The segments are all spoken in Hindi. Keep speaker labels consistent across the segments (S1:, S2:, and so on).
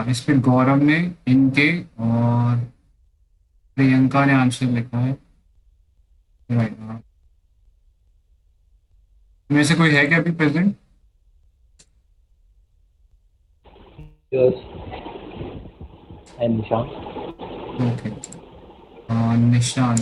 S1: इस पे गौरव ने इनके और प्रियंका ने आंसर लिखा है। राइट। में से कोई है क्या अभी present?
S2: Yes, and Nishan.
S1: Okay. Nishant.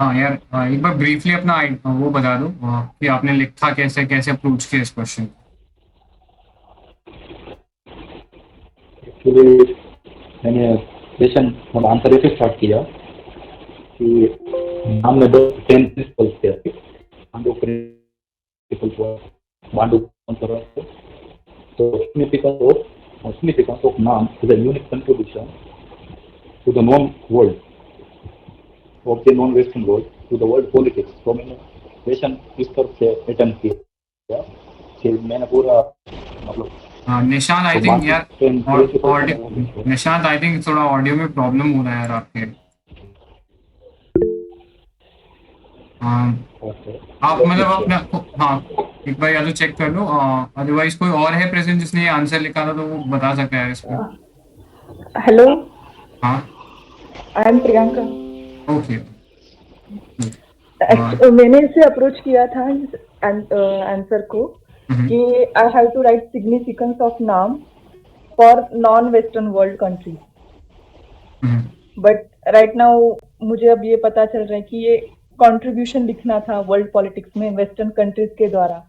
S1: हाँ यार, एक बार ब्रीफली अपना वो बता दो कि आपने लिखा कैसे, कैसे अप्रोच किया इस क्वेश्चन को।
S2: एक्चुअली मैंने क्वेश्चन मतलब आंसर ऐसे स्टार्ट किया कि नाम में दो 10 प्रिंसिपल्स थे, पांडु प्रिंसिपल्स पांडु कौन, so significance of NAM is a unique contribution to the known world of the non-Western world to the world politics. तो मैंने क्वेश्चन इस तरफ से अटेम्प्ट किया कि मैंने पूरा मतलब
S1: निशांत आई
S2: तो
S1: थिंक
S2: बाकी
S1: यार,
S2: 10
S1: और
S2: principles
S1: audio Nishant I think थोड़ा ऑडियो में प्रॉब्लम हो रहा है यार आपके। आप
S2: लेट मी
S1: मतलब अपना
S2: चेक।
S1: हाँ, एक बार या तो चेक कर लो, अदरवाइज कोई और है प्रेजेंट जिसने ये आंसर लिखा था तो वो बता सकता है इस पे।
S3: हेलो,
S1: हाँ।
S3: I am Priyanka.
S1: ओके।
S3: मैंने इसे अप्रोच किया था इस आंसर को कि I have to write significance of NAM for non western world country, but right now मुझे अब ये पता चल रहा है कि ये कंट्रीब्यूशन लिखना था वर्ल्ड पॉलिटिक्स में वेस्टर्न कंट्रीज के द्वारा,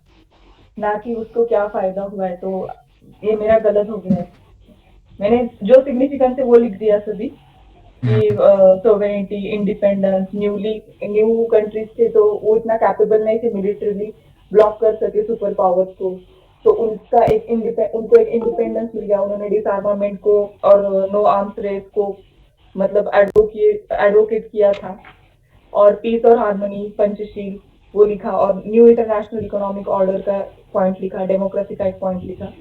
S3: ना कि उसको क्या फायदा हुआ है। तो ये मेरा गलत हो गया है। मैंने जो सिग्निफिकेंस है वो लिख दिया सभी कि सोवेरेनिटी, इंडिपेंडेंस, न्यू कंट्रीज थे तो वो इतना कैपेबल नहीं थे मिलिटरीली ब्लॉक कर सके सुपर पावर्स को। तो उनको एक इंडिपेंडेंस मिल गया, उन्होंने डिसआर्मामेंट को और नो आर्म्स रेस को मतलब एडवोकेट किया था। और पीस और हार्मनी, पंचशील वो लिखा, और न्यू इंटरनेशनल इकोनॉमिक ऑर्डर का पॉइंट लिखा, डेमोक्रेसी का एक पॉइंट लिखा।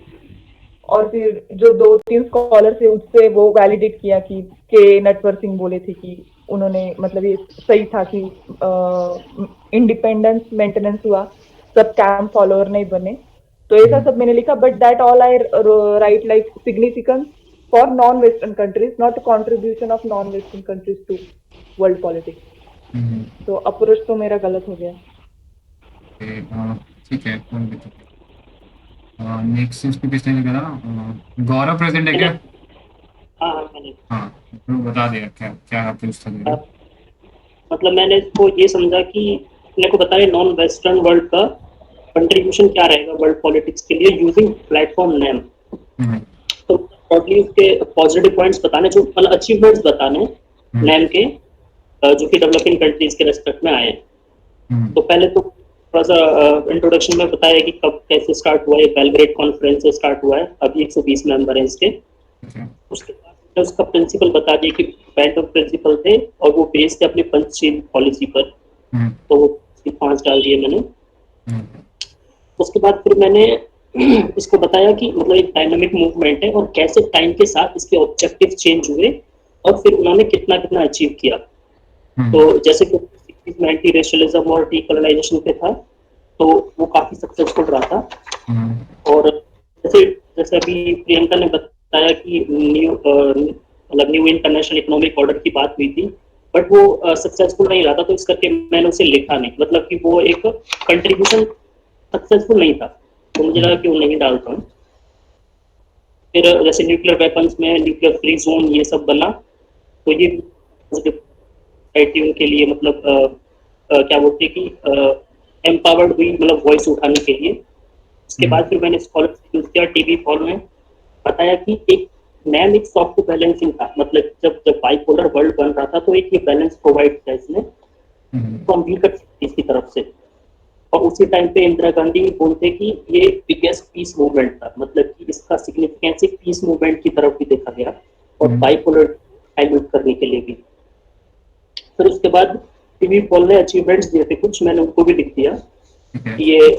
S3: और फिर जो 2-3 स्कॉलर थे उससे वो वैलिडेट किया कि के नटवर सिंह बोले थे कि उन्होंने मतलब ये सही था कि इंडिपेंडेंस मेंटेनेंस हुआ, सब कैंप फॉलोअर नहीं बने। तो ऐसा सब मैंने लिखा, but that all I write like significance for non western countries, not contribution of non western countries to world politics. तो अप्रोच तो मेरा गलत हो गया।
S1: ठीक है, कोई दिक्कत नहीं। नेक्स्ट इस पे किसने लिखा था? गौरव प्रेजेंट है
S4: मैंने
S1: क्या?
S4: हाँ हाँ मैंने
S1: हाँ, तो बता दिया क्या क्या अप्रोच था मेरा।
S4: मतलब मैंने इसको ये समझा कि अपने को बताया नॉन वेस्टर्न वर्ल्ड का कंट्रीब्यूशन क्या रहेगा वर्ल्ड पॉलिटिक्स के लिए यूजिंग प्लेटफॉर्म नेम।
S1: हम्म,
S4: तो टोटली उसके पॉजिटिव पॉइंट्स बताने, जो मतलब अचीवमेंट्स बताने
S1: हम्म,
S4: नेम के, जो कि डेवलपिंग कंट्रीज के रेस्पेक्ट में आए हैं।
S1: हम्म,
S4: तो पहले तो थोड़ा सा इंट्रोडक्शन में बताया कि कब कैसे स्टार्ट हुआ है, बेलग्रेड कॉन्फ्रेंस से स्टार्ट हुआ है, अभी 120 मेंबर हैं इसके।
S1: अच्छा,
S4: उसके बाद मैंने उसका प्रिंसिपल बता दिया कि बैंड ऑफ प्रिंसिपल थे और वो बेस्ड थे अपनी पंचशील पॉलिसी पर।
S1: हम्म,
S4: तो वो 5 डाल दिए मैंने।
S1: हम्म,
S4: उसके बाद फिर मैंने इसको बताया कि मतलब एक डायनामिक मूवमेंट है और कैसे टाइम के साथ इसके ऑब्जेक्टिव चेंज हुए और फिर उन्होंने कितना कितना अचीव किया।
S1: हम्म,
S4: तो जैसे कि में एंटी रेशनलिज्म और डीकोलोनाइजेशन पे था, तो वो काफी सक्सेसफुल रहा था।
S1: हम्म,
S4: और जैसे जैसे अभी प्रियंका ने बताया कि न्यू इंटरनेशनल इकोनॉमिक ऑर्डर की बात हुई थी, बट वो सक्सेसफुल नहीं रहा था, तो इस करके मैंने उसे लिखा नहीं, मतलब कि वो एक कंट्रीब्यूशन सक्सेसफुल नहीं था, तो मुझे लगा कि वो नहीं डालता हूँ। फिर जैसे न्यूक्लियर वेपन्स में न्यूक्लियर फ्री जोन ये सब बना, तो ये सोसाइटी उनके लिए मतलब क्या बोलते हैं कि एम्पावर्ड हुई, मतलब वॉइस उठाने के लिए। उसके
S1: हम्म,
S4: बाद फिर मैंने स्कॉलरशिप यूज किया टीवी फॉल में, बताया कि एक नैम एक सॉफ्ट बैलेंसिंग था, मतलब जब जब बाइपोलर वर्ल्ड बन रहा था तो एक ये बैलेंस प्रोवाइड किया इसने
S1: हम्म,
S4: फ्रॉम वीकर इसकी तरफ से। और उसी टाइम पे इंदिरा गांधी बोलते कि ये बिगेस्ट पीस मूवमेंट था, मतलब कि इसका सिग्निफिकेंस एक पीस मूवमेंट की तरफ भी देखा गया और
S1: हम्म,
S4: बाइपोलर डाइल्यूट करने के लिए भी। फिर उसके बाद टीवी पॉल ने अचीवमेंट्स दिए थे कुछ, मैंने उनको भी लिख दिया
S1: ठीक है।
S4: कि ये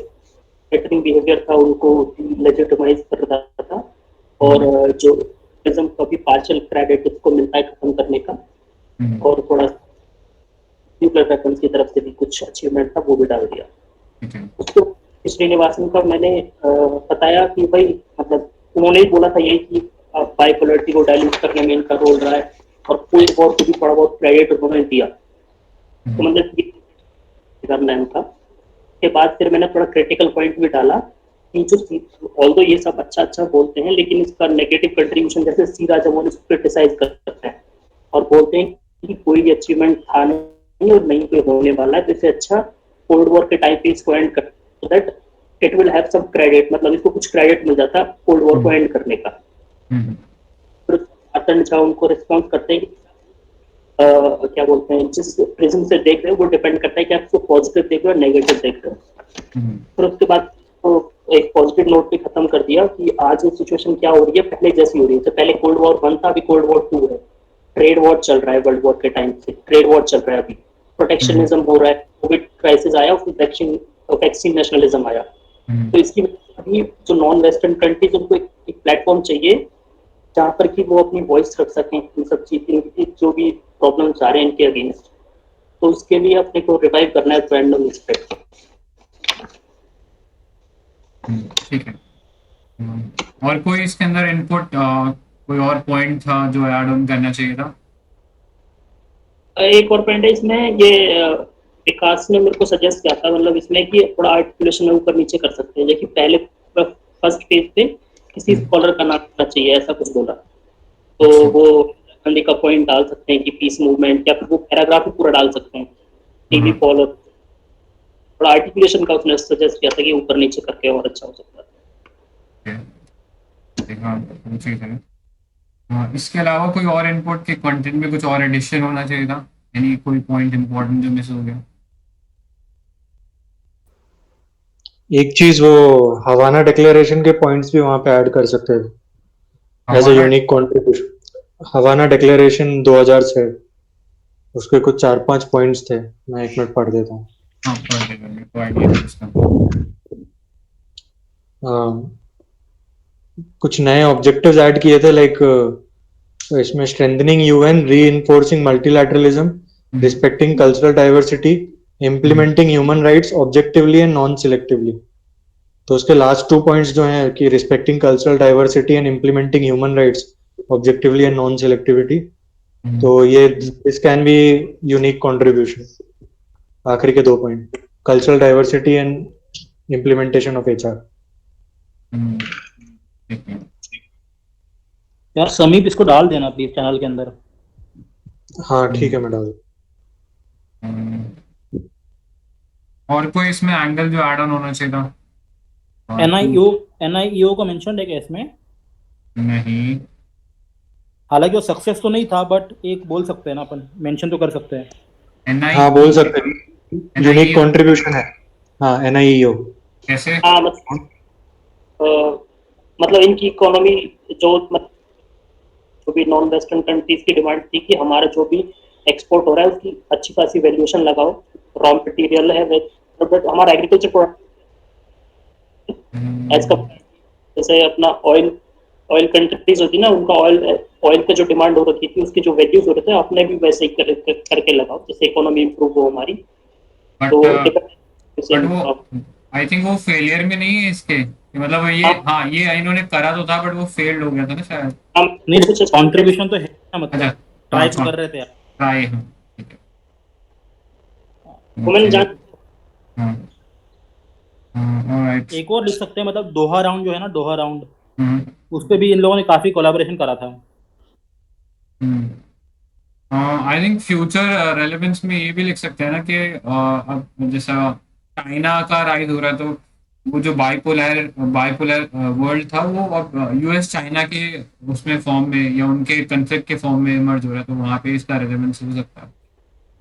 S4: थ्रेटनिंग बिहेवियर था उनको लेजिटिमाइज कर रहा था, और जो टूरिज्म का भी पार्शियल क्रेडिट इसको मिलता है खत्म करने का, और थोड़ा न्यूक्लियर वेपन्स की तरफ से भी कुछ अचीवमेंट था वो भी डाल दिया।
S1: ठीक है।
S4: उसको श्रीनिवासन का मैंने बताया कि भाई मतलब उन्होंने ही बोला था यही कि बाइपोलरिटी को डायल्यूट करने में इनका रोल रहा है, और कोई और को भी थोड़ा बहुत क्रेडिट उन्होंने दिया, तो मतलब करना है उनका। के बाद फिर मैंने थोड़ा क्रिटिकल पॉइंट भी डाला कि जो ऑल्दो ये सब अच्छा अच्छा बोलते हैं, लेकिन इसका नेगेटिव कंट्रीब्यूशन जैसे सी राजा वो इसको क्रिटिसाइज करते हैं और बोलते हैं कि कोई भी अचीवमेंट था नहीं और नहीं कोई होने वाला है, तो इससे अच्छा कोल्ड वॉर के टाइम पे इसको एंड कर, so that it will have some credit, मतलब इसको कुछ क्रेडिट मिल जाता है कोल्ड वॉर को एंड करने का। फिर आतंक झा उनको रिस्पॉन्स करते हैं कि क्या बोलते हैं, जिस प्रिज्म से देख रहे हो वो डिपेंड करता है कि आप उसको पॉजिटिव देख रहे हो नेगेटिव देख रहे हो। फिर उसके बाद तो एक पॉजिटिव नोट पे खत्म कर दिया कि आज ये सिचुएशन क्या हो रही है, पहले जैसी हो रही है। तो पहले कोल्ड वॉर 1 था, अभी कोल्ड वॉर 2 है, ट्रेड वॉर चल रहा है, वर्ल्ड वॉर के टाइम से ट्रेड वॉर चल रहा है, अभी प्रोटेक्शनिज्म हो रहा है, कोविड क्राइसिस आया, फिर वैक्सीन नेशनलिज्म आया। तो इसकी वजह से अभी जो नॉन वेस्टर्न कंट्रीज उनको एक प्लेटफॉर्म चाहिए जहाँ पर कि वो अपनी वॉइस रख सकें इन सब चीजें, जो भी प्रॉब्लम्स आ रहे हैं इनके अगेंस्ट, तो उसके लिए अपने को रिवाइव करना है रैंडम एस्पेक्ट।
S1: ठीक है। और कोई इसके अंदर इनपुट, कोई और पॉइंट था जो ऐड ऑन करना चाहिए था?
S4: एक और पॉइंट है इसमें, ये विकास ने मेरे को सजेस्ट किया था, मतलब इसमें कि थोड़ा आर्टिकुलेशन ऊपर नीचे कर सकते हैं, जैसे पहले फर्स्ट पेज पे किसी स्कॉलर का नाम होना चाहिए, ऐसा कुछ बोला। तो वो गांधी का पॉइंट डाल सकते हैं कि पीस मूवमेंट, या फिर वो पैराग्राफ ही पूरा डाल सकते हैं, टीवी फॉलो। थोड़ा आर्टिकुलेशन का उसने सजेस्ट किया था कि ऊपर नीचे करके और अच्छा हो सकता है।
S1: ठीक है। इसके अलावा कोई और इनपुट के कंटेंट में कुछ और एडिशन होना चाहिए था, यानी कोई पॉइंट इम्पोर्टेंट जो मिस हो गया?
S5: एक चीज वो हवाना डिक्लेरेशन के पॉइंट्स भी वहां पे ऐड कर सकते थे as a unique contribution. Havana declaration 2006, उसके कुछ 4-5 पॉइंट्स थे, मैं 1 मिनट पढ़ देता हूँ।
S1: हाँ, पढ़ देगा, मेरे को आइडिया है उसका।
S5: कुछ नए ऑब्जेक्टिव्स ऐड किए थे, लाइक इसमें strengthening UN, reinforcing multilateralism, respecting cultural diversity, implementing human rights objectively and non selectively. तो उसके लास्ट 2 पॉइंट्स जो हैं कि respecting cultural diversity and implementing human rights objectively and non selectivity, तो ये this can be unique contribution. आखिरी के 2 point, cultural diversity and implementation of HR.
S6: यार समीप इसको डाल देना प्लीज चैनल के अंदर।
S5: हाँ ठीक है, मैं डाल।
S1: और कोई इसमें एंगल जो ऐड ऑन होना चाहिए था?
S6: एनआईईओ का मेंशन है क्या इसमें?
S1: नहीं।
S6: हालांकि वो सक्सेस तो नहीं था, बट एक बोल सकते हैं ना अपन, मेंशन तो कर सकते हैं।
S5: हाँ बोल सकते हैं, यूनिक कंट्रीब्यूशन है। हाँ एनआईईओ
S1: कैसे?
S4: हाँ मतलब इनकी इकोनॉमी जो भी नॉन वेस्टर्न कंट्रीज की डिमांड थी कि हमारा जो भी एक्सपोर्ट हो रहा है उसकी अच्छी खासी वैल्यूएशन लगाओ, रॉ मटेरियल है, बट हमारा एग्रीकल्चर प्रोडक्ट एज जैसे अपना ऑयल कंट्रीज होती ना, उनका ऑयल का जो डिमांड हो रही थी उसकी जो वैल्यूज हो रहे थे, अपने भी वैसे ही करके लगाओ जिससे इकोनॉमी इंप्रूव हो हमारी। तो
S1: आई थिंक वो फेलियर में नहीं है इसके, मतलब ये हाँ ये इन्होंने करा तो था बट वो फेल्ड हो गया था ना शायद।
S6: नहीं कुछ कंट्रीब्यूशन तो है, मतलब ट्राई तो कर रहे थे।
S1: ट्राई, हाँ ठीक है।
S4: मैंने जान
S1: ऑलराइट।
S6: एक और लिख सकते हैं, मतलब दोहा राउंड जो है ना, दोहा राउंड, उस पे भी इन लोगों ने काफी कोलैबोरेशन करा था।
S1: आई थिंक फ्यूचर रेलेवेंस में ये भी लिख सकते हैं ना कि अब जैसा चाइना का राइज हो रहा है, तो वो जो बाइपोलर वर्ल्ड था वो अब यूएस चाइना के उसमें फॉर्म में या उनके कॉन्फ्लिक्ट के फॉर्म में इमर्ज हो रहा है, तो वहाँ पे इसका रेलेवेंस हो सकता है।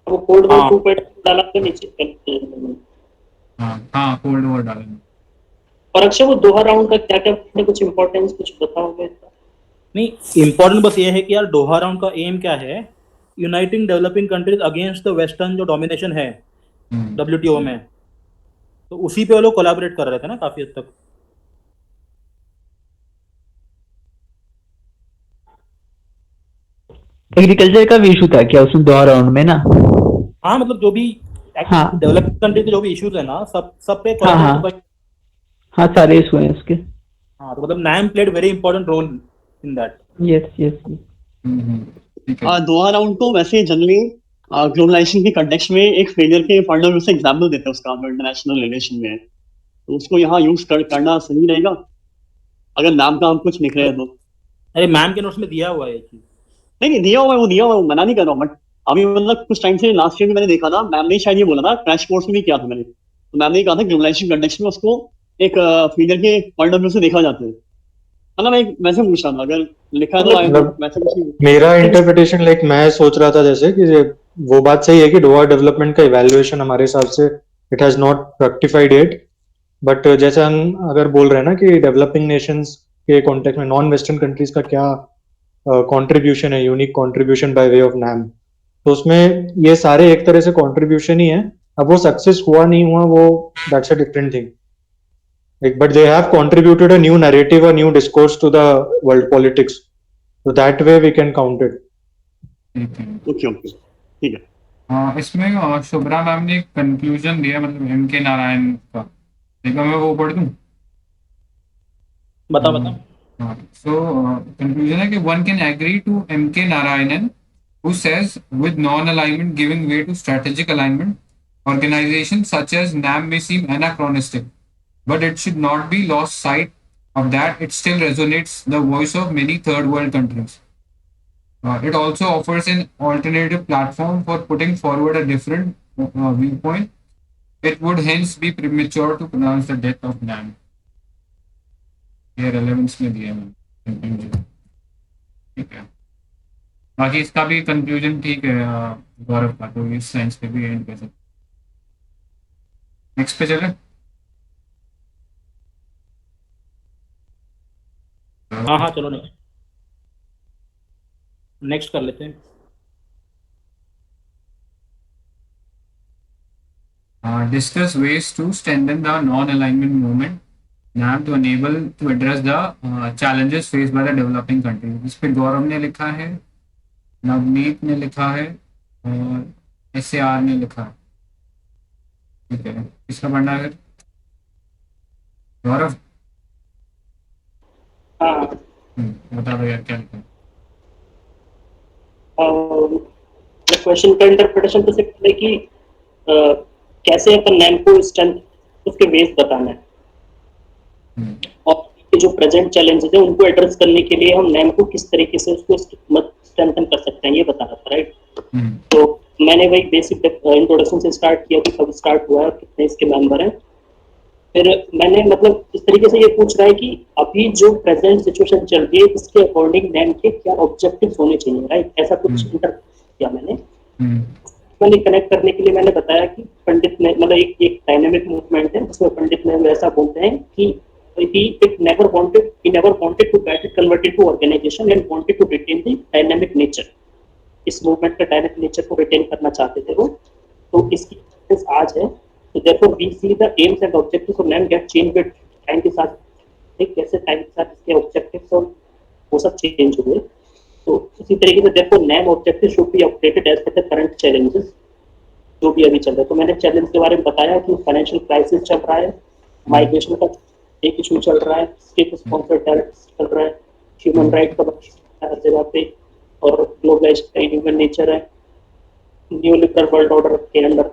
S4: वो कोल्ड वॉर 2 पे डाला के नीचे।
S1: हाँ कोल्ड वॉर डालेंगे।
S4: और अक्षय वो दोहा राउंड का क्या क्या कुछ इंपॉर्टेंस कुछ बताओगे?
S6: नहीं, इम्पोर्टेंट बस ये है कि यार दोहा राउंड का एम क्या है, uniting developing countries against the western जो डोमिनेशन है डब्ल्यूटीओ में, तो उसी पे वो लोग कोलैबोरेट कर रहे थे ना काफी हद तक।
S7: एग्रीकल्चर का भी इशू था क्या उसमें दोनों राउंड में ना?
S6: हाँ मतलब जो भी
S7: हाँ
S6: डेवलपिंग कंट्री के जो भी इश्यूज है ना, सब पे
S7: हाँ
S6: कोलैबोरेट
S7: हाँ हाँ, सारे इशू हैं उसके।
S6: हाँ, तो मतलब NAM played very important role in that.
S7: Yes yes.
S1: ठीक है।
S8: दोहा राउंड तो वैसे जनरली ग्लोबलाइजेशन के कंटेक्स्ट में एक फेलियर के पॉइंट ऑफ व्यू से एग्जाम्पल देते हैं उसका, इंटरनेशनल रिलेशन में, तो उसको यहाँ यूज करना सही रहेगा अगर नाम का हम कुछ लिख रहे हैं तो।
S6: अरे मैम के नोट्स में दिया हुआ है ये चीज।
S8: नहीं दिया हुआ है, वो दिया हुआ है, वो मना नहीं कर रहा हूँ, बट अभी मतलब कुछ टाइम से लास्ट ईयर में मैंने देखा था, मैम ने शायद ये बोला था, क्रैश कोर्स में भी किया था मैंने, तो मैम ने कहा था ग्लोबलाइजेशन कंटेक्स्ट में उसको एक फेलियर के पॉइंट ऑफ व्यू से देखा जाता है। मतलब मैं वैसे पूछ रहा था अगर लिखा है तो
S5: मतलब
S8: वैसे कुछ नहीं।
S5: मेरा इंटरप्रिटेशन लाइक मैं सोच रहा था जैसे कि वो बात सही है कि डोहा डेवलपमेंट का इवैल्यूएशन हमारे हिसाब से it has not fructified it, but जैसे हम अगर बोल रहे हैं ना कि डेवलपिंग नेशंस के कॉन्टेक्स्ट में नॉन वेस्टर्न कंट्रीज का क्या कंट्रीब्यूशन है, unique contribution by way of NAM, तो उसमें ये सारे एक तरह से कंट्रीब्यूशन ही है। अब वो सक्सेस हुआ नहीं हुआ वो that's a different thing, like but they have contributed a new narrative, a new discourse to the world politics, so that way we can count it.
S1: ठीक है।
S8: ओके ठीक है।
S1: इसमें शुभ्रा मैम ने एक कंक्लूजन दिया, मतलब एम के नारायण का, देखो मैं वो पढ़ दूं।
S6: बता बता।
S1: So conclusion है कि one can agree to M.K. Narayanan, who says with non-alignment giving way to strategic alignment, organizations such as NAM may seem anachronistic, but it should not be lost sight of that it still resonates the voice of many third world countries. It also offers an alternative platform for putting forward a different viewpoint. It would hence be premature to pronounce the death of NAM. ये रेलेवेंस में दिया मैंने कंक्लूजन। ठीक है, बाकी इसका भी कंक्लूजन ठीक है गौरव का, तो इस साइंस पे भी एंड कर सकते। नेक्स्ट पे चले।
S6: हाँ हाँ चलो नेक्स्ट कर लेते हैं।
S1: Discuss ways to strengthen the non-alignment movement NAM to enable to address the challenges faced by the developing countries। इस पे गौरव ने लिखा है, नवनीत ने लिखा है और SAR ने लिखा है। ठीक है, किसका पढ़ना है गौरव?
S4: हाँ
S1: बता दो यार क्या लिखा है।
S4: क्वेश्चन का इंटरप्रिटेशन तो सिर्फ है कि कैसे अपन नैम को स्ट्रेंथ उसके वेज बताना है, और जो प्रेजेंट चैलेंजेस है उनको एड्रेस करने के लिए हम नैम को किस तरीके से उसको स्ट्रेंथन कर सकते हैं, ये बताना था, राइट। तो मैंने वही बेसिक इंट्रोडक्शन से स्टार्ट किया कि कब स्टार्ट हुआ है, कितने इसके मेंबर हैं। फिर मैंने मतलब इस तरीके से ये पूछ रहा है कि अभी जो प्रेजेंट सिचुएशन चल रही है इसके अकॉर्डिंग नैम के क्या ऑब्जेक्टिव्स होने चाहिए, राइट। ऐसा कुछ इंटरप्रेट किया मैंने कनेक्ट करने के लिए मैंने बताया कि पंडित ने मतलब एक डायनेमिक मूवमेंट है जिसमें पंडित ने ऐसा बोलते हैं कि he never wanted to get it converted to organization and wanted to retain the dynamic nature। इस मूवमेंट का डायनेमिक नेचर को रिटेन करना चाहते थे वो, तो इसकी आज है। तो therefore we see the aims and objectives of NAM get changed with time के साथ, एक कैसे टाइम के साथ इसके ऑब्जेक्टिव्स और वो सब चेंज हुए। तो इसी तरीके से therefore NAM objectives should be updated as per the current challenges जो भी अभी चल रहा है। तो मैंने चैलेंज के बारे में बताया कि फाइनेंशियल क्राइसिस चल रहा है, माइग्रेशन का एक इशू चल रहा है, स्टेट स्पॉन्सर्ड टेररिस्ट चल रहा है, ह्यूमन राइट का हर जगह पे, और ग्लोबलाइजेशन का ह्यूमन नेचर है, न्यू लिबरल वर्ल्ड ऑर्डर के अंदर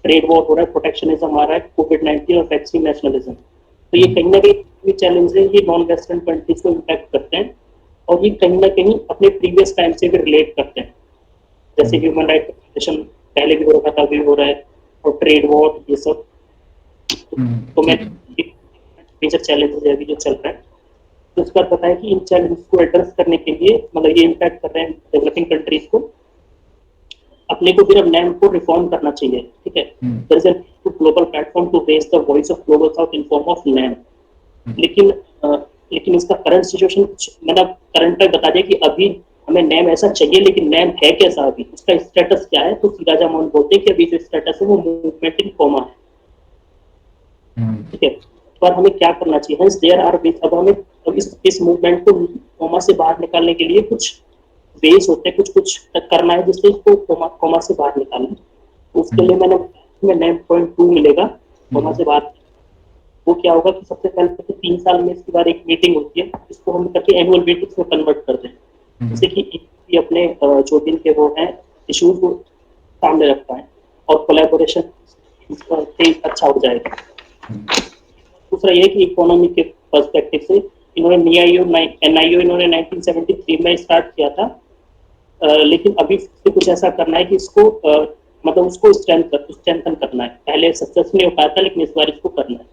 S4: ट्रेड वॉर हो रहा है, प्रोटेक्शनिज्म आ रहा है, कोविड-19 और वैक्सीन नेशनलिज्म। तो ये कहीं ना कहीं चैलेंज है, ये नॉन वेस्टर्न कंट्रीज को इम्पैक्ट करते हैं और ये कहीं ना कहीं अपने प्रीवियस टाइम से भी रिलेट करते हैं, जैसे ह्यूमन राइट वायलेशन पहले भी हो रहा था, अभी हो रहा है, और ट्रेड वॉर, ये सब। तो मैं मेजर चैलेंजेस है अभी जो चल रहा है, तो इसका बताया कि इन चैलेंजेस को एड्रेस करने के लिए मतलब ये इम्पैक्ट कर रहे हैं डेवलपिंग कंट्रीज को, अपने को फिर अब नैम को रिफॉर्म करना चाहिए। ठीक है, there is a global platform to raise the voice of global south in form of NAM. लेकिन इसका करंट सिचुएशन मतलब करंट पे बता दिया कि अभी हमें नैम ऐसा चाहिए, लेकिन नैम है कैसा, अभी उसका स्टेटस क्या है। तो सी राजा मोहन बोलते हैं कि अभी जो स्टेटस है वो मूवमेंट इन कोमा है। ठीक है, पर हमें क्या करना चाहिए? Hence there are ways. अब हमें अब इस मूवमेंट को कोमा से बाहर निकालने के लिए कुछ वेज होते हैं, कुछ करना है जिससे इसको कोमा से बाहर निकालना है। उसके लिए मैंने 9.2 मिलेगा कोमा से बाहर। वो क्या होगा कि सबसे पहले तो 3 साल में इसके बाद एक मीटिंग होती है, इसको हम करके एनुअल मीटिंग्स में कन्वर्ट कर दें, जैसे कि अपने जो दिन के वो हैं इश्यूज को सामने रख पाए और कोलैबोरेशन अच्छा हो जाएगा। दूसरा ये कि इकोनॉमी के पर्सपेक्टिव से इन्होंने एनआईओ इन्होंने 1973 में स्टार्ट किया था, लेकिन अभी से कुछ ऐसा करना है कि इसको मतलब उसको स्ट्रेंथन करना है। पहले सक्सेस नहीं हो पाया था, लेकिन इस बार इसको करना है।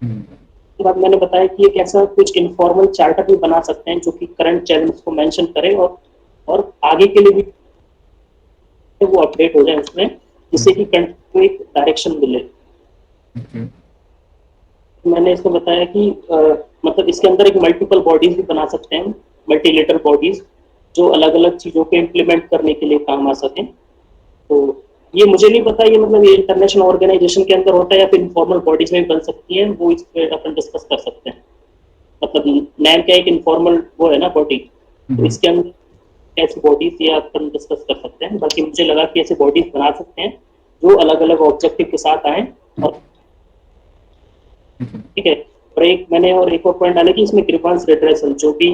S4: उसके बाद मैंने बताया कि एक ऐसा कुछ इनफॉर्मल चार्टर भी बना सकते हैं जो कि करंट चैलेंज को मेंशन करे और आगे के लिए भी वो अपडेट हो जाए उसमें, जिससे कि कंट्री को एक डायरेक्शन मिले। मैंने इसको बताया कि मतलब इसके अंदर एक मल्टीपल बॉडीज भी बना सकते हैं, मल्टीलेटरल बॉडीज, जो अलग अलग चीजों को इम्प्लीमेंट करने के लिए काम आ सकें। तो ये मुझे नहीं पता, ये मतलब ये इंटरनेशनल ऑर्गेनाइजेशन के अंदर होता है या फिर इनफॉर्मल बॉडीज में भी बन सकती है, वो इस पे अपन डिस्कस कर सकते हैं। मतलब नैम क्या एक इनफॉर्मल वो है ना बॉडी, तो इसके अंदर ऐसी बॉडीज ये अपन डिस्कस कर सकते हैं। बाकी मुझे लगा कि ऐसे बॉडीज बना सकते हैं जो अलग अलग ऑब्जेक्टिव के साथ आए। और ठीक है, और एक और पॉइंट डाले कि इसमें ग्रीवांस रिड्रेसल, जो भी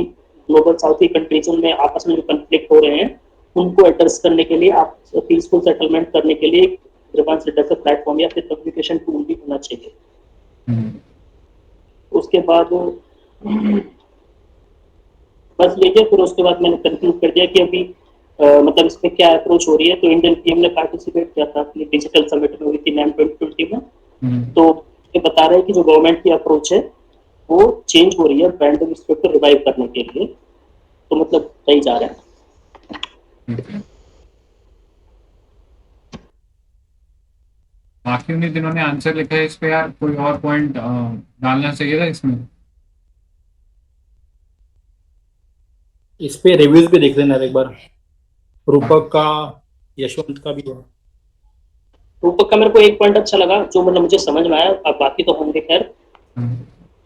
S4: ग्लोबल साउथ की कंट्रीज में आपस में जो कन्फ्लिक्ट हो रहे हैं उनको एड्रेस करने के लिए, आप पीसफुल सेटलमेंट करने के लिए एक ग्रीवांस रिड्रेसल प्लेटफॉर्म या फिर कम्युनिकेशन टूल भी होना चाहिए। उसके बाद बस यही है। फिर उसके बाद मैंने कंक्लूड कर दिया कि अभी मतलब इसमें क्या अप्रोच हो रही है। तो इंडियन टीम ने पार्टिसिपेट किया था अपनी डिजिटल समिट में, हुई थी NAM 2020 में। तो ये बता रहे हैं कि जो गवर्नमेंट की अप्रोच है वो चेंज हो रही है ब्रांडिंग एस्पेक्ट को रिवाइव करने के लिए, तो मतलब सही जा रहा है।
S1: बाकी उन्हीं जिन्होंने आंसर लिखा है इस पे यार कोई और पॉइंट डालना चाहिए था इसमें?
S6: इस पे रिव्यूज भी देख लेना एक बार, रूपक का, यशवंत का भी है।
S4: रूपक का मेरे को एक पॉइंट अच्छा लगा जो मतलब मुझे समझ में आया, अब बाकी तो होंगे खैर।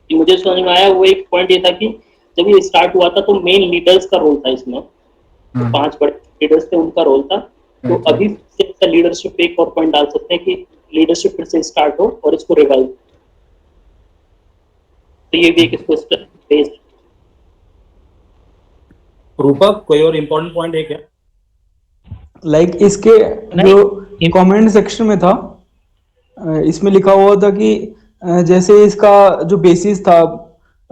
S4: मुझे समझ में आया वो एक पॉइंट ये था कि जब ये स्टार्ट हुआ था तो मेन लीडर्स का रोल था इसमें, तो 5 बड़े लीडर्स थे उनका रोल था। तो अभी से लीडरशिप पे एक और पॉइंट डाल सकते हैं कि लीडरशिप फिर से स्टार्ट हो और इसको रिवाइव, तो ये भी एक इसको बेस्ड।
S6: रूपक कोई और इम्पोर्टेंट पॉइंट है क्या?
S9: लाइक इसके जो कमेंट सेक्शन में था, इसमें लिखा हुआ था कि जैसे इसका जो बेसिस था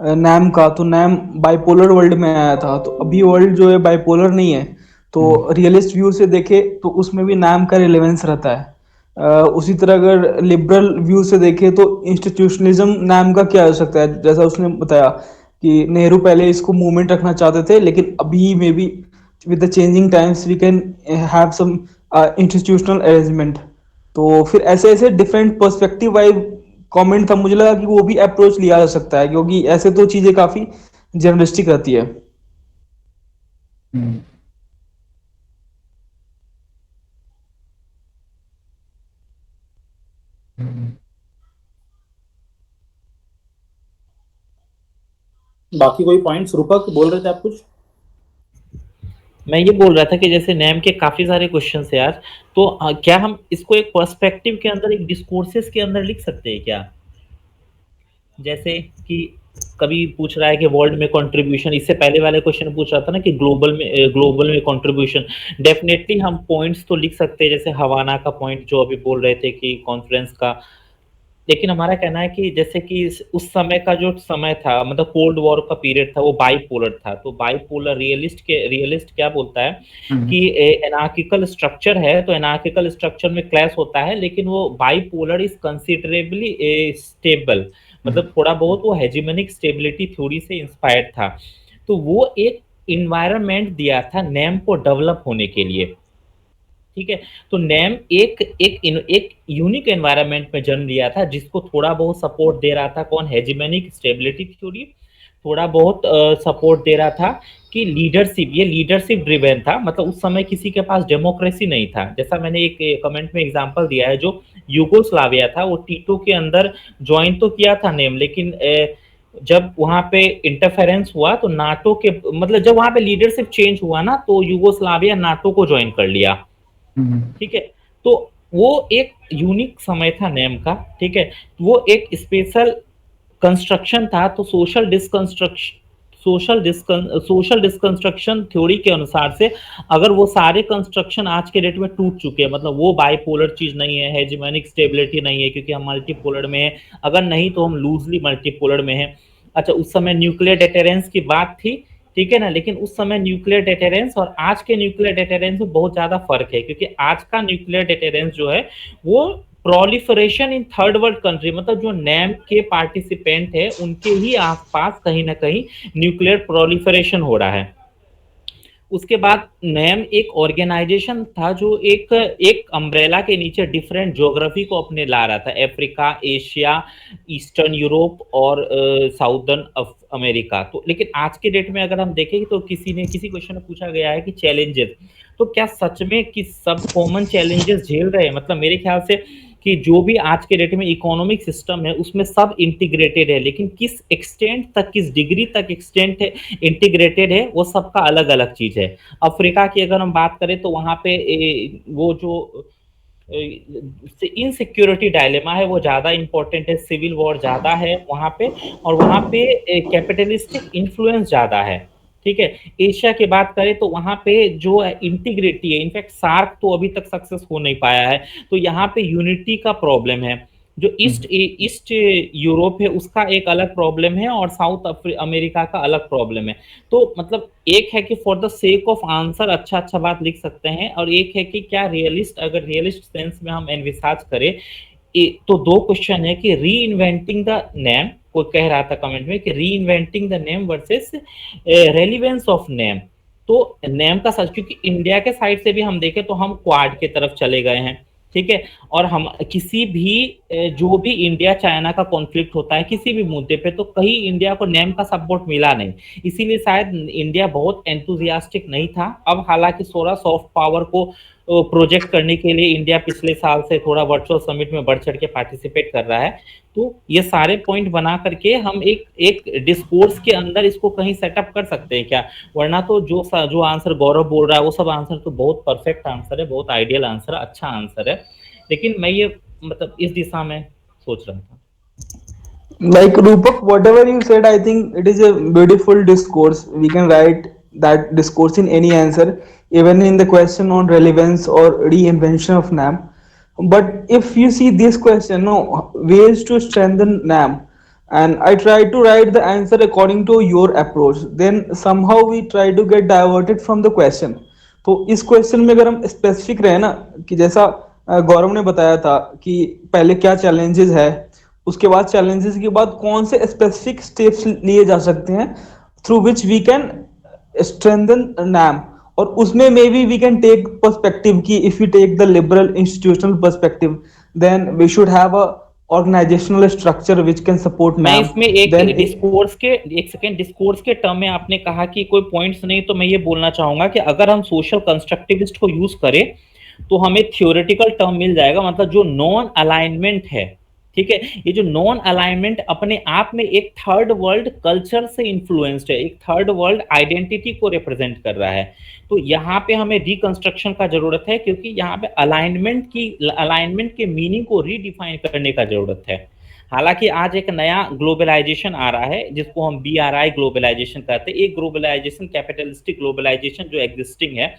S9: नैम का, तो नैम बाइपोलर वर्ल्ड में आया था, तो अभी वर्ल्ड जो है बाइपोलर नहीं है। तो रियलिस्ट व्यू से देखे तो उसमें भी नैम का रिलेवेंस रहता है। उसी तरह अगर लिबरल व्यू से देखे तो इंस्टीट्यूशनलिज्म नैम का क्या हो सकता है, जैसा उसने बताया कि नेहरू पहले इसको मूवमेंट रखना चाहते थे, लेकिन अभी maybe with the changing times we can have some institutional arrangement. तो फिर ऐसे ऐसे डिफरेंट पर्सपेक्टिव वाइज कमेंट था, मुझे लगा कि वो भी अप्रोच लिया जा सकता है, क्योंकि ऐसे तो चीजें काफी जर्नलिस्टिक रहती है।
S6: बाकी कोई पॉइंट्स? रूपक बोल रहे थे आप कुछ?
S10: मैं ये बोल रहा था कि जैसे नैम के काफी सारे क्वेश्चन है यार, तो क्या हम इसको एक पर्सपेक्टिव के अंदर, एक डिस्कोर्सेस के अंदर लिख सकते हैं क्या? जैसे कि कभी पूछ रहा है कि वर्ल्ड में कंट्रीब्यूशन, इससे पहले वाले क्वेश्चन पूछ रहा था ना कि ग्लोबल में कंट्रीब्यूशन, डेफिनेटली हम पॉइंट्स तो लिख सकते हैं, जैसे हवाना का पॉइंट जो अभी बोल रहे थे कि कॉन्फ्रेंस का। लेकिन हमारा कहना है कि जैसे कि उस समय का जो समय था, मतलब कोल्ड वॉर का पीरियड था, वो बाइपोलर था। तो बाइपोलर रियलिस्ट क्या बोलता है कि एनार्किकल स्ट्रक्चर है, तो एनार्किकल स्ट्रक्चर में क्लैश होता है, लेकिन वो बाइपोलर इज कंसिडरेबली स्टेबल, मतलब थोड़ा बहुत वो हेजिमोनिक स्टेबिलिटी थ्योरी से इंस्पायर्ड था। तो वो एक इन्वायरमेंट दिया था नैम को डेवलप होने के लिए, ठीक है। तो नैम एक यूनिक एनवायरनमेंट में जन्म लिया था, जिसको थोड़ा बहुत सपोर्ट दे रहा था कौन? हेजिमोनिक स्टेबिलिटी थ्योरी। थोड़ा बहुत सपोर्ट दे रहा था कि लीडरशिप, ये लीडरशिप ड्रिवन था, मतलब उस समय किसी के पास डेमोक्रेसी नहीं था। जैसा मैंने एक कमेंट में एग्जांपल दिया है, जो यूगोस्लाविया था वो टीटो के अंदर ज्वाइन तो किया था नेम, लेकिन जब वहां पे इंटरफेरेंस हुआ तो नाटो के, मतलब जब वहां पे लीडरशिप चेंज हुआ ना, तो यूगोस्लाविया नाटो को ज्वाइन कर लिया। ठीक है, तो वो एक यूनिक समय था नेम का। ठीक है, वो एक स्पेशल कंस्ट्रक्शन था। तो सोशल डिस्कंस्ट्रक्शन थ्योरी के अनुसार से अगर वो सारे कंस्ट्रक्शन आज के डेट में टूट चुके हैं, मतलब वो बाइपोलर चीज नहीं है, हेजेमोनिक स्टेबिलिटी नहीं है क्योंकि हम मल्टीपोलर में है, अगर नहीं तो हम लूजली मल्टीपोलर में है। अच्छा, उस समय न्यूक्लियर डेटेरेंस की बात थी, ठीक है ना, लेकिन उस समय न्यूक्लियर डेटेरेंस और आज के न्यूक्लियर डेटेरेंस में बहुत ज्यादा फर्क है, क्योंकि आज का न्यूक्लियर डेटेरेंस जो है वो proliferation in third world country, मतलब जो नैम के पार्टिसिपेंट है उनके ही आसपास कहीं ना कहीं न्यूक्लियर प्रोलिफरेशन हो रहा है। उसके बाद नैम एक ऑर्गेनाइजेशन था जो एक अम्ब्रेला के नीचे डिफरेंट ज्योग्राफी को अपने ला रहा था, अफ्रीका, एशिया, ईस्टर्न यूरोप और साउदर्न अमेरिका। तो लेकिन आज के डेट में अगर हम देखें तो किसी क्वेश्चन में पूछा गया है कि चैलेंजेस, तो क्या सच में कि सब कॉमन चैलेंजेस झेल रहे हैं? मतलब मेरे ख्याल से कि जो भी आज के डेट में इकोनॉमिक सिस्टम है उसमें सब इंटीग्रेटेड है, लेकिन किस एक्सटेंट तक, किस डिग्री तक एक्सटेंट है इंटीग्रेटेड है, वो सबका अलग अलग चीज है। अफ्रीका की अगर हम बात करें तो वहां पे वो जो इनसिक्योरिटी डायलेमा है वो ज्यादा इंपॉर्टेंट है, सिविल वॉर ज्यादा है वहां पे, और वहां पे कैपिटलिस्टिक इन्फ्लुएंस ज्यादा है। ठीक है, एशिया की बात करें तो वहां पे जो इंटीग्रिटी है, इनफैक्ट सार्क तो अभी तक सक्सेस हो नहीं पाया है, तो यहाँ पे यूनिटी का प्रॉब्लम है। जो ईस्ट यूरोप है उसका एक अलग प्रॉब्लम है और साउथ अमेरिका का अलग प्रॉब्लम है। तो मतलब एक है कि for the sake of answer अच्छा बात लिख सकते हैं, और एक है कि क्या अगर रियलिस्ट सेंस में हम एनविसाज करें तो दो क्वेश्चन है कि री इन्वेंटिंग द नेम, कोई कह रहा था कमेंट में कि री inventing the name versus relevance of name. तो नेम का सच, क्योंकि इंडिया के साइड से भी हम देखें तो हम क्वाड की तरफ चले गए हैं, ठीक है, और हम किसी भी जो भी इंडिया चाइना का कॉन्फ्लिक्ट होता है किसी भी मुद्दे पे, तो कहीं इंडिया को नेम का सपोर्ट मिला नहीं, इसीलिए शायद इंडिया बहुत एंथुजियास्टिक नहीं था। अब हालांकि सॉफ्ट पावर को प्रोजेक्ट करने के लिए इंडिया पिछले साल से थोड़ा वर्चुअल समिट में बढ़ चढ़ के पार्टिसिपेट कर रहा है। तो ये सारे पॉइंट बना करके हम एक डिस्कोर्स के अंदर इसको कहीं सेटअप कर सकते हैं क्या? वरना तो जो आंसर गौरव बोल रहा है वो सब आंसर तो बहुत परफेक्ट आंसर है, बहुत आइडियल आंसर है, अच्छा आंसर है, लेकिन मैं ये मतलब इस दिशा में सोच रहा था।
S9: Like Rupak, whatever you said, I think it is a beautiful discourse. We can write that discourse in any answer, even in the question on relevance or reinvention of NAM. But if you see this question, no, ways to strengthen NAM, and I try to write the answer according to your approach, then somehow we try to get diverted from the question. तो इस क्वेश्चन में अगर हम स्पेसिफिक रहे ना, कि जैसा गौरव ने बताया था कि पहले क्या चैलेंजेस है, उसके बाद चैलेंजेस के बाद कौन से स्पेसिफिक स्टेप्स लिए जा सकते हैं through which we can strengthen NAM, और उसमें may B we can take perspective कि if you take the liberal institutional perspective then we should have a organizational structure which can support NAM।
S10: इसमें एक डिस्कोर्स के टर्म में आपने कहा कि कोई पॉइंट्स नहीं, तो मैं ये बोलना चाहूंगा कि अगर हम सोशल कंस्ट्रक्टिविस्ट को यूज करें तो हमें थियोरेटिकल टर्म मिल जाएगा, मतलब जो नॉन अलाइनमेंट है, ठीक है, ये जो नॉन अलाइनमेंट अपने आप में एक थर्ड वर्ल्ड कल्चर से इन्फ्लुएंस्ड है, एक थर्ड वर्ल्ड आइडेंटिटी को रिप्रेजेंट कर रहा है। तो यहाँ पे हमें रिकंस्ट्रक्शन का जरूरत है, क्योंकि यहाँ पे अलाइनमेंट के मीनिंग को रीडिफाइन करने का जरूरत है। हालांकि आज एक नया ग्लोबलाइजेशन आ रहा है जिसको हम BRI ग्लोबलाइजेशन कहते हैं, एक ग्लोबलाइजेशन कैपिटलिस्टिक ग्लोबलाइजेशन जो एग्जिस्टिंग है,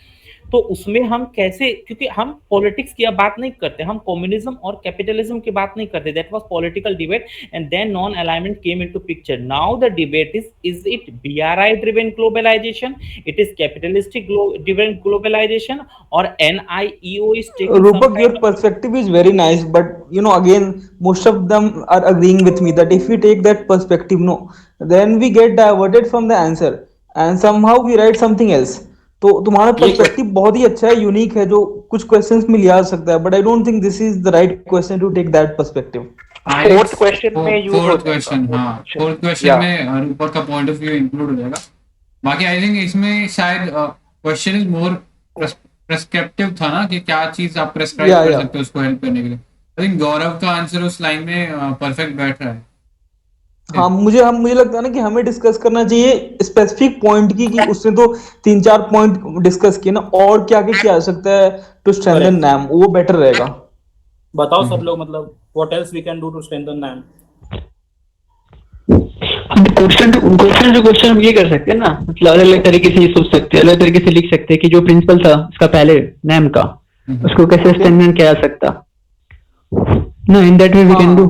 S10: तो उसमें हम कैसे, क्योंकि हम पॉलिटिक्स की बात नहीं करते, हम कम्युनिज्म और कैपिटलिज्म की बात नहीं करते, that was political debate and then non alignment came into picture. Now the debate is it BRI driven globalization, it is capitalistic driven globalization, और NIEO is taking
S9: Rupak, your perspective is very nice, but you know, again, most of them are agreeing with me that if we take that perspective, no, then we get diverted from the answer and somehow we write something else. तो तुम्हारा पर्सपेक्टिव बहुत ही अच्छा है, यूनिक है, जो कुछ क्वेश्चंस में लिया जा सकता है, but I don't think this is the right question to take that perspective.
S11: Fourth question में यूज हो
S1: फोर्थ
S11: जाएगा।
S1: क्वेश्चन, हाँ फोर्थ क्वेश्चन
S11: Yeah.
S1: में रूपक का पॉइंट ऑफ व्यू इंक्लूड हो जाएगा। बाकी आई थिंक इसमें शायद क्वेश्चन इज मोर प्रेस्क्रिप्टिव था ना, कि क्या चीज आप प्रेस्क्राइब
S9: Yeah,
S1: कर
S9: yeah.
S1: सकते हो उसको हेल्प करने के लिए। आई थिंक गौरव का आंसर उस लाइन में परफेक्ट बैठ रहा है।
S9: हाँ मुझे लगता है ना कि हमें डिस्कस करना चाहिए स्पेसिफिक पॉइंट की, कि उसने तो 3-4 पॉइंट डिस्कस किए ना, और क्या क्या किया जा सकता है टू स्ट्रेंथन नाम, वो बेटर रहेगा।
S6: बताओ सब लोग, मतलब what else we can do to strengthen NAM.
S7: Question हम ये कर सकते हैं ना, मतलब अलग अलग तरीके से ये सोच सकते हैं, अलग तरीके से लिख सकते हैं कि जो प्रिंसिपल था इसका पहले नेम का, उसको कैसे स्ट्रेंथन किया जा सकता। No in that way we can do.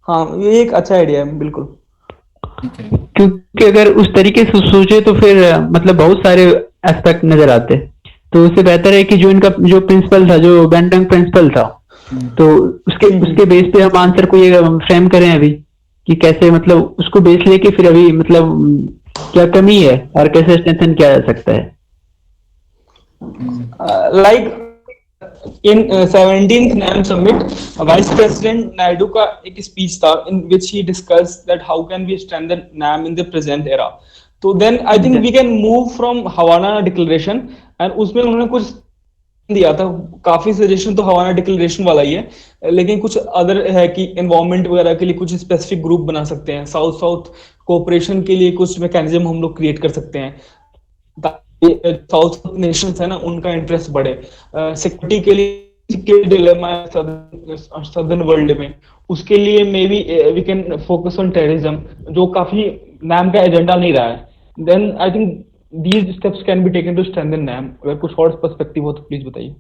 S9: हाँ ये एक अच्छा आइडिया है, बिल्कुल।
S7: क्योंकि अगर उस तरीके से सोचे तो फिर मतलब बहुत सारे एस्पेक्ट नजर आते, तो उससे बेहतर है कि जो इनका जो प्रिंसिपल था, जो बेंटंग प्रिंसिपल था, तो उसके बेस पे हम आंसर को ये फ्रेम करें अभी, कि कैसे मतलब उसको बेस लेके फिर अभी मतलब क्या कमी है और कैसे स्ट्रेंथन किया जा सकता है।
S9: Like in 17th NAM summit, vice president Naidu का एक स्पीच था in which he discuss that how can we strengthen NAM in the present era. तो then I think we can move from Havana declaration, and उसमें उन्होंने कुछ दिया था, काफी सजेशन तो हवाना डिक्लेरेशन वाला ही है, लेकिन कुछ अदर है कि एनवायरमेंट वगैरह के लिए कुछ स्पेसिफिक ग्रुप बना सकते हैं, साउथ साउथ कोऑपरेशन के लिए कुछ मैकेनिज्म हम लोग क्रिएट कर सकते हैं, साउथ नेशंस है ना उनका इंटरेस्ट बढ़े, सिक्योरिटी के लिए डिलेमा सदर्न वर्ल्ड में, उसके लिए may be we can focus on terrorism, जो काफी नाम का एजेंडा नहीं रहा है। Then I think these steps can be taken to strengthen NAM। अगर कुछ और पर्सपेक्टिव हो तो प्लीज बताइए।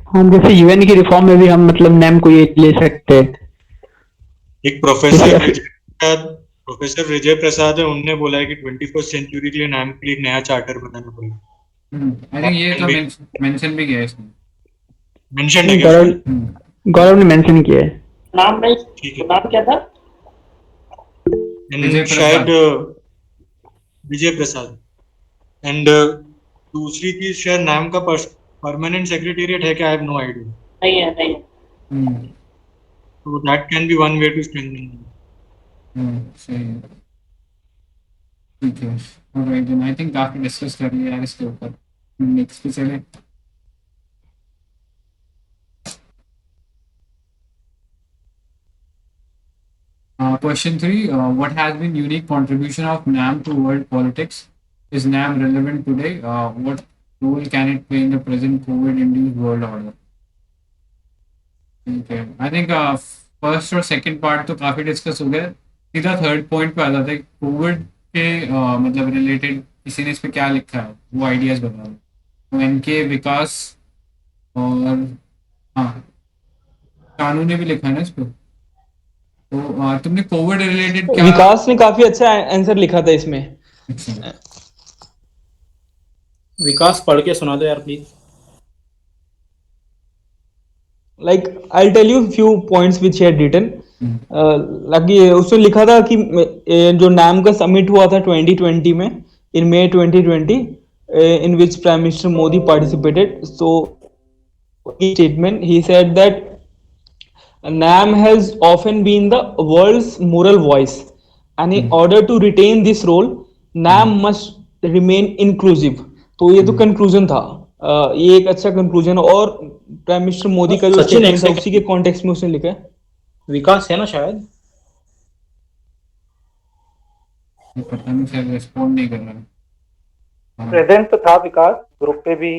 S7: हाँ जैसे यूएन की रिफॉर्म में भी हम मतलब नेम को ये ले सकते हैं।
S5: एक प्रोफेसर विजय प्रसाद है, उनने बोला है कि 21st सेंचुरी के लिए नाम के लिए एक नया चार्टर बनाना पड़ेगा।
S1: आई थिंक ये तो मेंशन भी किया है इसमें।
S5: मेंशन है क्या?
S7: गौरव ने मेंशन किया है।
S4: नाम नहीं, नाम क्या था?
S5: शायद विजय प्रसाद। एंड दूसरी चीज शायद नाम का परमानेंट सेक्रेटेरिएट है क्या? I have no idea.
S4: नहीं है।
S5: So that can be one way to strengthen.
S1: सही है। ठीक है, ऑलराइट देन आई थिंक काफी डिस्कस कर लिया है इसके ऊपर। नेक्स्ट पे चले। Question 3, what has been unique contribution of NAM to world politics? Is NAM relevant today? What role can it play in the present COVID-induced world order? Okay, I think first और second part तो काफी डिस्कस हो गया। सीधा थर्ड पॉइंट पे आ जाता है, कोविड के मतलब रिलेटेड किसी ने इस पे क्या लिखा है, वो आइडियाज बता दो। तो इनके विकास और हाँ कानून ने भी लिखा है ना इस पे। तो तुमने कोविड रिलेटेड क्या?
S9: विकास ने काफी अच्छा आंसर लिखा था इसमें।
S6: विकास पढ़ के सुना दो यार please.
S9: Like I'll tell you few points which he had written. लगी उसने लिखा था कि जो नाम का समिट हुआ था 2020 में, in May 2020, in which Prime Minister Modi participated. So in statement he said that NAM has often been the world's moral voice, and in order to retain this role, NAM must remain inclusive. तो ये तो कंक्लूजन था, ये एक अच्छा कंक्लूजन। और प्राइम मिनिस्टर मोदी का जो स्टेटमेंट है उसी के कॉन्टेक्स्ट में उसने लिखा है।
S6: विकास है ना शायद,
S1: पता नहीं शायद रिस्पॉन्ड नहीं कर रहा।
S11: प्रेजेंट तो था विकास, ग्रुप पे भी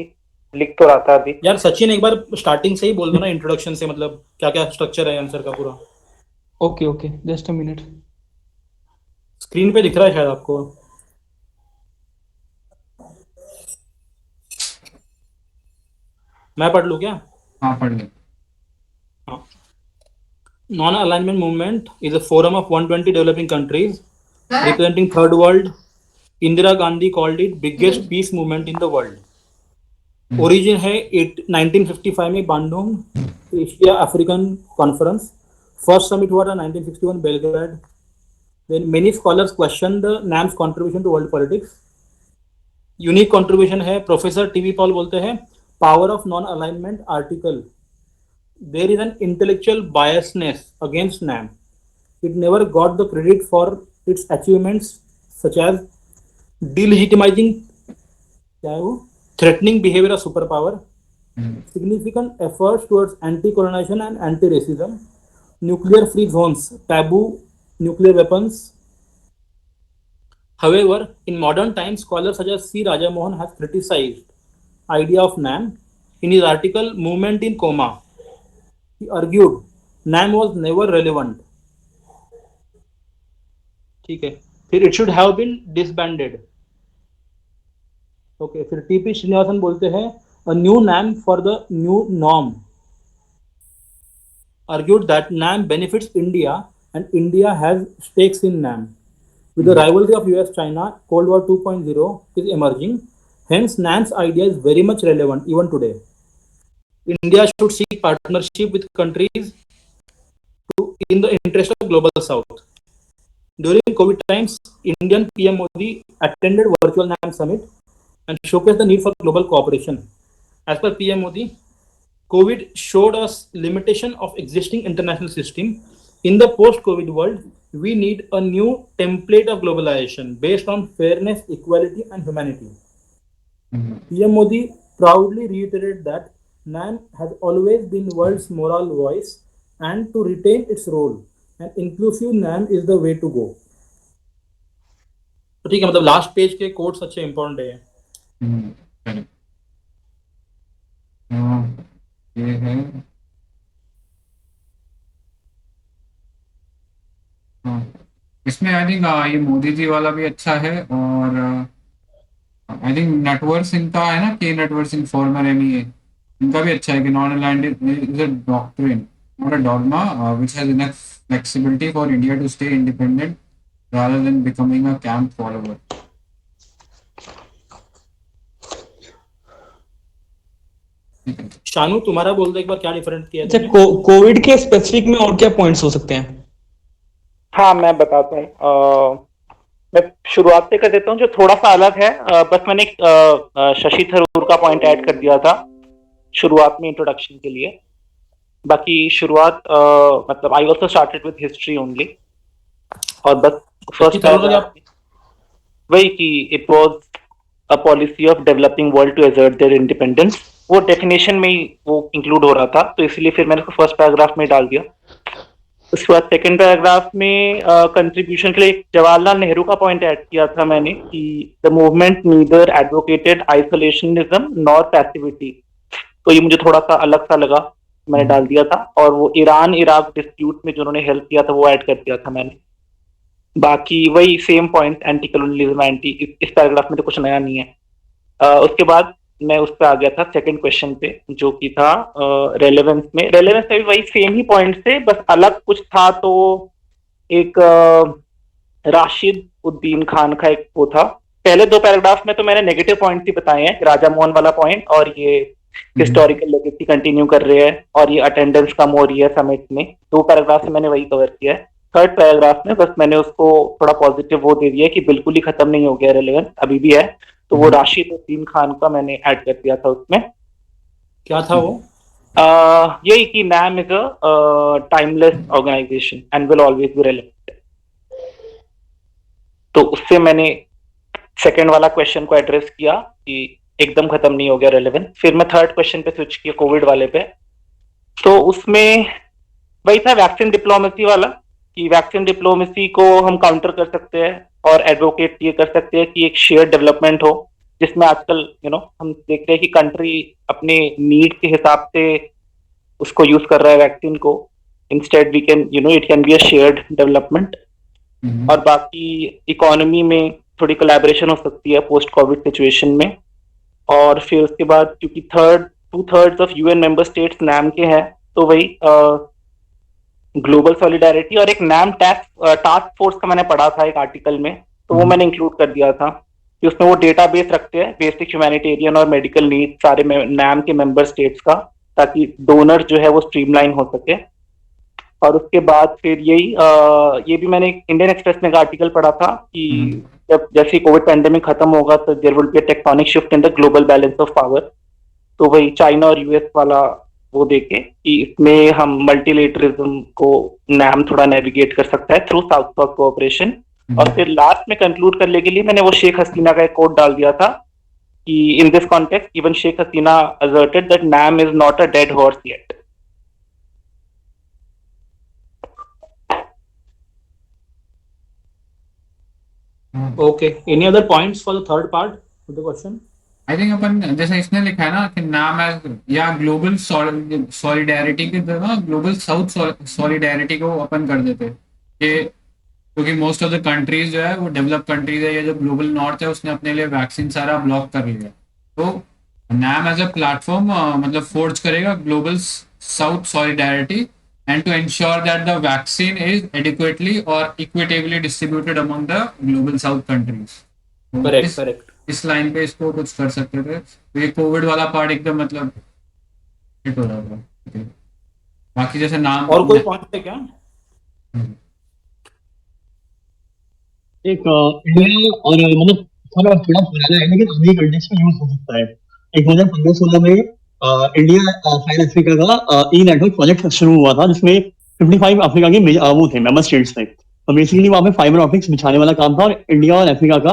S11: लिख तो रहा था अभी।
S6: यार सचिन एक बार स्टार्टिंग से ही बोल दो ना, इंट्रोडक्शन से, मतलब क्या क्या स्ट्रक्चर है आंसर का पूरा।
S9: Okay just a minute,
S6: screen पे दिख रहा है शायद आपको। मैं पढ़ लूं क्या?
S1: हाँ पढ़ ले।
S6: Non-alignment movement is a forum of 120 developing countries representing third world. Indira Gandhi called it biggest peace movement in the world. Origin है 1955 में Bandung Asia African conference. First summit हुआ था 1961 Belgrade. Then many scholars question the NAM's contribution to world politics. Unique contribution है, प्रोफेसर टीवी पॉल बोलते हैं power of non alignment article there is an intellectual biasness against NAM. It never got the credit for its achievements, such as delegitimizing threatening behavior of superpower, significant efforts towards anti-colonization and anti-racism, nuclear-free zones, taboo nuclear weapons. However, in modern times, scholars such as C. Rajamohan have criticized idea of NAM. In his article "Movement in Coma," he argued NAM was never relevant. ठीक है, फिर it should have been disbanded. Okay, फिर टीपी श्रीनिवासन बोलते हैं a new NAM for the new norm. Argued that NAM benefits India and India has stakes in NAM. With the rivalry of US-China, Cold War 2.0 is emerging. Hence, NAM's idea is very much relevant even today. India should seek partnership with countries in the interest of global South. During COVID times, Indian PM Modi attended virtual NAM summit and showcased the need for global cooperation. As per PM Modi, COVID showed us limitation of existing international system. In the post-COVID world, we need a new template of globalization based on fairness, equality, and humanity. PM Modi proudly reiterated that NAM has always been the world's moral voice, and to retain its role, an inclusive NAM is the way to go. तो ठीक है, मतलब लास्ट पेज के कोट्स अच्छे इंपॉर्टेंट है।
S1: ये है इसमें आई थिंक ये मोदी जी वाला भी अच्छा है, और आई थिंक नटवर सिंह का है ना, के नटवर सिंह फॉर्मर MEA, इनका भी अच्छा है कि non aligned is a doctrine not a dogma which has enough flexibility for India to stay independent rather than becoming a camp follower.
S6: Shanu तुम्हारा बोल दो एक बार, क्या डिफरेंट किया
S9: अच्छा, कोविड के स्पेसिफिक में और क्या पॉइंट्स हो सकते हैं?
S11: हाँ, मैं बताता हूँ। मैं शुरुआत से कर देता हूँ जो थोड़ा सा अलग है। बस मैंने एक शशि थरूर का पॉइंट ऐड कर दिया था शुरुआत में इंट्रोडक्शन के लिए। बाकी शुरुआत मतलब I also started with history only, और बस फर्स्ट वही कि it was a policy of developing world to assert their independence, वो डेफिनेशन में ही वो इंक्लूड हो रहा था, तो इसलिए फिर मैंने उसको फर्स्ट पैराग्राफ में डाल दिया। उसके बाद सेकंड पैराग्राफ में कंट्रीब्यूशन के लिए जवाहरलाल नेहरू का पॉइंट ऐड किया था मैंने कि the movement neither advocated isolationism nor passivity, तो ये मुझे थोड़ा सा अलग सा लगा, मैंने डाल दिया था। और वो ईरान इराक डिस्प्यूट में जो उन्होंने हेल्प किया था वो ऐड कर दिया था मैंने। बाकी वही same point, anti colonialism anti, इस पैराग्राफ में तो कुछ नया नहीं है। उसके बाद मैं उस पर आ गया था सेकंड क्वेश्चन पे, जो कि था रेलेवेंस में। रेलेवेंस में भी वही सेम ही पॉइंट थे, बस अलग कुछ था। तो एक राशिद उद्दीन खान का एक वो था। पहले दो पैराग्राफ में तो मैंने नेगेटिव पॉइंट ही बताए हैं, राजा मोहन वाला पॉइंट और ये हिस्टोरिकल लेगेसी कंटिन्यू कर रहे हैं और ये अटेंडेंस कम हो रही है समिट में। दो पैराग्राफ से मैंने वही कवर किया है। थर्ड पैराग्राफ में बस मैंने उसको थोड़ा पॉजिटिव वो दे दिया कि बिल्कुल ही खत्म नहीं हो गया रेलेवेंस, अभी भी है। तो वो राशिद उद्दीन खान का मैंने ऐड कर दिया था उसमें।
S6: क्या था वो?
S11: यही कि NAM is a timeless organization and will always be relevant. तो उससे मैंने सेकंड वाला क्वेश्चन को एड्रेस किया कि एकदम खत्म नहीं हो गया रेलेवेंस। फिर मैं थर्ड क्वेश्चन पे स्विच किया, कोविड वाले पे। तो उसमें वही था वैक्सीन डिप्लोमेसी वाला, कि वैक्सीन डिप्लोमेसी को हम काउंटर कर सकते हैं और एडवोकेट ये कर सकते हैं कि एक शेयर डेवलपमेंट हो, जिसमें आजकल हम देख रहे हैं कि कंट्री अपने नीड के हिसाब से उसको यूज कर रहा है वैक्सीन को। Instead we can it can be a shared development. और बाकी इकोनॉमी में थोड़ी कोलैबोरेशन हो सकती है पोस्ट कोविड सिचुएशन में। और फिर उसके बाद क्योंकि 2/3 of UN member states NAM के हैं, तो वही ग्लोबल सॉलिडारिटी और एक NAM टास्क फोर्स का मैंने पढ़ा था एक आर्टिकल में, तो वो मैंने इंक्लूड कर दिया था कि उसमें वो डेटाबेस रखते हैं बेसिक ह्यूमैनिटेरियन और मेडिकल नीड सारे NAM के मेंबर स्टेट्स का, ताकि डोनर जो है वो स्ट्रीमलाइन हो सके। और उसके बाद फिर ये भी मैंने इंडियन एक्सप्रेस में एक आर्टिकल पढ़ा था कि जब जैसे कोविड पैंडेमिक खत्म होगा तो there will be a tectonic shift in the global balance of power. तो वही चाइना और US वाला वो देखें कि इसमें हम मल्टीलेटरिज्म को नाम थोड़ा नेविगेट कर सकता है थ्रू साउथ साउथ कोऑपरेशन। और फिर लास्ट में कंक्लूड करने के लिए मैंने वो शेख हसीना का एक कोट डाल दिया था कि in this context even Sheikh Hasina asserted that NAM is not a dead horse yet.
S6: Okay. Any other points for the third part of the question?
S1: I think अपन जैसे इसने लिखा है ना कि नाम है या ग्लोबल सॉलिडेरिटी की तरह ग्लोबल साउथ सॉलिडेरिटी को अपन कर देते कि क्योंकि मोस्ट ऑफ द कंट्रीज जो है वो डेवलप कंट्रीज है, या जो ग्लोबल नॉर्थ है उसने अपने लिए वैक्सीन सारा ब्लॉक कर लिया, तो नाम एज अ प्लेटफॉर्म मतलब फोर्ज करेगा global south solidarity and to ensure that the vaccine is adequately or equitably distributed among the global south countries.
S6: Correct, correct.
S1: इस लाइन पे इसको कुछ कर सकते थे, तो ये कोविड वाला पार्ट एकदम मतलब हिट हो रहा था। बाकी जैसे नाम
S6: और कोई पॉइंट है क्या?
S8: एक इंडिया और मतलब थोड़ा थोड़ा पुराना है लेकिन अभी कंटेक्स्ट में यूज हो सकता है। एक 2015-16 में इंडिया फाइन अफ्रीका का ई नेटवर्क प्रोजेक्ट शुरू हुआ था जिसमें 55 अफ्रीका के वो थे मेंबर स्टेट्स थे। तो बेसिकली वहाँ पे फाइबर ऑप्टिक्स बिछाने वाला काम था और इंडिया और अफ्रीका का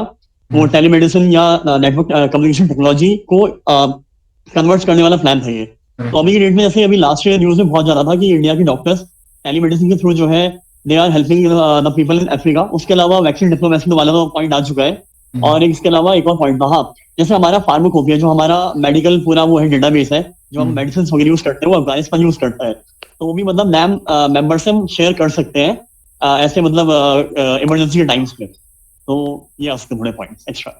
S8: वो टेलीमेडिसिन या नेटवर्क कम्युनिकेशन टेक्नोलॉजी को कन्वर्ट करने वाला प्लान था ये। तो अभी की डेट में जैसे अभी लास्ट ईयर न्यूज में बहुत ज्यादा था कि इंडिया के डॉक्टर्स टेलीमेडिसिन के थ्रू जो है they are helping the people in Africa. उसके अलावा वैक्सीन डिप्लोमेसी वाला तो पॉइंट आ चुका है। और इसके अलावा एक और पॉइंट था, हाँ, जैसे हमारा फार्माकोपिया जो हमारा मेडिकल पूरा वो है डेटाबेस है जो हम मेडिसिन वगैरह यूज करते हैं वो अफगानिस्तान यूज करता है, तो वो भी मतलब नैम मेंबर से हम शेयर कर सकते हैं ऐसे मतलब इमरजेंसी के टाइम्स पे। तो ये उसके बड़े पॉइंट्स एक्स्ट्रा।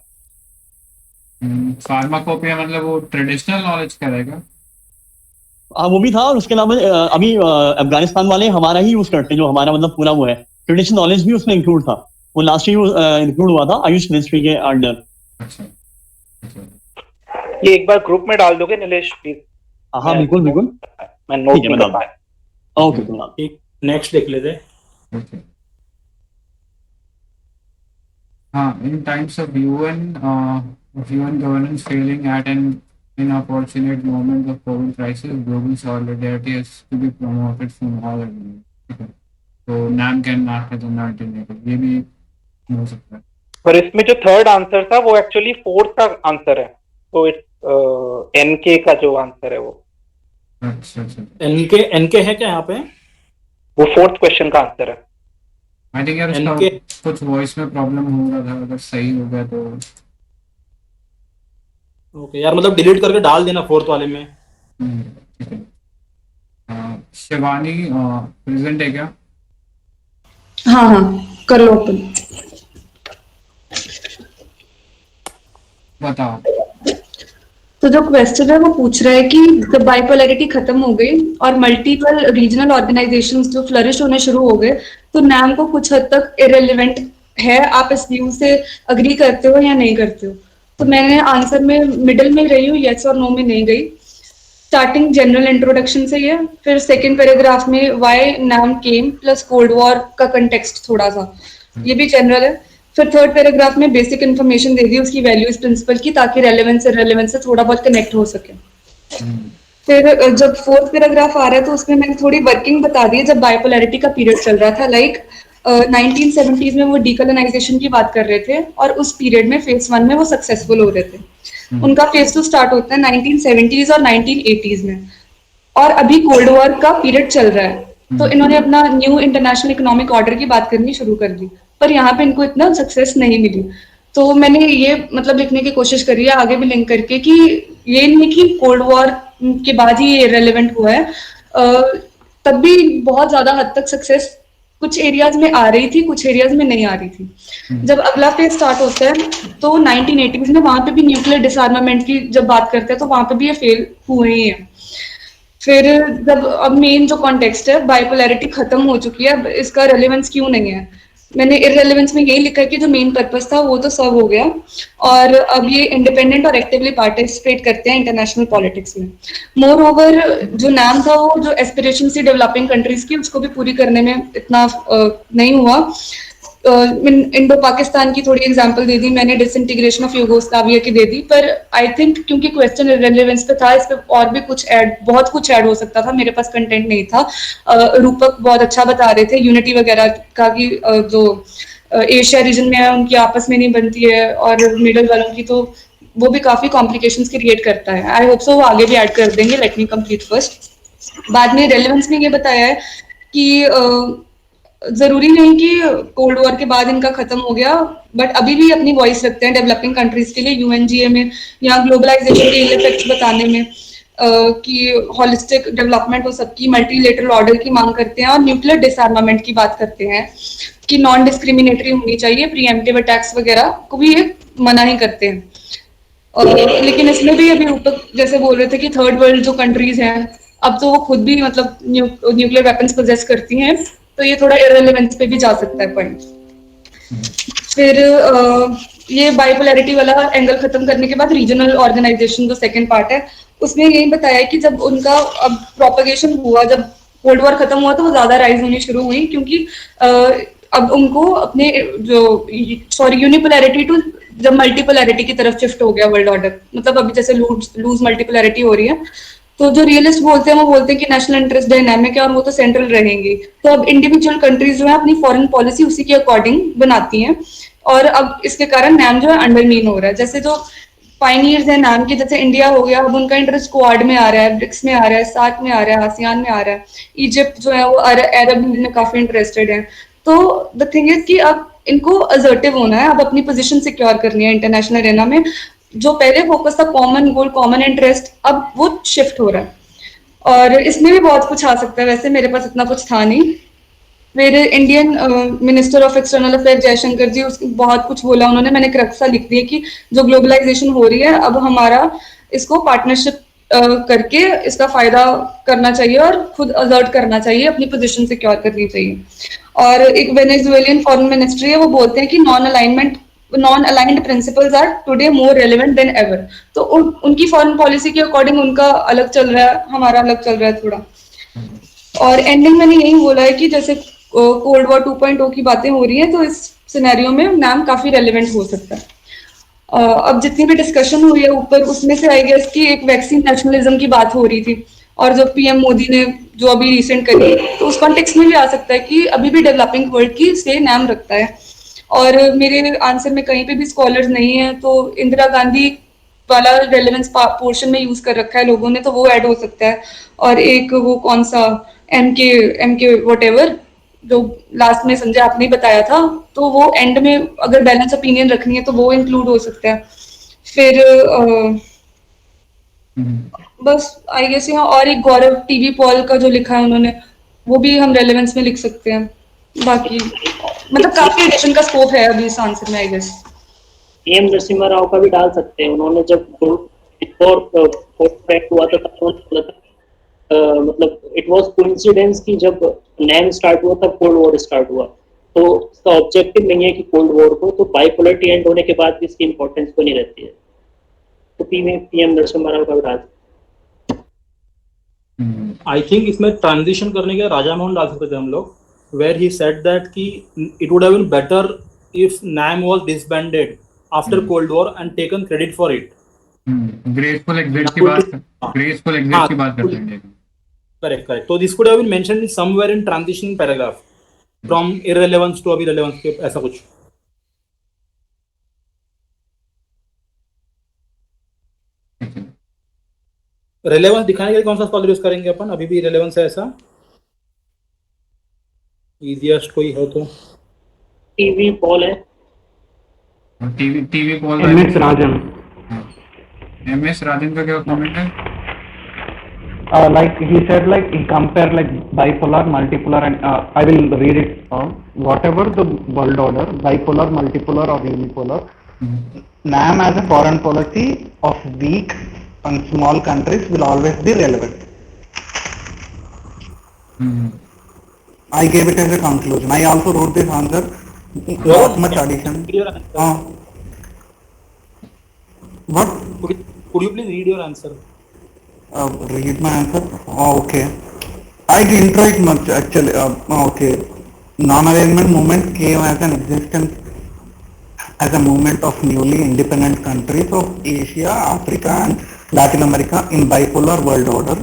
S1: फार्माकोपिया मतलब वो ट्रेडिशनल नॉलेज का रहेगा?
S8: हाँ वो भी था। और उसके अलावा अभी अफगानिस्तान वाले हमारा ही यूज करते हैं जो हमारा मतलब पूरा वो है ट्रेडिशनल नॉलेज भी उसमें इंक्लूड था। वो लास्ट ईयर इंक्लूड हुआ था आयुष मिनिस्ट्री के अंडर।
S11: ये एक बार ग्रुप में डाल दोगे नीलेश प्लीज?
S8: हाँ बिल्कुल बिल्कुल,
S11: मैं नोट नहीं कर पाया।
S8: ओके
S6: एक नेक्स्ट देख लेते हैं।
S1: हाँ, in times of UN governance failing at an inopportune moment of COVID crisis, global solidarity has to be promoted from all angles. So NAM can act as an alternative. ये भी हो सकता है।
S11: पर इसमें जो थर्ड आंसर था वो एक्चुअली फोर्थ का आंसर है, तो इट्स एनके का जो आंसर है वो।
S1: अच्छा अच्छा,
S6: एनके है क्या यहाँ पे?
S11: वो फोर्थ क्वेश्चन का आंसर है।
S1: आई थिंक यार इसका कुछ वॉइस में प्रॉब्लम हो रहा था, अगर सही हो गया तो
S6: ओके यार, मतलब डिलीट करके डाल देना फोर्थ वाले में।
S1: ठीक है। शिवानी प्रेजेंट है क्या?
S12: हाँ हाँ कर लो ओपन।
S1: बताओ।
S12: तो जो क्वेश्चन है वो पूछ रहा है कि जब बाइपोलैरिटी खत्म हो गई और मल्टीपल रीजनल ऑर्गेनाइजेशंस जो फ्लरिश होने शुरू हो गए, तो नैम को कुछ हद तक इरेलीवेंट है। आप इस व्यू से अग्री करते हो या नहीं करते हो? तो मैंने आंसर में मिडिल में रही हूँ, येस और नो में नहीं गई। स्टार्टिंग जनरल इंट्रोडक्शन से है, फिर सेकेंड पैराग्राफ में why NAM came plus cold war का कंटेक्स्ट थोड़ा सा, ये भी जनरल है। फिर थर्ड पैराग्राफ में बेसिक इन्फॉर्मेशन दे दी उसकी वैल्यूज प्रिंसिपल की, ताकि रेलेवेंस से थोड़ा बहुत कनेक्ट हो सके। फिर जब फोर्थ पैराग्राफ आ रहा है तो उसमें मैंने थोड़ी वर्किंग बता दी जब बाइपोलैरिटी का पीरियड चल रहा था। लाइक 1970s में वो डीकोलोनाइजेशन की बात कर रहे थे और उस पीरियड में फेज 1 में वो सक्सेसफुल हो रहे थे। उनका फेज 2 स्टार्ट होता है 1970s और 1980s में, और अभी कोल्ड वॉर का पीरियड चल रहा है। तो इन्होंने अपना न्यू इंटरनेशनल इकोनॉमिक ऑर्डर की बात करनी शुरू कर दी, पर यहाँ पे इनको इतना सक्सेस नहीं मिली। तो मैंने ये मतलब लिखने की कोशिश करी है आगे भी लिंक करके कि ये नहीं कि कोल्ड वॉर के बाद ही ये रेलेवेंट हुआ है, तब भी बहुत ज्यादा हद तक सक्सेस कुछ एरियाज में आ रही थी, कुछ एरियाज में नहीं आ रही थी। जब अगला फेज स्टार्ट होता है तो 1980s में वहां पे भी न्यूक्लियर डिसआर्मामेंट की जब बात करते हैं तो वहां पे भी ये फेल हुए ही है। फिर जब अब मेन जो कॉन्टेक्स्ट है, बाइपोलैरिटी खत्म हो चुकी है, अब इसका रेलेवेंस क्यों नहीं है, मैंने इररेलेवेंस में यही लिखा है कि जो मेन पर्पस था वो तो सर्व हो गया और अब ये इंडिपेंडेंट और एक्टिवली पार्टिसिपेट करते हैं इंटरनेशनल पॉलिटिक्स में। मोर ओवर जो नाम था वो जो एस्पिरेशन थी डेवलपिंग कंट्रीज की, उसको भी पूरी करने में इतना नहीं हुआ। इंडो पाकिस्तान की थोड़ी एग्जांपल दे दी मैंने, डिसइंटीग्रेशन ऑफ यूगोस्लाविया की दे दी, पर आई थिंक क्योंकि क्वेश्चन रेलेवेंस पे था, इस पे और भी बहुत कुछ ऐड हो सकता था, मेरे पास कंटेंट नहीं था। रूपक बहुत अच्छा बता रहे थे यूनिटी वगैरह का, कि जो एशिया रीजन में है उनकी आपस में नहीं बनती है, और मिडल वालों की तो वो भी काफी कॉम्प्लिकेशंस क्रिएट करता है। आई होप सो वो आगे भी ऐड कर देंगे। Let me complete first. बाद में रेलेवेंस में ये बताया है कि जरूरी नहीं कि कोल्ड वॉर के बाद इनका खत्म हो गया, बट अभी भी अपनी वॉइस रखते हैं डेवलपिंग कंट्रीज के लिए, यूएनजीए में या ग्लोबलाइजेशन के इफेक्ट्स बताने में, कि हॉलिस्टिक डेवलपमेंट हो सबकी, मल्टीलेटरल ऑर्डर की मांग करते हैं, और न्यूक्लियर डिसआर्मामेंट की बात करते हैं कि नॉन डिस्क्रिमिनेटरी होनी चाहिए, प्रीएम्प्टिव अटैक्स वगैरह को भी ये मना ही करते हैं। लेकिन इसमें भी अभी ऊपर जैसे बोल रहे थे कि थर्ड वर्ल्ड जो कंट्रीज हैं, अब तो वो खुद भी मतलब न्यूक्लियर वेपन्स पोजेस करती हैं, तो ये थोड़ा इररिलेवेंस पे भी जा सकता है पॉइंट। फिर ये बाइपोलैरिटी वाला एंगल खत्म करने के बाद रीजनल ऑर्गेनाइजेशन जो सेकंड पार्ट है, उसमें यही बताया कि जब उनका अब प्रोपगेशन हुआ, जब कोल्ड वॉर खत्म हुआ, तो वो ज्यादा राइज होनी शुरू हुई, क्योंकि अब उनको अपने यूनिपोलैरिटी टू जब मल्टीपोलैरिटी की तरफ शिफ्ट हो गया वर्ल्ड ऑर्डर, मतलब अभी जैसे लूज मल्टीपोलैरिटी हो रही है, तो जो रियलिस्ट बोलते हैं वो बोलते हैं कि नेशनल इंटरेस्ट डायनामिक है और वो तो सेंट्रल रहेंगी। तो अब इंडिविजुअल कंट्रीज जो है अपनी फॉरेन पॉलिसी उसी के अकॉर्डिंग बनाती हैं, और अब इसके कारण नाम जो है अंडरमीन हो रहा है। जैसे जो पाइनियर्स है नाम के, जैसे इंडिया हो गया, अब उनका इंटरेस्ट क्वाड में आ रहा है, ब्रिक्स में आ रहा है, सार्क में आ रहा है, आसियान में आ रहा है। इजिप्ट जो है वो अरब में काफी इंटरेस्टेड है। तो द थिंग इज कि अब इनको असर्टिव होना है, अब अपनी पोजीशन सिक्योर करनी है इंटरनेशनल एरेना में। जो पहले फोकस था कॉमन गोल कॉमन इंटरेस्ट, अब वो शिफ्ट हो रहा है, और इसमें भी बहुत कुछ आ सकता है। वैसे मेरे पास इतना कुछ था नहीं। फिर Indian minister of external affair Jaishankar ji, उसकी बहुत कुछ बोला उन्होंने, मैंने क्रक्सा लिख दिया कि जो ग्लोबलाइजेशन हो रही है, अब हमारा इसको पार्टनरशिप करके इसका फायदा करना चाहिए और खुद असर्ट करना चाहिए, अपनी पोजीशन सिक्योर करनी चाहिए। और एक वेनेजुएलियन फॉरेन मिनिस्ट्री है, वो बोलते हैं कि non aligned principles are today more relevant than ever. तो उनकी फॉरेन पॉलिसी के अकॉर्डिंग उनका अलग चल रहा है, हमारा अलग चल रहा है थोड़ा। और एंडिंग मैंने यही बोला है कि जैसे कोल्ड वॉर 2.0 की बातें हो रही हैं, तो इस सिनेरियो में नाम काफी रेलेवेंट हो सकता है। अब जितनी भी डिस्कशन हुई है ऊपर, उसमें से आई गेस कि एक वैक्सीन नेशनलिज्म की बात हो रही थी, और जो पीएम मोदी ने जो अभी रिसेंट करी, तो उस कॉन्टेक्स्ट में भी आ सकता है कि अभी भी डेवलपिंग वर्ल्ड की से नाम रखता है। और मेरे आंसर में कहीं पे भी स्कॉलर्स नहीं है, तो इंदिरा गांधी वाला रेलेवेंस पोर्शन में यूज कर रखा है लोगों ने, तो वो ऐड हो सकता है। और एक वो कौन सा एम के व्हाटएवर जो लास्ट में संजय आपने ही बताया था, तो वो एंड में अगर बैलेंस ओपिनियन रखनी है तो वो इंक्लूड हो सकता है। फिर बस आई गेस यहाँ और एक गौरव टीवी पॉल का जो लिखा है उन्होंने, वो भी हम रेलेवेंस में लिख सकते हैं। बाकी मतलब काफी एडिशन का स्कोप है अभी इस आंसर में I guess.
S4: PM Narasimha Rao का भी डाल सकते हैं। उन्होंने जब हुआ था तब उन्होंने बोला था, मतलब इट वाज कोइंसिडेंस कि जब नैम स्टार्ट हुआ तब कोल्ड वॉर स्टार्ट हुआ। तो इसका ऑब्जेक्टिव नहीं है कि कोल्ड वॉर को, तो बाइपोलरिटी एंड होने के बाद भी इसकी इंपॉर्टेंस तो नहीं रहती है। तो पीएम नरसिम्हा राव का भी डाल।
S6: आई थिंक इसमें ट्रांजिशन करने के राजा मोहन डाल सकते थे हम लोग, where he said that कि it would have been better if NAM was disbanded after Cold War and taken credit for it.
S1: Graceful exit की बात करते हैं।
S6: Correct. तो this could have been mentioned in somewhere in transition paragraph from irrelevance to अभी relevance के ऐसा कुछ। रेलेवेंस दिखाने के लिए कौन सा स्कॉलर यूज करेंगे अपन? अभी भी रेलेवेंस है ऐसा इजीएस्ट कोई है तो
S4: टीवी पॉल है,
S1: टीवी पॉल
S7: एमएस राजन।
S1: एमएस राजन का क्या कमेंट है?
S13: Like he said, like he compared like bipolar, multipolar, and I will read it. Whatever the world order, bipolar, multipolar, or unipolar, NAM as a foreign policy of weak and small countries will always be relevant. I gave it as a conclusion. I also wrote this answer. Not much addition. What?
S6: Could you please read your answer?
S13: Read my answer. Okay. I didn't write much actually. Okay. non-alignment movement came as an existence as a movement of newly independent countries of Asia, Africa, and Latin America in bipolar world order.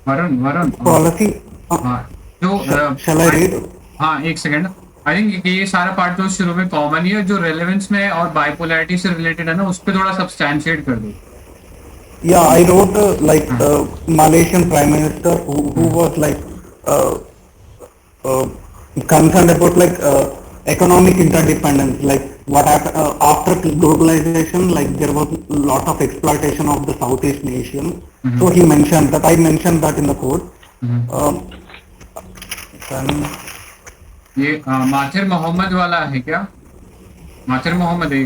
S1: Varun
S13: Policy.
S1: हाँ जो
S13: Shall I read?
S1: हाँ एक सेकंड। आई थिंक ये सारा पार्ट तो शुरू में कॉमन ही है, जो रेलेवेंस में और बाइपोलैरिटी से रिलेटेड है ना, उस पर थोड़ा सब्सटैंशिएट कर दो।
S13: Yeah, I wrote Malaysian Prime Minister who was concerned about economic interdependence, like what happened after globalization, like there was a lot of exploitation of the Southeast Asian. So he mentioned that, I mentioned that in the quote.
S1: ये माथिर मोहम्मद वाला है क्या? माथिर मोहम्मद है।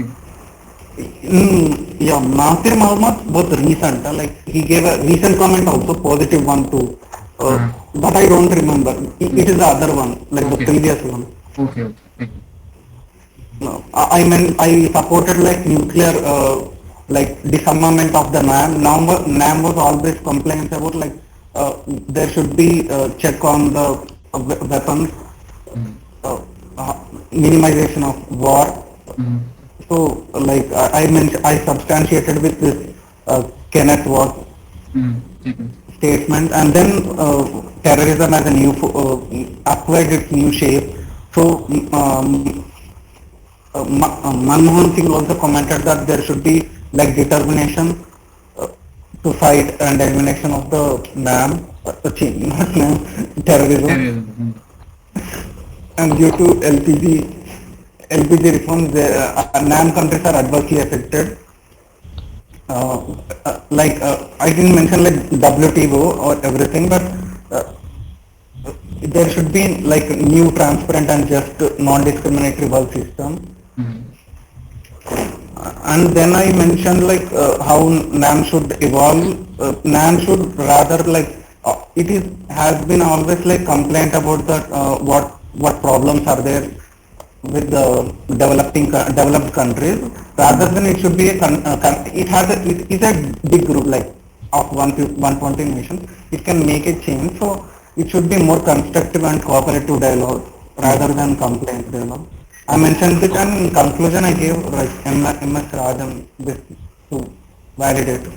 S13: Yeah, Mahathir Mohamad was recent, like he gave a recent comment also, positive one too, but I don't remember. It is the other one, like the previous one.
S1: Okay.
S13: No, I supported like nuclear, like disarmament of the NAM. NAM was always complaints about like there should be check on the weapons, minimization of war. So like I substantiated with this Kenneth Watt statement, and then terrorism as a new acquired its new shape. So Manmohan Singh also commented that there should be like determination to fight and elimination of the NAM, not NAM, terrorism. And due to LPG reforms, NAM countries are adversely affected. I didn't mention like WTO or everything, but there should be like new transparent and just non-discriminatory world system. And then I mentioned like how NAM should evolve. NAM should rather like has been always like complaint about that what problems are there with the developed countries, rather than it should be it is a big group like of 120 nations. It can make a change, so it should be more constructive and cooperative dialogue rather than complaint dialogue. I mentioned it, and in conclusion I gave like MS Rajan this to validate.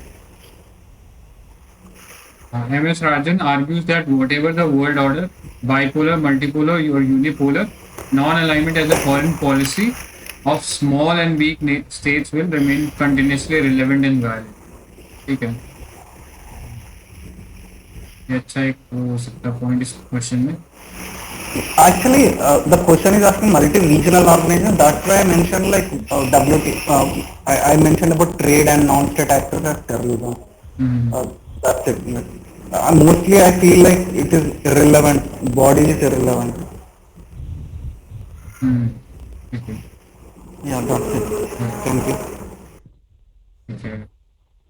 S1: MS Rajan argues that whatever the world order, bipolar, multipolar or unipolar, non-alignment as a foreign policy of small and weak states will remain continuously relevant and valid. ठीक है, ये अच्छा एक हो सकता पॉइंट इस क्वेश्चन में.
S13: Actually, the question is asking multi-regional organization. That's why I mentioned like I mentioned about trade and non-state actors as terrorism. That's it. Mostly I feel like it is irrelevant. Body is irrelevant.
S1: Okay.
S13: Yeah, that's it. Thank you.
S1: Okay.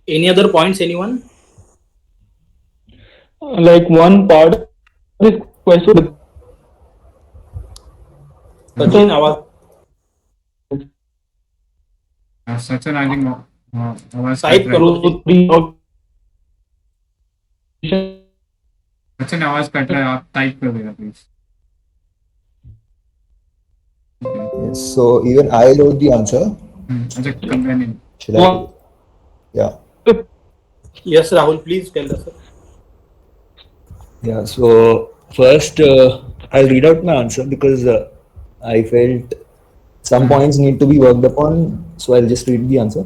S6: Any other points, anyone?
S9: Like one part of this question.
S6: Sachin, आवाज.
S1: Sachin, I think आवाज
S6: टाइप करो.
S1: Sachin, आवाज कट रहा है, आप टाइप कर देना please.
S14: Yes, so even I wrote the answer.
S1: As a companion.
S14: Should I? Yeah.
S6: Yes, Rahul, please tell us.
S14: Yeah, so first I'll read out my answer because I felt some points need to be worked upon, so I'll just read the answer.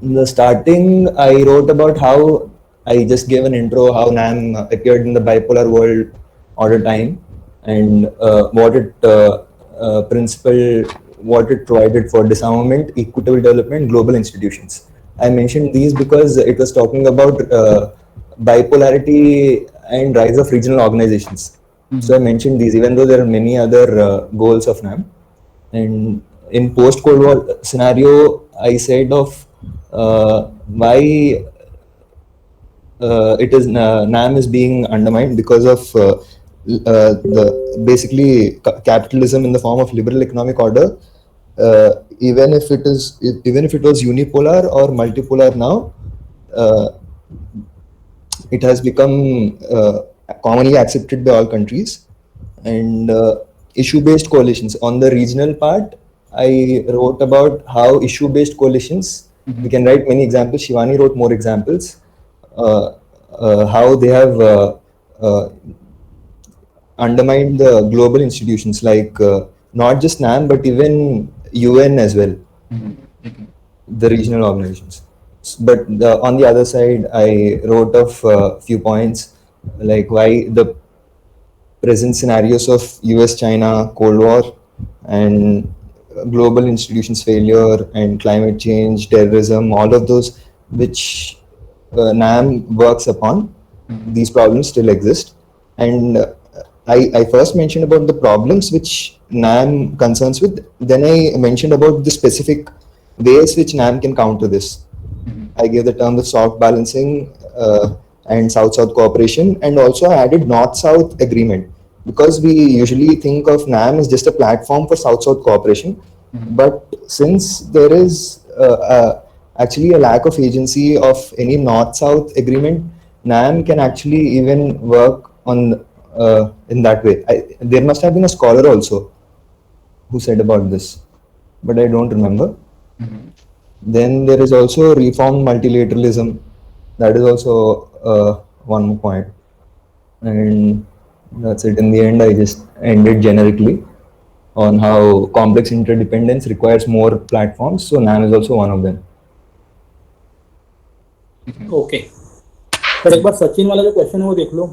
S14: In the starting, I wrote about how I just gave an intro how NAM appeared in the bipolar world order time and what it provided for disarmament, equitable development, global institutions. I mentioned these because it was talking about bipolarity and rise of regional organizations. So I mentioned these, even though there are many other goals of NAM. And in post-Cold War scenario, I said of why NAM is being undermined because of the basically capitalism in the form of liberal economic order. Even if it was unipolar or multipolar now, it has become commonly accepted by all countries, and issue-based coalitions. On the regional part, I wrote about how issue-based coalitions, we can write many examples. Shivani wrote more examples, how they have undermined the global institutions like not just NAM, but even UN as well, the regional organizations. But on the other side, I wrote of a few points like why the present scenarios of US-China Cold War and global institutions failure and climate change, terrorism, all of those which NAM works upon, these problems still exist. And I first mentioned about the problems which NAM concerns with, then I mentioned about the specific ways which NAM can counter this. I gave the term of soft balancing and South-South cooperation, and also I added North-South agreement, because we usually think of NAM as just a platform for South-South cooperation. But since there is actually a lack of agency of any North-South agreement, NAM can actually even work on in that way. There must have been a scholar also who said about this, but I don't remember. Then there is also reformed multilateralism. That is also one more point. And that's it. In the end, I just ended generically on how complex interdependence requires more platforms. So NAM is also one of them.
S6: Okay पर एक बार सचिन वाला जो क्वेश्चन है वो देख लो.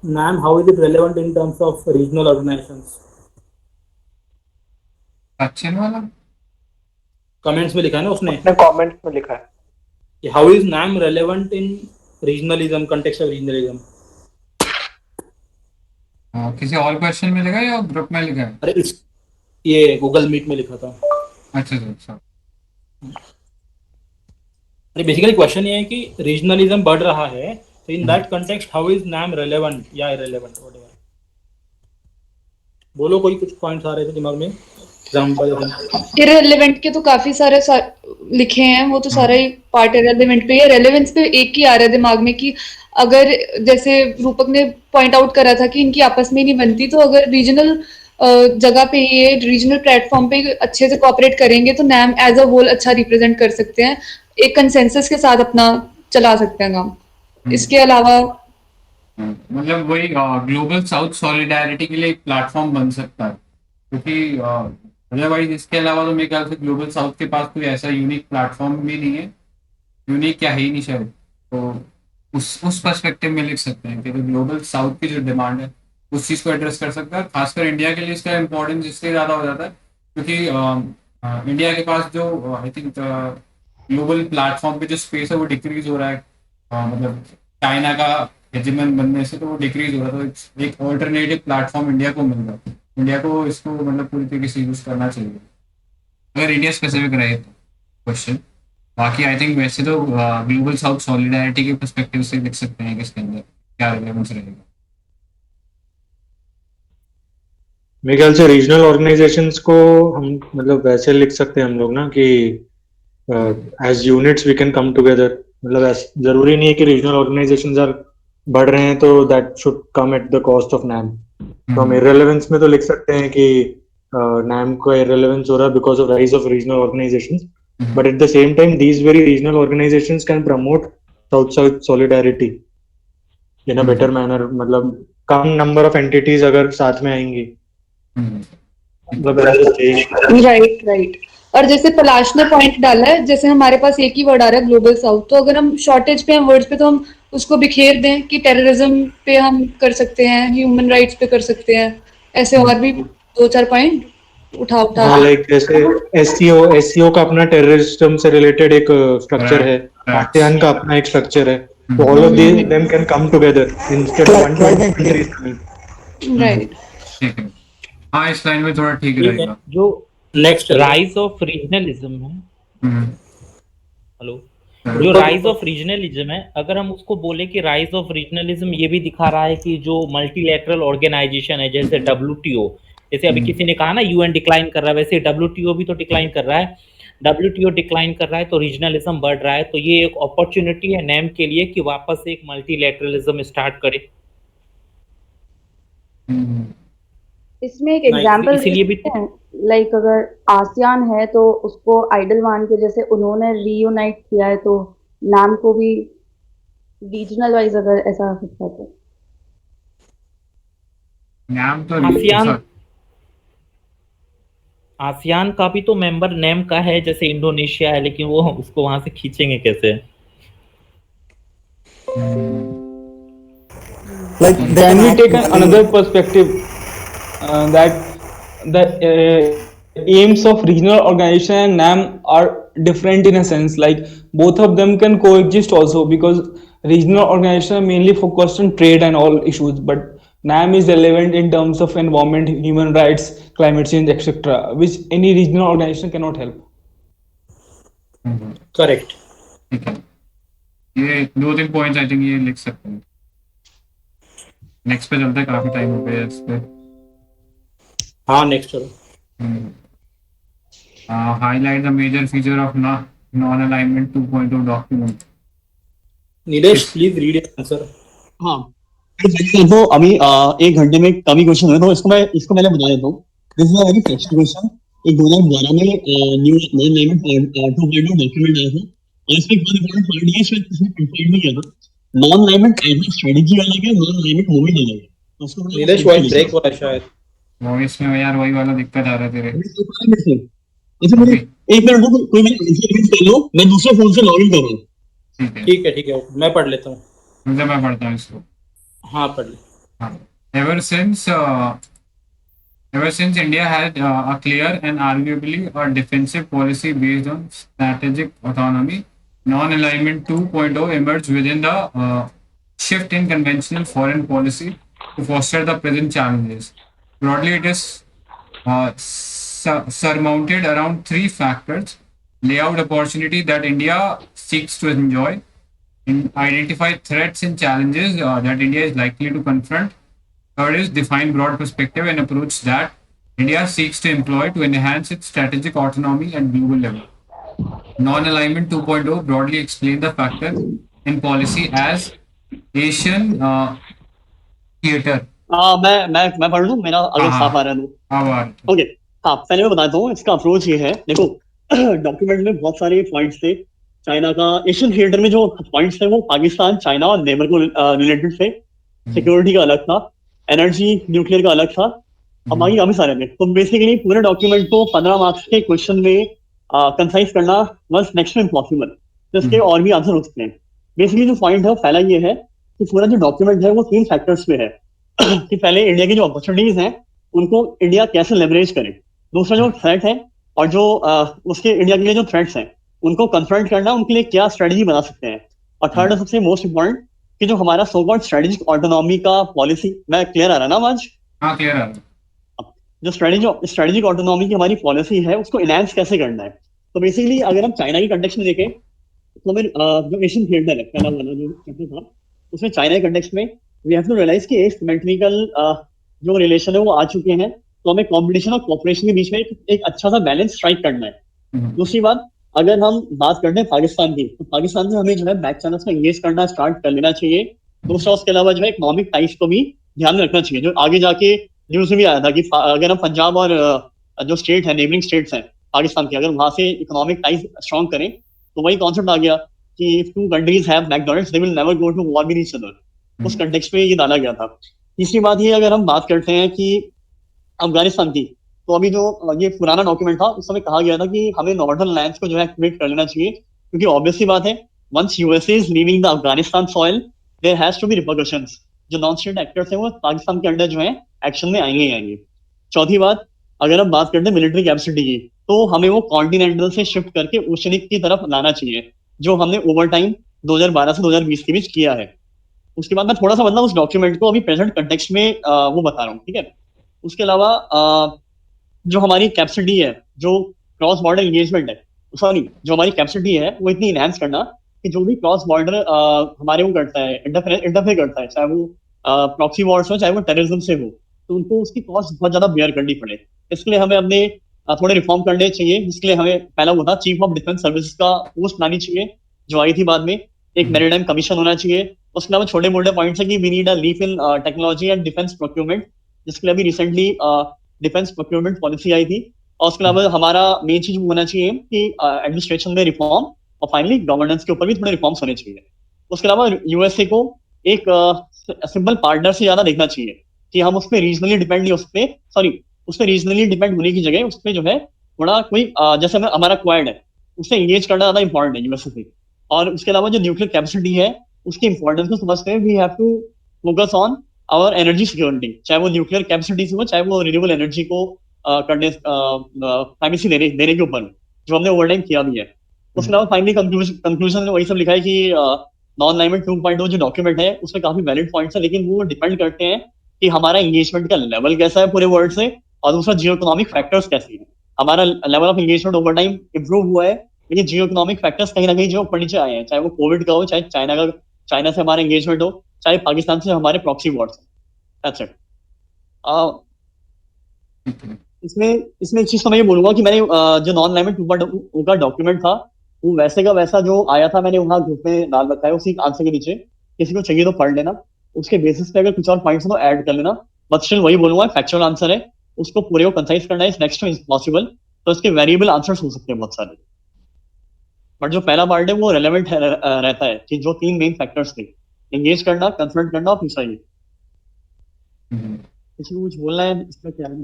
S6: NAM, how is it relevant in terms of regional organizations?
S1: Sachin वाला
S6: कमेंट्स में लिखा है ना उसने.
S11: अपने कमेंट्स में लिखा है.
S6: How is NAM relevant in regionalism, context of regionalism?
S1: किसी और क्वेश्चन में लिखा है या ग्रुप में लिखा है?
S6: अरे ये गूगल मीट में लिखा था.
S1: अच्छा.
S6: अरे बेसिकली क्वेश्चन ये है कि रीजनलिज्म बढ़ रहा है, तो in that context how is NAM relevant या इररेलेवेंट, व्हाटएवर. बोलो कोई कुछ पॉइंट्स आ रहे थे दिमाग में. एग्जांपल
S12: इररेलेवेंट के तो काफी सारे लिखे हैं, वो तो सारा ही पार्ट इररेलेवेंट पे है. रेलेवेंस पे एक ही आ रहा है दिमाग में कि अगर जैसे रूपक ने पॉइंट आउट करा था कि इनकी आपस में नहीं बनती, तो अगर रीजनल जगह पे ये रीजनल प्लेटफॉर्म पे अच्छे से कोऑपरेट करेंगे तो NAM एज अ होल अच्छा रिप्रेजेंट कर सकते हैं, एक कंसेंसस के साथ अपना चला सकते हैं काम. इसके अलावा
S1: मतलब वही ग्लोबल साउथ सॉलिडारिटी के लिए एक प्लेटफॉर्म बन सकता है, क्योंकि अदरवाइज इसके अलावा तो मेरे ख्याल से ग्लोबल साउथ के पास कोई ऐसा यूनिक प्लेटफॉर्म भी नहीं है. यूनिक क्या है ही नहीं शायद. तो उस पर्सपेक्टिव में लिख सकते हैं कि ग्लोबल साउथ की जो डिमांड है उस चीज़ को एड्रेस कर सकता है. खासकर इंडिया के लिए इसका इम्पोर्टेंस इसलिए ज़्यादा हो जाता है क्योंकि इंडिया के पास जो आई थिंक ग्लोबल प्लेटफॉर्म पे जो स्पेस है वो डिक्रीज हो रहा है. मतलब चाइना का हेजेमन बनने से तो वो डिक्रीज हो रहा है. तो एक ऑल्टरनेटिव प्लेटफॉर्म इंडिया को मिल रहा है. इंडिया को इसको मतलब पूरी तरीके से यूज करना चाहिए अगर इंडिया स्पेसिफिक रहे तो क्वेश्चन. बाकी आई थिंक वैसे तो ग्लोबल साउथ सॉलिडारिटी के पर्सपेक्टिव से लिख सकते हैं कि इसके अंदर क्या रिलेवेंस रहेगा.
S5: मेरे ख्याल से रीजनल ऑर्गेनाइजेशंस को हम मतलब वैसे लिख सकते हैं हम लोग ना कि as units we can come together. मतलब जरूरी नहीं है कि रीजनल ऑर्गेनाइजेशंस आर बढ़ रहे हैं तो that should come at the cost of NAM. तो हम इररेलेवेंस में तो लिख सकते हैं कि NAM का इररेलेवेंस हो रहा है because of rise of regional organisations, but at the same time these very regional organisations can promote south solidarity in a better manner. मतलब कम नंबर ऑफ एंटिटीज अगर साथ में आएंगी.
S12: राइट. और जैसे पलाश ने पॉइंट डाला है, जैसे हमारे पास एक ही वर्ड आ रहा है ग्लोबल साउथ, तो अगर हम शॉर्टेज पे हैं वर्ड्स पे तो हम उसको बिखेर दें कि टेररिज्म पे हम कर सकते हैं, ह्यूमन राइट्स पे कर सकते हैं, ऐसे और भी 2-4 पॉइंट उठा
S5: लाइक जैसे एससीओ का अपना टेररिज्म से रिलेटेड एक स्ट्रक्चर है, ASEAN का अपना एक स्ट्रक्चर है. तो all of them can come together instead of one countries coming.
S12: Right.
S1: ठीक है. हाँ, इस लाइन में थोड़ा ठीक रहेगा.
S6: जो नेक्स्ट
S10: राइज ऑफ रीजनलिज्म है, हेलो, जो राइज ऑफ रीजनलिज्म है, अगर हम उसको बोले कि राइज ऑफ रीजनलिज्म ये भी दिखा रहा है कि जो मल्टीलैटरल ऑर्गेनाइजेशन है जैसे WTO, जैसे अभी किसी ने कहा ना UN डिक्लाइन कर रहा है, वैसे WTO भी तो डिक्लाइन कर रहा है. WTO डिक्लाइन कर रहा है तो रीजनलिज्म बढ़ रहा है. तो ये एक अपॉर्चुनिटी है NAM के लिए कि वापस एक मल्टीलैटरलिज्म स्टार्ट करे.
S12: इसमें एक
S6: नहीं,
S12: एग्जांपल
S6: इसीलिए भी
S12: लाइक अगर आसियान है तो उसको आइडल मान के जैसे उन्होंने रीयूनाइट किया है, तो नाम को भी रीजनल वाइज अगर ऐसा सकता है तो
S1: नाम तो
S10: आसियान आसियान का भी तो मेंबर नेम का है, जैसे इंडोनेशिया है, लेकिन वो उसको वहां से खींचेंगे कैसे?
S9: Like, can we take another perspective that the aims of regional organization and NAM are different in a sense. Like, both of them can coexist also, because regional organization are mainly focused on trade and all issues, but NAM is relevant in terms of environment, human rights, climate change, etc., which any regional organization cannot help.
S6: Correct.
S1: ठीक है, ये 2-3 पॉइंट्स आई थिंक ये लिख सकते हैं। नेक्स्ट पे चलते हैं, काफी टाइम हो गया इस पे।
S6: हाँ नेक्स्ट चलो।
S1: Highlight the major feature of non-alignment 2.0 document.
S6: Nilesh please read your answer.
S8: हाँ तो अभी 1 घंटे में कम ही क्वेश्चन है, तो इसको मैंने बता देता हूँ। This is a very fresh question. एक 2012 में न्यू नॉन अलाइनमेंट 2.0 डॉक्यूमेंट आया था, और इसमें एक बहुत इंपॉर्टेंट पॉइंट ये शायद किसी ने कंफर्म नहीं किया था, non alignment as a strategy अलग है, नॉन अलाइनमेंट मूवमेंट अलग है। तो उसको
S6: नीलेश वॉइस ब्रेक हो रहा है शायद।
S1: वॉइस में यार वही वाला दिक्कत आ रहा है तेरे।
S8: जैसे मुझे 1 मिनट रुको, कोई मेरा आंसर रीड कर लो, मैं दूसरे फोन से लॉग इन कर रहा हूँ।
S6: ठीक है, मैं पढ़ लेता हूँ।
S1: मैं पढ़ता हूँ इसको।
S6: हाँ पढ़ ले।
S1: Ever since India had a clear and arguably a defensive policy based on strategic autonomy, non-alignment 2.0 emerged within the shift in conventional foreign policy to foster the present challenges. Broadly, it is surmounted around 3 factors: layout opportunity that India seeks to enjoy, identify threats and challenges that India is likely to confront. Third is define broad perspective and approach that India seeks to employ to enhance its strategic autonomy at global level. Non-alignment 2.0 broadly explain the factors in policy as Asian theater.
S8: मैं पढ़ लूँ, मेरा अगर साफ आ रहा है तो। ओके, हाँ पहले मैं बताता हूँ इसका अप्रोच ये है। देखो डॉक्यूमेंट में बहुत सारे पॉइंट्स थे। चाइना का एशियन थिएटर में जो पॉइंट्स थे वो पाकिस्तान, चाइना और नेबर को रिलेटेड थे। सिक्योरिटी का अलग था, एनर्जी न्यूक्लियर का अलग था, अब बाकी काफी सारे थे। तो बेसिकली पूरे डॉक्यूमेंट को 15 मार्क्स के क्वेश्चन में कंसाइज करना वाज नेक्स्ट टू इम्पॉसिबल। तो इसके और भी आंसर हो सकते हैं। बेसिकली जो पॉइंट है वो पहला ये है कि पूरा जो डॉक्यूमेंट है वो 3 फैक्टर्स पे है कि पहले इंडिया की जो अपॉर्चुनिटीज हैं उनको इंडिया कैसे लेवरेज करे, दूसरा जो थ्रेट है और जो उसके इंडिया के लिए जो थ्रेट्स हैं उनको कन्फ्रंट करना, उनके लिए क्या स्ट्रेटजी बना सकते हैं, और थर्ड है सबसे मोस्ट इम्पोर्टेंट कि जो हमारा सो कॉल्ड स्ट्रेटेजिक ऑटोनॉमी का पॉलिसी, मैं क्लियर आ रहा ना आज?
S1: हाँ क्लियर आ रहा।
S8: जो स्ट्रेटेजिक ऑटोनॉमी की हमारी पॉलिसी है उसको इनहैंस कैसे करना है। तो बेसिकली अगर हम चाइना की कंटेक्स्ट में देखें तो हमें जो एशियन थिएटर है पहला वाला जो चैप्टर था उसमें चाइना के कंटेक्स्ट में वी हैव टू रियलाइज कि एसिमेट्रिकल जो रिलेशन है वो आ चुके हैं, तो हमें कॉम्पिटिशन और कोऑपरेशन के बीच में एक अच्छा सा बैलेंस स्ट्राइक करना है। दूसरी बात, अगर हम बात करते हैं पाकिस्तान की, तो पाकिस्तान से हमें जो है बैक चैनल्स में एंगेज करना स्टार्ट कर लेना चाहिए। दूसरा उसके अलावा जो है इकोनॉमिक टाइज को भी ध्यान में रखना चाहिए। जो आगे जाके न्यूज में भी आया था कि अगर हम पंजाब और जो स्टेट है, नेबरिंग स्टेट्स हैं पाकिस्तान के, अगर वहां से इकोनॉमिक टाइज स्ट्रॉन्ग करें तो वही कॉन्सेप्ट आ गया कि if 2 countries have McDonald's they will never go to war with each other. उस कंटेक्स्ट में ये डाला गया था। तीसरी बात ये, अगर हम बात करते हैं कि अफगानिस्तान की, तो अभी जो ये पुराना डॉक्यूमेंट था उस समय कहा गया था कि हमें नॉर्दर्न अलायंस को जो है एक्टिवेट कर लेना चाहिए, क्योंकि ऑब्वियसली बात है once USA is leaving the Afghanistan soil there has to be repercussions. जो नॉन स्टेट एक्टर्स हैं वो पाकिस्तान के अंडर जो है एक्शन में आएंगे ही आएंगे। चौथी बात, अगर हम बात करते हैं मिलिट्री कैपेसिटी की, तो हमें वो कॉन्टिनेंटल से शिफ्ट करके ओशनिक की तरफ लाना चाहिए, जो हमने ओवर टाइम 2012 से 2020 के बीच किया है। उसके बाद मैं थोड़ा सा मतलब उस डॉक्यूमेंट को अभी प्रेजेंट कंटेक्स्ट में वो बता रहा हूँ, ठीक है। उसके अलावा जो हमारी कैपेसिटी है, जो क्रॉस बॉर्डर एंगेजमेंट है, सॉरी जो हमारी कैपेसिटी है वो इतनी इनहैंस करना कि जो भी क्रॉस बॉर्डर हमारे वो करता है, इंटरफेयर करता है, चाहे वो प्रॉक्सी वॉर्स हो चाहे वो टेररिज्म से हो, तो उनको उसकी कॉस्ट बहुत ज्यादा बेयर करनी पड़े। इसके लिए हमें अपने थोड़े रिफॉर्म करने चाहिए, जिसके लिए हमें पहला वो था चीफ ऑफ डिफेंस सर्विसेज का पोस्ट बनानी चाहिए जो आई थी बाद में, एक मैरीटाइम कमीशन होना चाहिए। उसके अलावा छोटे मोटे पॉइंट्स है कि we need a leap in technology and defence procurement, जिसके लिए अभी रिसेंटली डिफेंस प्रोक्योरमेंट पॉलिसी आई थी, और उसके अलावा हमारा मेन चीज होना चाहिए कि एडमिनिस्ट्रेशन में रिफॉर्म और फाइनली गवर्नेंस के ऊपर भी थोड़े रिफॉर्म्स होने चाहिए। उसके अलावा यूएसए को एक सिंपल पार्टनर से ज्यादा देखना चाहिए कि हम उस पर रीजनली डिपेंड नहीं हो सकते, सॉरी उस पर रीजनली डिपेंड होने की जगह उस पर जो है थोड़ा कोई जैसे हमारा क्वाड है उससे एंगेज करना ज्यादा इंपॉर्टेंट है यूएसए से। और उसके अलावा जो न्यूक्लियर कैपेसिटी है उसकी इंपॉर्टेंस को समझते हुए we have to focus on our energy security, चाहे वो न्यूक्लियर कैपेसिटी से हो चाहे वो रिन्यूएबल एनर्जी को करने प्राइमेसी देने के ऊपर, जो हमने ओवर टाइम किया भी है। उसके अलावा फाइनली कंक्लूजन में वही सब लिखा है कि नॉन अलाइनमेंट 2.0 जो डॉक्यूमेंट है उसमें काफी वैलिड पॉइंट्स है, लेकिन वो डिपेंड करते हैं कि हमारा एंगेजमेंट का लेवल कैसा है पूरे वर्ल्ड से, और दूसरा जियो इकोनॉमिक फैक्टर्स कैसे हैं। हमारा level of engagement over time improve हुआ है, लेकिन जियो इकोनॉमिक फैक्टर्स कहीं ना कहीं जो ऊपर नीचे आए हैं, चाहे वो कोविड का हो, चाहे चाइना से हमारा एंगेजमेंट हो, चाहे पाकिस्तान से हमारे प्रॉक्सी वॉर्स। That's it. इसमें एक चीज तो मैं ये बोलूंगा कि मैंने जो नॉन अलाइनमेंट 2.0 का डॉक्यूमेंट था वो वैसे का वैसा जो आया था मैंने वहाँ ग्रुप में डाल रखा है, उसी आंसर के नीचे किसी को चाहिए तो पढ़ लेना, उसके बेसिस पे अगर कुछ और पॉइंट्स तो ऐड कर लेना। बट स्टिल वही बोलूंगा फैक्चुअल आंसर है, उसको पूरे को कंसाइज करना इज नेक्स्ट टू इम्पॉसिबल, तो इसके वेरिएबल आंसर्स हो सकते हैं बहुत सारे। बट जो पहला पार्ट है वो रेलेवेंट रहता है कि जो 3 मेन फैक्टर्स थे, एंगेज करना, कंसल्ट करना और तीसरा ये। किसी को कुछ बोलना है इसका क्या है?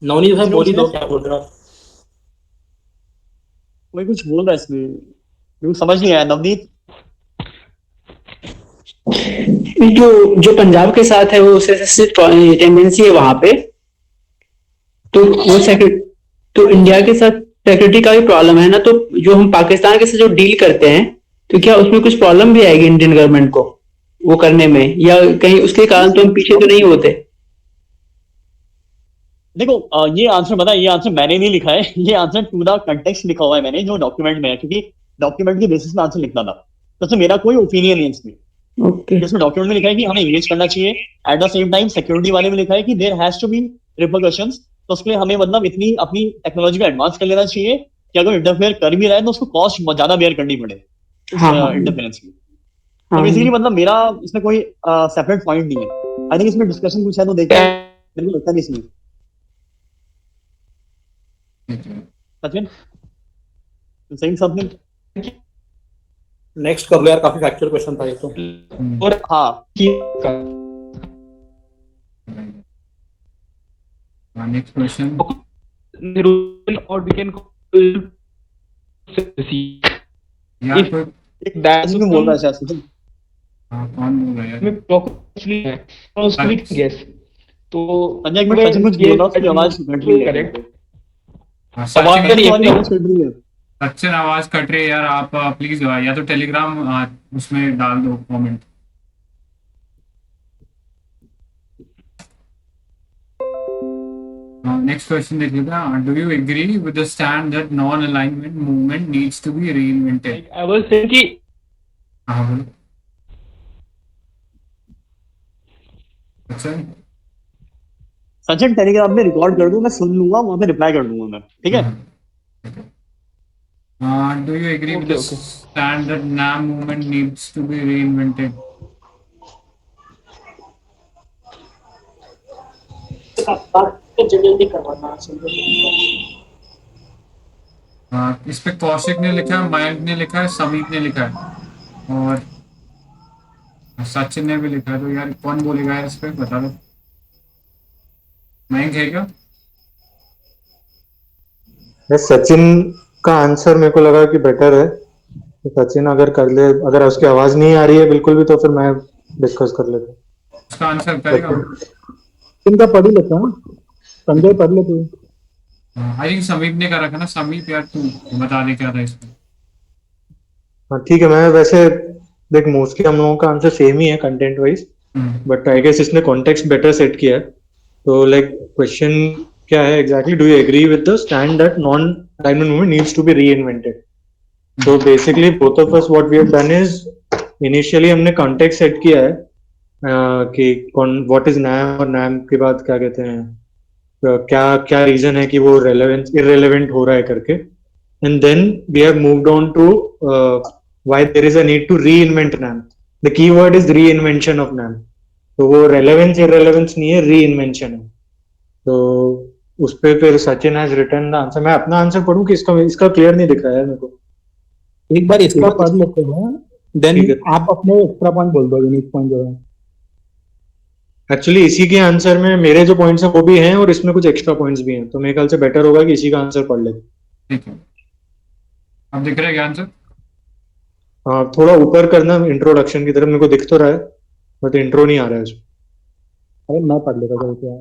S6: नवनीत भाई बोल ही दो, क्या बोल रहे हो?
S8: कोई कुछ बोल रहा है इसमें, मेरे को समझ नहीं आया। नवनीत
S7: जो पंजाब के साथ है वो टेंडेंसी है वहां पे, तो वो तो इंडिया के साथ सिक्योरिटी का भी प्रॉब्लम है ना, तो जो हम पाकिस्तान के साथ जो डील करते हैं तो क्या उसमें कुछ प्रॉब्लम भी आएगी इंडियन गवर्नमेंट को वो करने में, या कहीं उसके कारण तो हम पीछे तो नहीं होते?
S8: देखो ये आंसर पता है, ये आंसर मैंने नहीं लिखा है, ये आंसर टू द कंटेक्स्ट लिखा हुआ है मैंने जो डॉक्यूमेंट में है, क्योंकि डॉक्यूमेंट के बेसिस में आंसर लिखना था, तो मेरा कोई ओपिनियन नहीं है इसमें। जिसमें डॉक्यूमेंट में लिखा है कि हमें एंगेज करना चाहिए, at the same time security वाले में लिखा है कि there has to be repercussions, तो उसके लिए हमें मतलब इतनी अपनी टेक्नोलॉजी को एडवांस कर लेना चाहिए कि अगर इंटरफेयर कर भी रहा है तो उसको कॉस्ट ज्यादा बेयर करनी पड़े इंटरफेरेंस की। तो बेसिकली मतलब मेरा इसमें कोई सेपरेट पॉइंट नहीं है। आई थिंक इसमें डिस्कशन कुछ है तो देखते हैं, मेरे को लगता नहीं इसमें। Sachin saying something?
S6: नेक्स्ट कर लो यार, काफी फैक्चुअल क्वेश्चन था ये तो।
S8: और हाँ
S1: next question
S9: or we can
S1: यार कोई
S8: एक डांस में बोल रहा है शायद।
S1: कौन बोल रहा है यार?
S9: yes तो
S8: संजय एक मिनट, सचिन कुछ बोल रहा है, उसकी आवाज कट रही है।
S9: करेक्ट
S1: सचिन आवाज कट रही है यार, आप प्लीज या तो टेलीग्राम उसमें डाल दो कमेंट। नेक्स्ट क्वेश्चन देख लेते हैं। Do you agree with the stand that non alignment movement needs to be reinvented?
S9: I was saying कि
S1: हाँ बोलो सचिन।
S8: सचिन टेलीग्राम में रिकॉर्ड कर दूं, मैं सुन लूंगा, वहां पे रिप्लाई कर दूंगा मैं, ठीक है?
S1: Do you agree with the stand that NAM movement needs to be reinvented?
S4: जल्दी करवाना।
S1: इस पे कौशिक ने लिखा है, मयंक ने लिखा है, समीप ने लिखा है और सचिन ने भी लिखा है। तो यार कौन बोलेगा यार इस पे, बता दो। मयंक है क्या?
S5: सचिन का आंसर मेरे को लगा कि बेटर है, तो सचिन अगर कर ले, अगर उसकी आवाज नहीं आ रही है बिल्कुल भी तो फिर मैं डिस्कस कर लेता हूँ।
S1: उसका आंसर करेगा?
S8: इनका पढ़ लेता हूँ, संजय पढ़ ले तू।
S1: आई थिंक समीप ने कर रखा ना। समीप यार तू बता दे क्या था इसमें।
S5: हाँ ठीक है, मैं वैसे देख मोस्टली हम लोगों का आंसर सेम ही है content wise, but I guess इसने कॉन्टेक्स्ट बेटर सेट किया है। तो लाइक क्वेश्चन क्या है exactly? Do you agree with the stand that non alignment movement needs to be reinvented? तो basically both of us what we have done is initially हमने कॉन्टेक्स्ट सेट किया है कि व्हाट इज नैम, और नैम के बाद क्या कहते हैं, क्या क्या रीजन है कि वो इररेलेवेंट हो रहा है करके, and then we have moved on to why there is a need to reinvent NAM. The keyword is reinvention of NAM. तो वो relevance irrelevance नहीं है, reinvention है. तो उस पे फिर Sachin has written the answer. मैं अपना आंसर पढ़ूं कि इसका क्लियर नहीं दिख रहा है मेरे को.
S6: एक बार इसका पढ़ लेते हैं, देन आप अपने एक्स्ट्रा पॉइंट बोल दो, यूनिक पॉइंट जो है.
S5: एक्चुअली इसी के आंसर में मेरे जो पॉइंट्स हैं वो भी हैं और इसमें कुछ एक्स्ट्रा पॉइंट्स भी हैं, तो मेरे ख्याल से बेटर होगा कि इसी का आंसर पढ़ ले.
S1: ठीक है, अब दिख रहा है क्या आंसर?
S5: हाँ, थोड़ा ऊपर करना इंट्रोडक्शन की तरफ. मेरे को दिख तो रहा है बट इंट्रो नहीं आ रहा है उसमें.
S6: अरे मैं पढ़ लेता था क्या.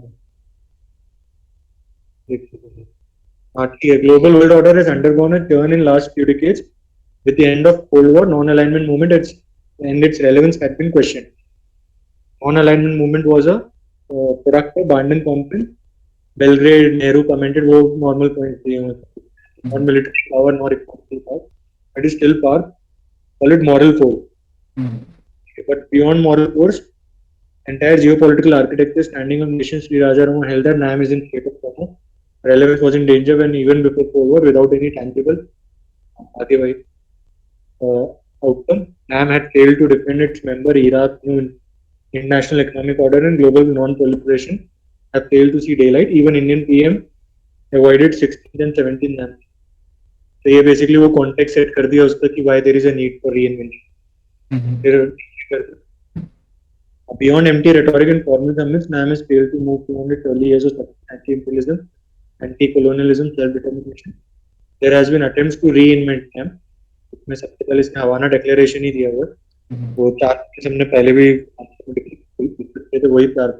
S5: हाँ ठीक है. Global world order has undergone a turn in last few decades. With the end of Cold War, non-alignment movement and its relevance had been questioned. Non-alignment movement was a product of Bandhan Conference. Belgrade, Nehru commented वो normal point दिए हैं. Not military power nor economic power. It is still power. Call it moral force. But beyond moral force, entire geopolitical architecture standing on nations Sri Raja Rama held that NAM is in state of coma. Relevance was in danger when even before Cold War without any tangible outcome. NAM had failed to defend its member Iraq, international economic order and global non-proliferation have failed to see daylight. Even Indian PM avoided 16th and 17th NAM. तो ये बेसिकली वो कॉन्टेक्स्ट सेट कर दिया उसका कि why there is a need for reinvention. Beyond empty rhetoric and formal summits, NAM has failed to move beyond its early years of anti-imperialism, anti-colonialism, self-determination. There has been attempts to reinvent NAM. इसमें सबसे पहले इसने हवाना डिक्लेरेशन ही दिया हुआ. वो 4 हमने पहले भी थे, वही 4.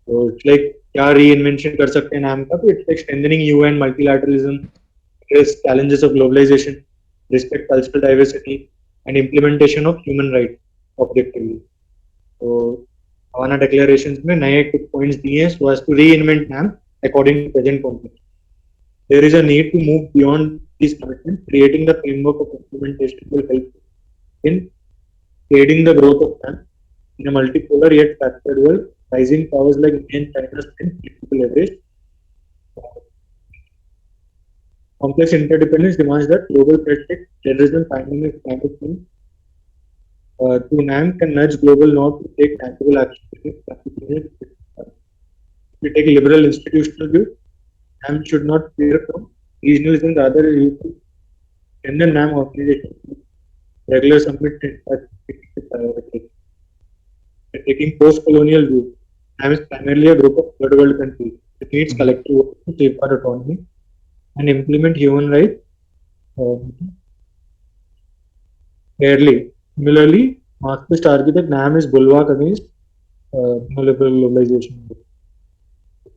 S5: तो इट्स लाइक क्या रीइन्वेंशन कर सकते हैं नाम का. तो it's like strengthening UN, multilateralism, address challenges of globalization, respect cultural diversity, and implementation of human rights objectively. So, Havana declarations में नए कुछ points दिए हैं so as to reinvent NAM according to present context. There is a need to move beyond these commitments. Creating the framework of implementation will help in aiding the growth of NAM in a multipolar yet fractured world. Rising powers like India and China spend critical leverage. Complex interdependence demands that global threats like terrorism, pandemic, climate change, to NAM can nudge global north to take tangible action. If we take a liberal institutional view, NAM should not fear from regionalism, rather use to strengthen NAM organization. Regular summit taking post-colonial view, NAM is primarily a group of third world countries. It needs collective work to safeguard autonomy and implement human rights fairly. Similarly, Marxist argue that NAM is bulwark against neoliberal globalization.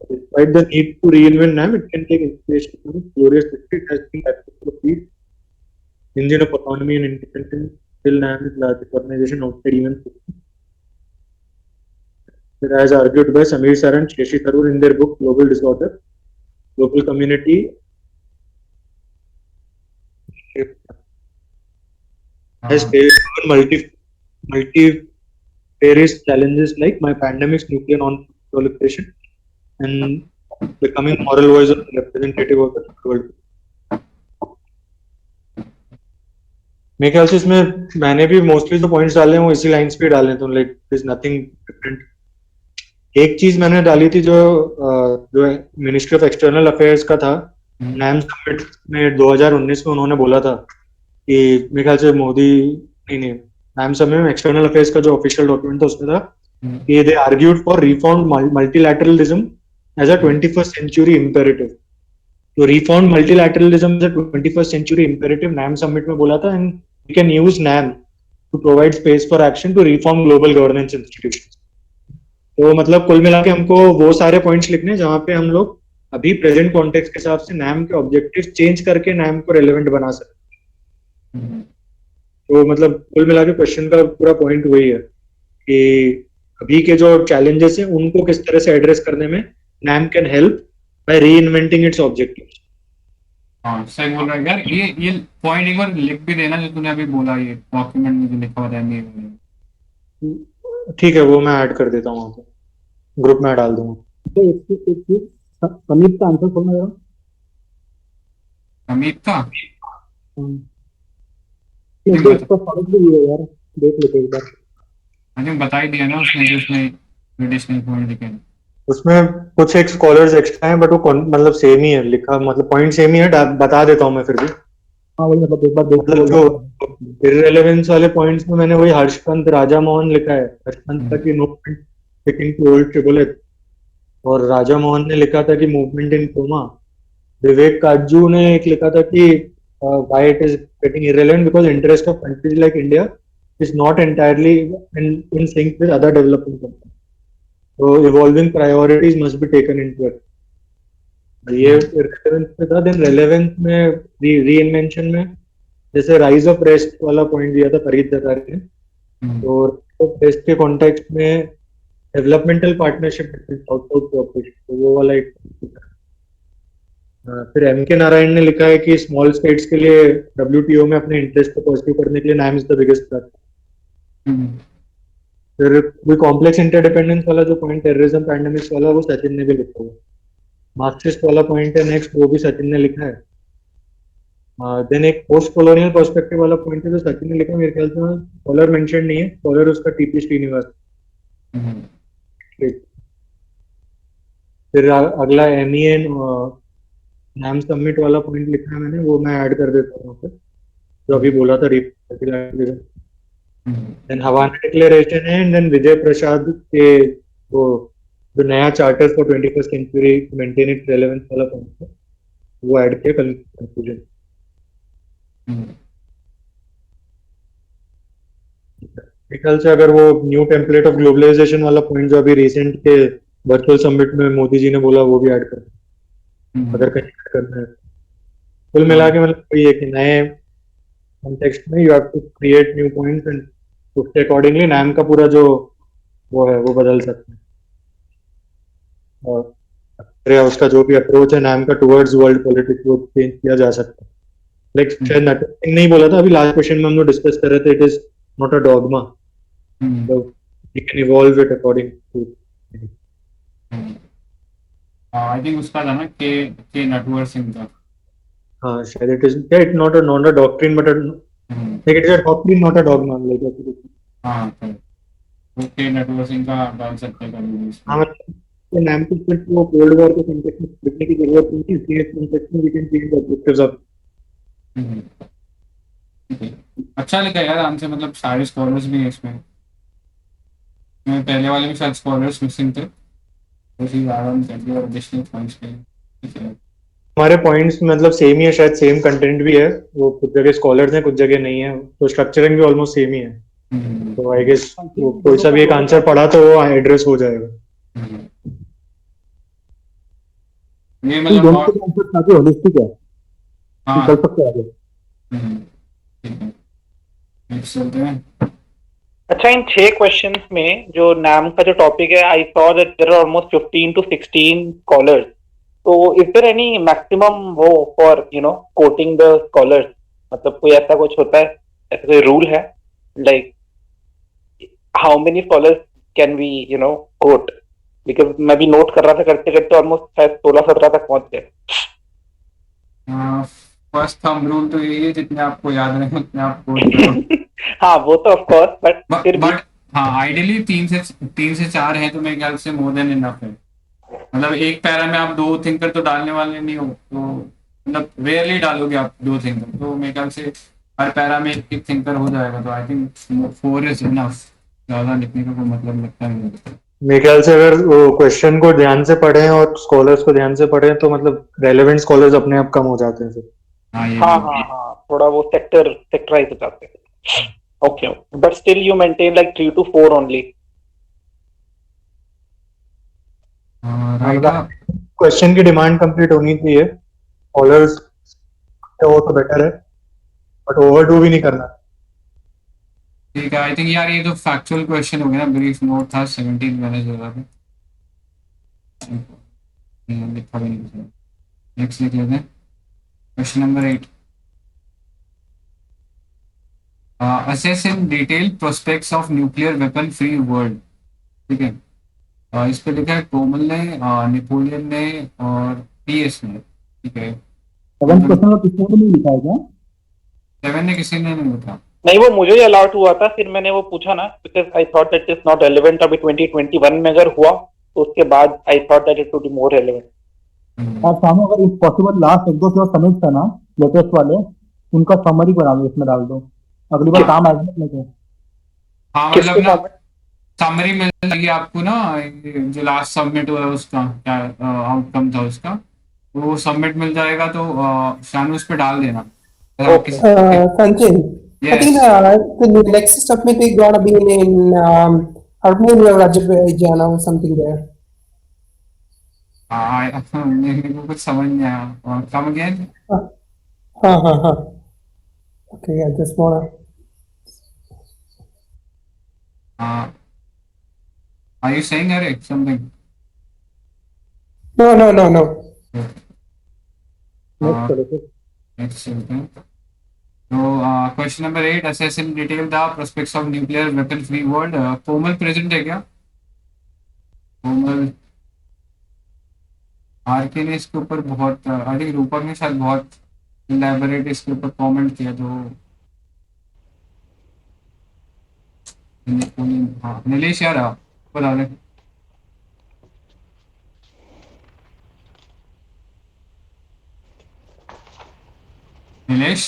S5: Despite the need to reinvent NAM, it can take inspiration from its glorious history. It has been captured for peace, engine of autonomy and independence. Still, NAM is the largest organization outside even. As argued by Samir Sar and Shashi Tharoor in their book Global Disorder, Global Community has faced multi-various challenges like my pandemics, nuclear non-proliferation, and becoming moral voice of representative of the world. मेरे ख्याल से इसमें मैंने भी मोस्टली जो पॉइंट्स डाले हैं वो इसी लाइंस पे डाले, तो लाइक इज नथिंग डिफरेंट. एक चीज मैंने डाली थी जो मिनिस्ट्री ऑफ एक्सटर्नल अफेयर्स का था. NAM समिट में 2019 में उन्होंने बोला था कि मेरे ख्याल से मोदी नहीं NAM समिट में एक्सटर्नल अफेयर्स का जो ऑफिशियल डॉक्यूमेंट था उसमें था कि they argued for reform multilateralism as a 21st century imperative. तो reform multilateralism as a 21st century imperative NAM summit में बोला था, and we can use NAM to provide space for action to reform global governance institutions. तो मतलब कुल मिला के हमको वो सारे पॉइंट्स लिखने जहाँ पे हम लोग अभी प्रेजेंट कॉन्टेक्स्ट के हिसाब से NAM के ऑब्जेक्टिव्स चेंज करके NAM को रेलेवेंट बना सकते. तो मतलब कुल मिला के क्वेश्चन का पूरा पॉइंट वही है कि अभी के जो चैलेंजेस हैं उनको किस तरह से एड्रेस करने में NAM can help by reinventing it's objectives.
S1: हाँ सही बोल रहा है यार. ये पॉइंट एक बार लिख भी देना जो तूने अभी बोला, ये डॉक्यूमेंट में जो लिखा हुआ है.
S5: ठीक है, वो मैं ऐड कर देता हूँ वहाँ पे, ग्रुप में डाल दूंगा.
S6: तो एक चीज अमित का आंसर खोलना जरा.
S1: अमित का
S5: देख तो पढ़ भी है यार, देख लेते एक बार।
S1: आई थिंक बता ही दिया ना उसने जो उसमें ट्रेडिशनल पॉइंट लिखे हैं।
S5: उसमें कुछ एक स्कॉलर्स एक्स्ट्रा हैं बट वो मतलब सेम ही है लिखा, मतलब पॉइंट सेम ही है, बता देता हूँ मैं फिर भी।
S9: हाँ वही मतलब एक बार देख
S5: मतलब जो इररिलेवेंस वाले पॉइंट्स में मैंने वही हर्षपंत राजा मोहन लिखा है। हर्षपंत था कि मूवमेंट टिकिंग टू ओल्ड ट्रिबुलेट, और राजा मोहन ने लिखा था कि मूवमेंट इन कोमा। विवेक काटजू ने एक लिखा था कि why it is getting irrelevant because interest of countries like India is not entirely in sync with other developing countries, so evolving priorities must be taken into it. ये irrelevance पे था। देन रेलेवेंस में रीइन्वेंशन में जैसे राइज ऑफ रेस्ट वाला पॉइंट दिया था फरीद जकारी ने, तो रेस्ट के कॉन्टेक्स्ट में developmental partnership south south cooperation, तो वो वाला एक। फिर एम के नारायण ने लिखा है कि स्मॉल स्टेट्स के लिए डब्ल्यूटीओ में अपने इंटरेस्ट को परस्यू करने के लिए नाम इज द बिगेस्ट थ्रेट। फिर कोई कॉम्प्लेक्स इंटरडिपेंडेंस वाला जो पॉइंट टेररिज्म पैंडेमिक्स वाला वो सचिन ने भी लिखा हुआ। मार्क्सिस्ट वाला पॉइंट है नेक्स्ट, वो भी सचिन ने लिखा है। देन एक पोस्ट कॉलोनियल पर्सपेक्टिव वाला पॉइंट है जो सचिन ने लिखा, मेरे ख्याल से स्कॉलर मेंशन नहीं है, स्कॉलर उसका टीपी श्रीनिवास। फिर अगला एमईएन नाम सबमिट वाला पॉइंट लिखा है मैंने, वो मैं ऐड कर देता हूँ फिर, जो अभी बोला था रिप्रेजेंटेटिव। देन हवाना डिक्लेरेशन है, एंड देन विजय प्रसाद के वो जो नया charter for 21st century maintain it relevance वाला पॉइंट है, वो ऐड किया कंक्लूजन। ख्याल से अगर वो न्यू टेम्पलेट ऑफ ग्लोबलाइजेशन वाला पॉइंट जो अभी रिसेंट के वर्चुअल समिट में मोदी जी ने बोला वो भी ऐड कर, अगर कहीं ऐड करना है। कुल मिला के मतलब ये कि नए कॉन्टेक्स्ट में you have to create new points and उसके अकॉर्डिंगली नाम का पूरा जो वो है वो बदल सकते हैं, और उसका जो भी अप्रोच है नाम का टुवर्ड्स वर्ल्ड पॉलिटिक्स वो चेंज किया जा सकता है। लाइक शायद नटवर सिंह नहीं बोला था अभी लास्ट क्वेश्चन में, हम लोग डिस्कस कर रहे थे, it is not a dogma, so you can evolve it according to।
S1: I think उसका था ना के नटवर सिंह का।
S5: हाँ शायद it is, yeah, it's not a doctrine but like it is a doctrine not a dogma, like that।
S1: हाँ ओके नटवर सिंह का डाल सकते हैं कभी।
S5: हाँ मतलब नाम को सिर्फ वो कोल्ड वॉर के कॉन्टेक्स्ट में लिखने की जरूरत नहीं है, इसलिए इस कॉन्टेक्स्ट में we can change objectives of.
S1: अच्छा लिखा यार आंसर, मतलब सारे स्कॉलर्स भी हैं इसमें। पहले वाले में शायद स्कॉलर्स मिसिंग थे, उसी कारण से और एडिशनल पॉइंट्स पे।
S5: हमारे पॉइंट्स मतलब सेम ही है, शायद सेम कंटेंट भी है, वो कुछ जगह स्कॉलर्स हैं कुछ जगह नहीं है, तो स्ट्रक्चरिंग भी ऑलमोस्ट सेम ही है। तो आई गेस कोई सा भी एक आंसर पढ़ा तो वो एड्रेस हो जाएगा।
S1: ये मतलब
S9: आंसर काफी होलिस्टिक है,
S1: हाँ
S9: चल सकते हैं आगे।
S1: चलते हैं।
S11: अच्छा, इन 6 क्वेश्चंस में जो नाम का जो टॉपिक है, I saw that there are almost 15 to 16 scholars, तो इज देयर एनी मैक्सिमम वो फॉर कोटिंग द स्कॉलर्स, मतलब कोई ऐसा कुछ होता है, ऐसा कोई रूल है, like how many scholars can we quote? Because मैं भी नोट कर रहा था, करते करते ऑलमोस्ट शायद 16-17 तक पहुंच गए।
S1: फर्स्ट थंब रूल तो यही है, जितने आपको याद रहे उतने आप कोट करो।
S11: हाँ वो तो ऑफ कोर्स, बट
S1: हाँ आइडियली 3 से 4 है तो मेरे ख्याल से मोर देन इनफ है। मतलब एक पैरा में आप 2 थिंकर तो डालने वाले नहीं हो, तो मतलब रेयरली डालोगे आप 2 थिंकर, तो मेरे ख्याल से हर पैरा में एक थिंकर हो जाएगा। तो आई थिंक 4 इज इनफ, ज्यादा लिखने का कोई मतलब लगता नहीं।
S5: मेरे ख्याल से अगर वो क्वेश्चन को ध्यान से पढ़ें और स्कॉलर्स को ध्यान से पढ़ें तो मतलब रेलेवेंट स्कॉलर्स अपने आप कम हो जाते हैं फिर।
S11: हाँ थोड़ा वो सेक्टराइज हो जाते हैं। Okay, but still you maintain like 3 to 4 only.
S5: Question की डिमांड कंप्लीट होनी चाहिए, स्कॉलर्स हो तो बेटर है, बट ओवरडू भी नहीं करना।
S1: ठीक है, आई थिंक यार ये तो फैक्चुअल क्वेश्चन हो गया ना, ब्रीफ नोट था 17 मैंने जो था लिखा भी नहीं। नेक्स्ट लिख लेते हैं question number 8। assess in detail prospects of nuclear weapon free world। ठीक है, इस पे लिखा है कोमल ने, नेपोलियन ने और पीएस ने। ठीक है,
S9: 7 क्वेश्चन में किसी ने नहीं लिखा है क्या?
S1: 7 ने किसी ने नहीं लिखा।
S11: नहीं, वो मुझे ही अलॉट हुआ था, फिर मैंने वो पूछा ना, because I thought that is not relevant. अभी 2021 में अगर हुआ तो उसके बाद I thought that it would be more relevant.
S8: और सामने अगर इफ पॉसिबल लास्ट एक दो जो सबमिट करना लेटेस्ट वाले, उनका समरी बना दो, इसमें डाल दो, अगली बार काम आएगा अपने को।
S1: हाँ मतलब ना समरी मिल जाएगी आपको ना, ये जो लास्ट सबमिट हुआ है उसका क्या आउटकम था उसका, वो सबमिट मिल जाएगा तो शानू उस पे डाल देना। अगर आप किसी
S15: Sanjay, I think the next submit is gonna be in Armenia or Azerbaijan or something there.
S1: मेरे को कुछ समझ नहीं आया, कम अगेन।
S15: हाँ. Okay, I just wanna.
S1: Are you saying Eric something?
S15: No.
S1: Next something. So question number 8, assess in detail the prospects of nuclear weapon free world. Komal present है क्या? कोमल आरके ने इसके ऊपर बहुत, आई थिंक रूपक ने शायद बहुत इलैबोरेट इसके ऊपर कमेंट किया, तो हाँ नीलेश यार आप बता दें। नीलेश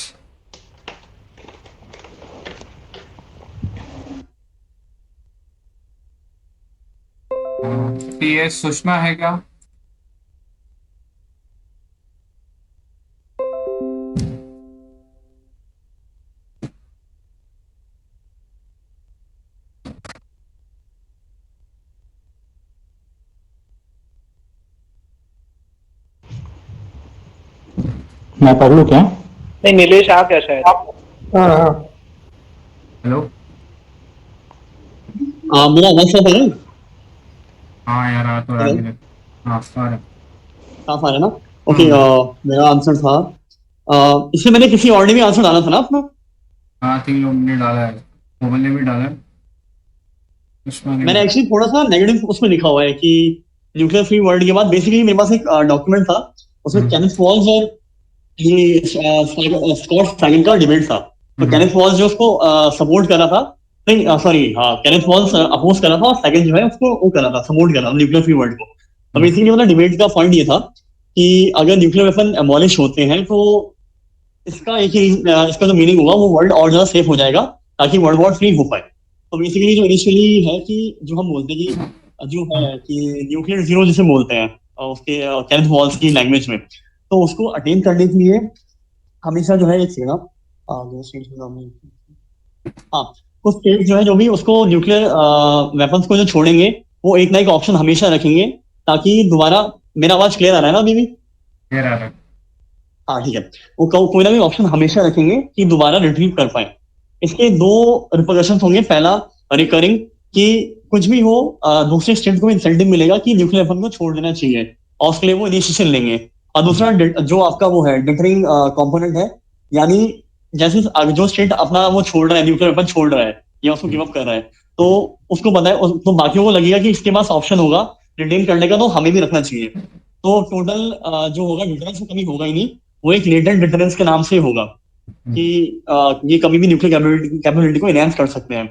S1: PS सुषमा है क्या?
S13: मैं पढ़ लूं क्या?
S11: नहीं, नीलेश आ क्या शायद।
S15: हाँ.
S1: हेलो
S8: मेरा आवाज साफ है ना?
S1: हाँ यार आ तो रहा है। हाँ सारा
S8: साफ आ रहा है ना? ओके, मेरा आंसर था इसमें मैंने किसी और ने भी आंसर डाला था ना अपना?
S1: हाँ 3 लोग ने डाला है, कोमल ने भी डाला है, सुषमा ने
S8: मैंने एक्चुअली थोड़ा सा नेगेटिव उसमें लिखा हुआ है कि न्यूक्लियर फ्री वर्ल्ड के बाद बेसिकली मेरे पास एक डॉक्यूमेंट था, उसमें केनेथ वॉल्स और ये स्कॉट सैगन का डिबेट था। तो केनेथ वॉल्स जो उसको सपोर्ट कर रहा था, नहीं सॉरी, हाँ केनेथ वॉल्स अपोज कर रहा था और सैगन जो है उसको वो कर रहा था, सपोर्ट कर रहा था न्यूक्लियर फ्री वर्ल्ड को। तो बेसिकली मतलब डिबेट का पॉइंट ये था कि अगर न्यूक्लियर वेपन एबॉलिश होते हैं तो इसका एक ही इसका जो मीनिंग होगा वो वर्ल्ड और ज्यादा सेफ हो जाएगा ताकि वर्ल्ड वॉर फ्री हो पाए। तो बेसिकली जो इनिशियली है कि जो हम बोलते हैं कि जो है कि न्यूक्लियर जीरो जिसे बोलते हैं उसके केनेथ वॉल्स की लैंग्वेज में, तो उसको अटेन करने के लिए हमेशा जो है एक सेना कुछ स्टेट जो है जो भी उसको न्यूक्लियर वेपन्स को जो छोड़ेंगे वो एक ना एक ऑप्शन हमेशा रखेंगे ताकि दोबारा, मेरा आवाज क्लियर आ रहा है ना अभी भी?
S1: क्लियर आ रहा है।
S8: हाँ ठीक है, वो कोई ना कोई ऑप्शन हमेशा रखेंगे कि दोबारा रिट्रीव कर पाए। इसके 2 रिपरकशन होंगे। पहला रिकरिंग कि कुछ भी हो दूसरे स्टेट को इंसेंटिव मिलेगा कि न्यूक्लियर वेपन को छोड़ देना चाहिए और उसके लिए वो इनिशिएशन लेंगे। और दूसरा जो आपका वो है डिटरिंग कंपोनेंट है, यानी जैसे जो स्टेट अपना वो छोड़ रहा है, न्यूक्लियर वेपन छोड़ रहा है या उसको गिव अप कर रहा है, तो उसको पता है, तो बाकियों को लगेगा कि इसके पास ऑप्शन होगा रिटेन करने का, तो हमें भी रखना चाहिए। तो टोटल जो होगा डिटरेंस में कमी होगा ही नहीं, वो एक लेटेंट डिटरेंस के नाम से होगा कि ये कभी भी न्यूक्लियर कैपेबिलिटी को एनहांस कर सकते हैं।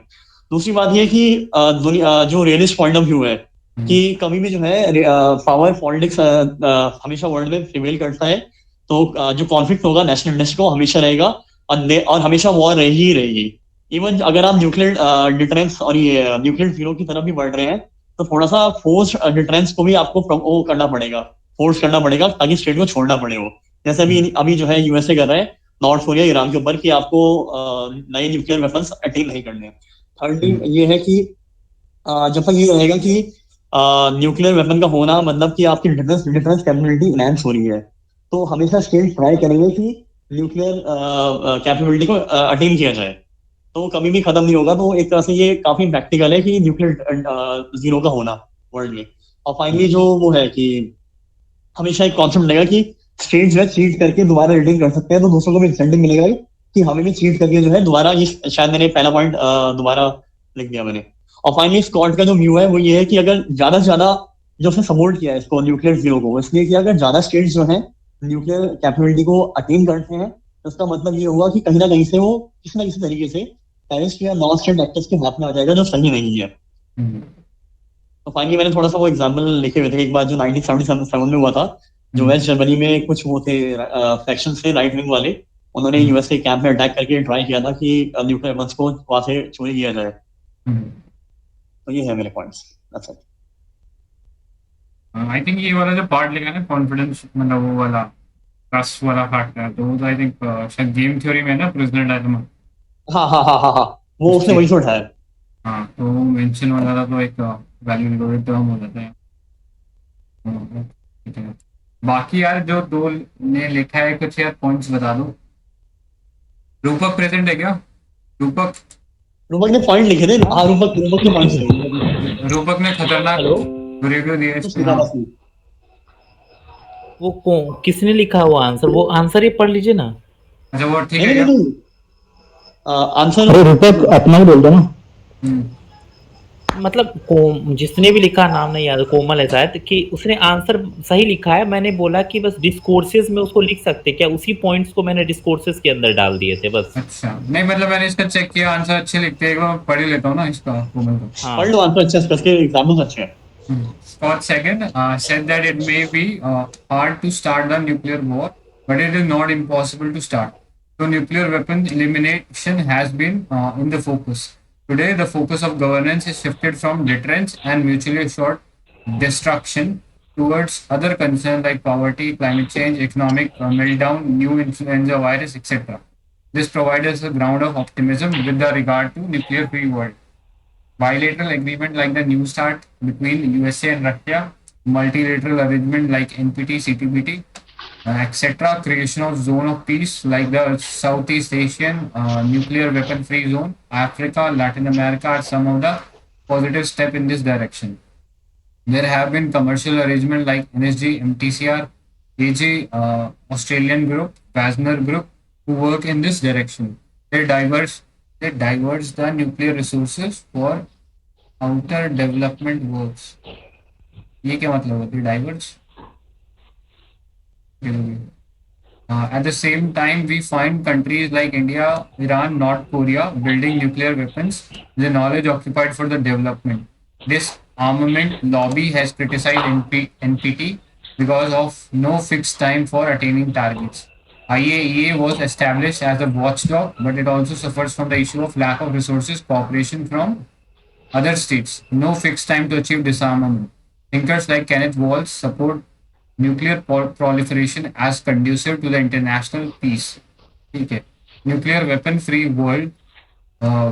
S8: दूसरी बात ये कि जो रियलिस्ट पॉइंट ऑफ व्यू है कि कभी भी जो है पावर पॉलिटिक्स हमेशा वर्ल्ड में प्रिवेल करता है, तो जो कॉन्फ्लिक्ट होगा नेशनल इंटरेस्ट को हमेशा रहेगा और हमेशा वॉर रहेगी। इवन अगर आप न्यूक्लियर डिटरेंस और ये न्यूक्लियर जीरो की तरफ भी बढ़ रहे हैं तो थोड़ा सा फोर्स डिटरेंस को भी आपको करना पड़ेगा, फोर्स करना पड़ेगा ताकि स्टेट को छोड़ना पड़े वो। जैसे अभी जो है यूएसए कर रहा है नॉर्थ कोरिया ईरान के ऊपर कि आपको नए न्यूक्लियर वेपन्स अटेन नहीं करने। थर्ड ये है कि जब तक ये रहेगा कि न्यूक्लियर वेपन का होना मतलब कि आपकी डिफेंस कैपेबिलिटी एनहांस हो रही है, तो हमेशा स्टेट ट्राई करेंगे कि न्यूक्लियर कैपेबिलिटी को अटेन किया जाए, तो कभी भी खत्म नहीं होगा। तो एक तरह से ये काफी प्रैक्टिकल है कि न्यूक्लियर जीरो का होना वर्ल्ड में। और फाइनली जो वो है कि हमेशा एक कॉन्सेप्ट मिलेगा कि स्टेट जो है चीट करके दोबारा रिटेन कर सकते हैं, तो दूसरों को भी इंसेंटिव मिलेगा कि हमें भी चीट करके जो है दोबारा, ये शायद मैंने पहला पॉइंट दोबारा लिख दिया मैंने। और फाइनली स्कॉट का जो व्यू है वो ये है कि अगर ज्यादा से ज्यादा जो उसने सपोर्ट किया है इसको न्यूक्लियर जीरो को, इसलिए कि अगर ज्यादा स्टेट्स जो है न्यूक्लियर कैपेबिलिटी को अटेन करते हैं उसका मतलब ये हुआ कि कहीं ना कहीं से वो किसी ना किसी तरीके से टेररिस्ट या नॉन स्टेट एक्टर्स के हाथ में आ जाएगा, जो सही नहीं है। तो फाइनली मैंने थोड़ा सा वो एग्जाम्पल लिखे हुए थे, एक बार जो 1977 में हुआ था, जो वेस्ट जर्मनी में कुछ वो थे फैक्शन थे राइट विंग वाले, उन्होंने यूएस के कैंप में अटैक करके ट्राई किया था कि न्यूक्लियर वेपन्स को वहां से चोरी किया जाए। तो ये है मेरे points. That's it.
S1: I think ये वाला जो पार्ट लिखा है ना, कॉन्फिडेंस, मतलब वो वाला ट्रस्ट वाला फैक्टर है, तो वो तो आई थिंक शायद गेम थ्योरी में है ना, प्रिजनर डायलेमा।
S8: हाँ हाँ हाँ हाँ हाँ, वो उसने वही से उठाया।
S1: हाँ, तो मेंशन वाला था, तो एक वैल्यू लोडेड टर्म हो जाता है। ठीक है, बाकी यार जो दो ने लिखा है कुछ यार पॉइंट्स बता दो। रूपक प्रेजेंट है क्या? रूपक
S8: रूपक ने पॉइंट लिखे थे। हाँ, रूपक के पॉइंट्स थे।
S1: रूपक ने खतरनाक रिव्यू दिया इस पे। हाँ।
S10: वो किसने लिखा हुआ आंसर? वो आंसर ही पढ़ लीजिए ना।
S1: अच्छा, वो ठीक है क्या?
S8: आंसर
S7: अरे रूपक अपना ही बोल दो ना।
S10: मतलब जिसने भी लिखा, नाम नहीं याद, कोमल है शायद, कि उसने आंसर सही लिखा है। मैंने बोला कि बस डिस्कोर्सेस में उसको लिख सकते क्या, उसी पॉइंट्स को मैंने डिस्कोर्सेस के अंदर डाल दिए थे बस।
S1: अच्छा, नहीं मतलब मैंने इसका चेक किया, आंसर अच्छे लिखते हैं, एक बार पढ़ ही लेता हूँ ना इसका कोमल को।
S8: पढ़ लो आंसर, अच्छा इसके एग्जाम्पल्स अच्छे हैं।
S1: Scott second said that it may be hard to start the nuclear war, but it is not impossible to start. So nuclear weapon elimination has been in the focus. Today, the focus of governance is shifted from deterrence and mutually assured destruction towards other concerns like poverty, climate change, economic meltdown, new influenza virus, etc. This provides us a ground of optimism with regard to nuclear-free world. Bilateral agreement like the New START between USA and Russia, multilateral arrangement like NPT, CTBT, etc. Creation of zone of peace like the Southeast Asian nuclear weapon-free zone, Africa, Latin America are some of the positive steps in this direction. There have been commercial arrangements like NSG, MTCR, AG, Australian Group, Wasner Group, who work in this direction. They diverge the nuclear resources for outer development works. ये क्या मतलब होती है diverge? At the same time, we find countries like India, Iran, North Korea building nuclear weapons, the knowledge occupied for the development. This armament lobby has criticized NPT because of no fixed time for attaining targets. IAEA was established as a watchdog, but it also suffers from the issue of lack of resources, cooperation from other states, no fixed time to achieve disarmament. Thinkers like Kenneth Walsh support nuclear proliferation as conducive to the international peace. Okay. Nuclear weapon-free world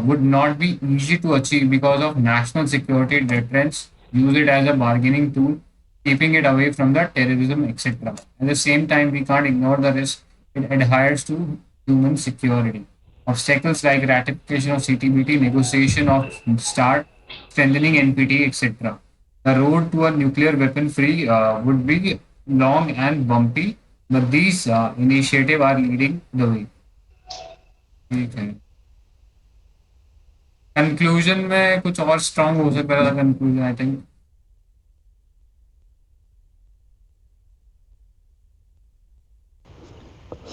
S1: would not be easy to achieve because of national security deterrence, use it as a bargaining tool, keeping it away from the terrorism, etc. At the same time, we can't ignore the risk it adheres to human security. Obstacles like ratification of CTBT, negotiation of START, strengthening NPT, etc. The road to a nuclear weapon-free would be long and bumpy, but these initiatives are leading the way. Okay. Conclusion में कुछ और strong हो सकता है conclusion, I think.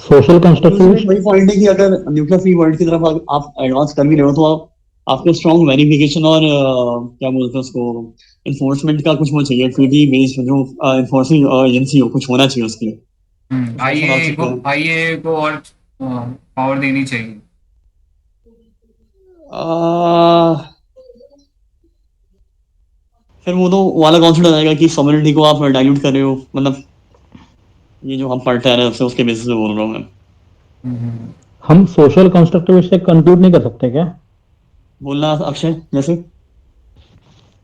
S7: Social constructivist
S8: वही पॉइंट है कि अगर न्यूक्लियर फ्री वर्ल्ड की तरफ आप एडवांस कर भी रहे हो तो आपको स्ट्रॉन्ग वेरिफिकेशन और क्या बोलते हैं उसको इन्फोर्समेंट का कुछ वो चाहिए, ट्रीटी बेस्ड जो इन्फोर्सिंग एजेंसी हो, कुछ होना चाहिए उसकी।
S1: आईएए को और पावर देनी चाहिए।
S8: फिर वो तो वाला कॉन्सेप्ट आ जाएगा कि सॉवरेनिटी को आप डाइल्यूट कर रहे हो, मतलब ये जो हम पढ़ते आ रहे हैं उसके बेसिस पे बोल रहा हूँ मैं।
S7: हम सोशल कंस्ट्रक्टिविस्ट से कंक्लूड नहीं कर सकते क्या?
S8: बोलना अक्षय जैसे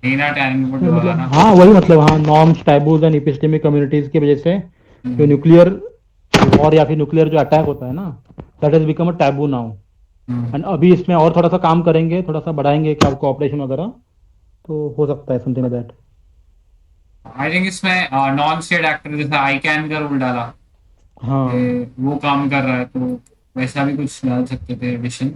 S7: हाँ वही मतलब, हाँ norms, taboos and epistemic communities की वजह से जो न्यूक्लियर वॉर या फिर न्यूक्लियर जो अटैक होता है ना, that has become a taboo now. And अभी इसमें और थोड़ा सा काम करेंगे, थोड़ा सा बढ़ाएंगे कोऑपरेशन वगैरह, तो हो सकता है something like that.
S1: I think इसमें नॉन स्टेट एक्टर जैसे आईकैन का रोल डाला,
S7: हाँ
S1: वो काम कर रहा है, तो वैसा भी कुछ डाल सकते थे addition.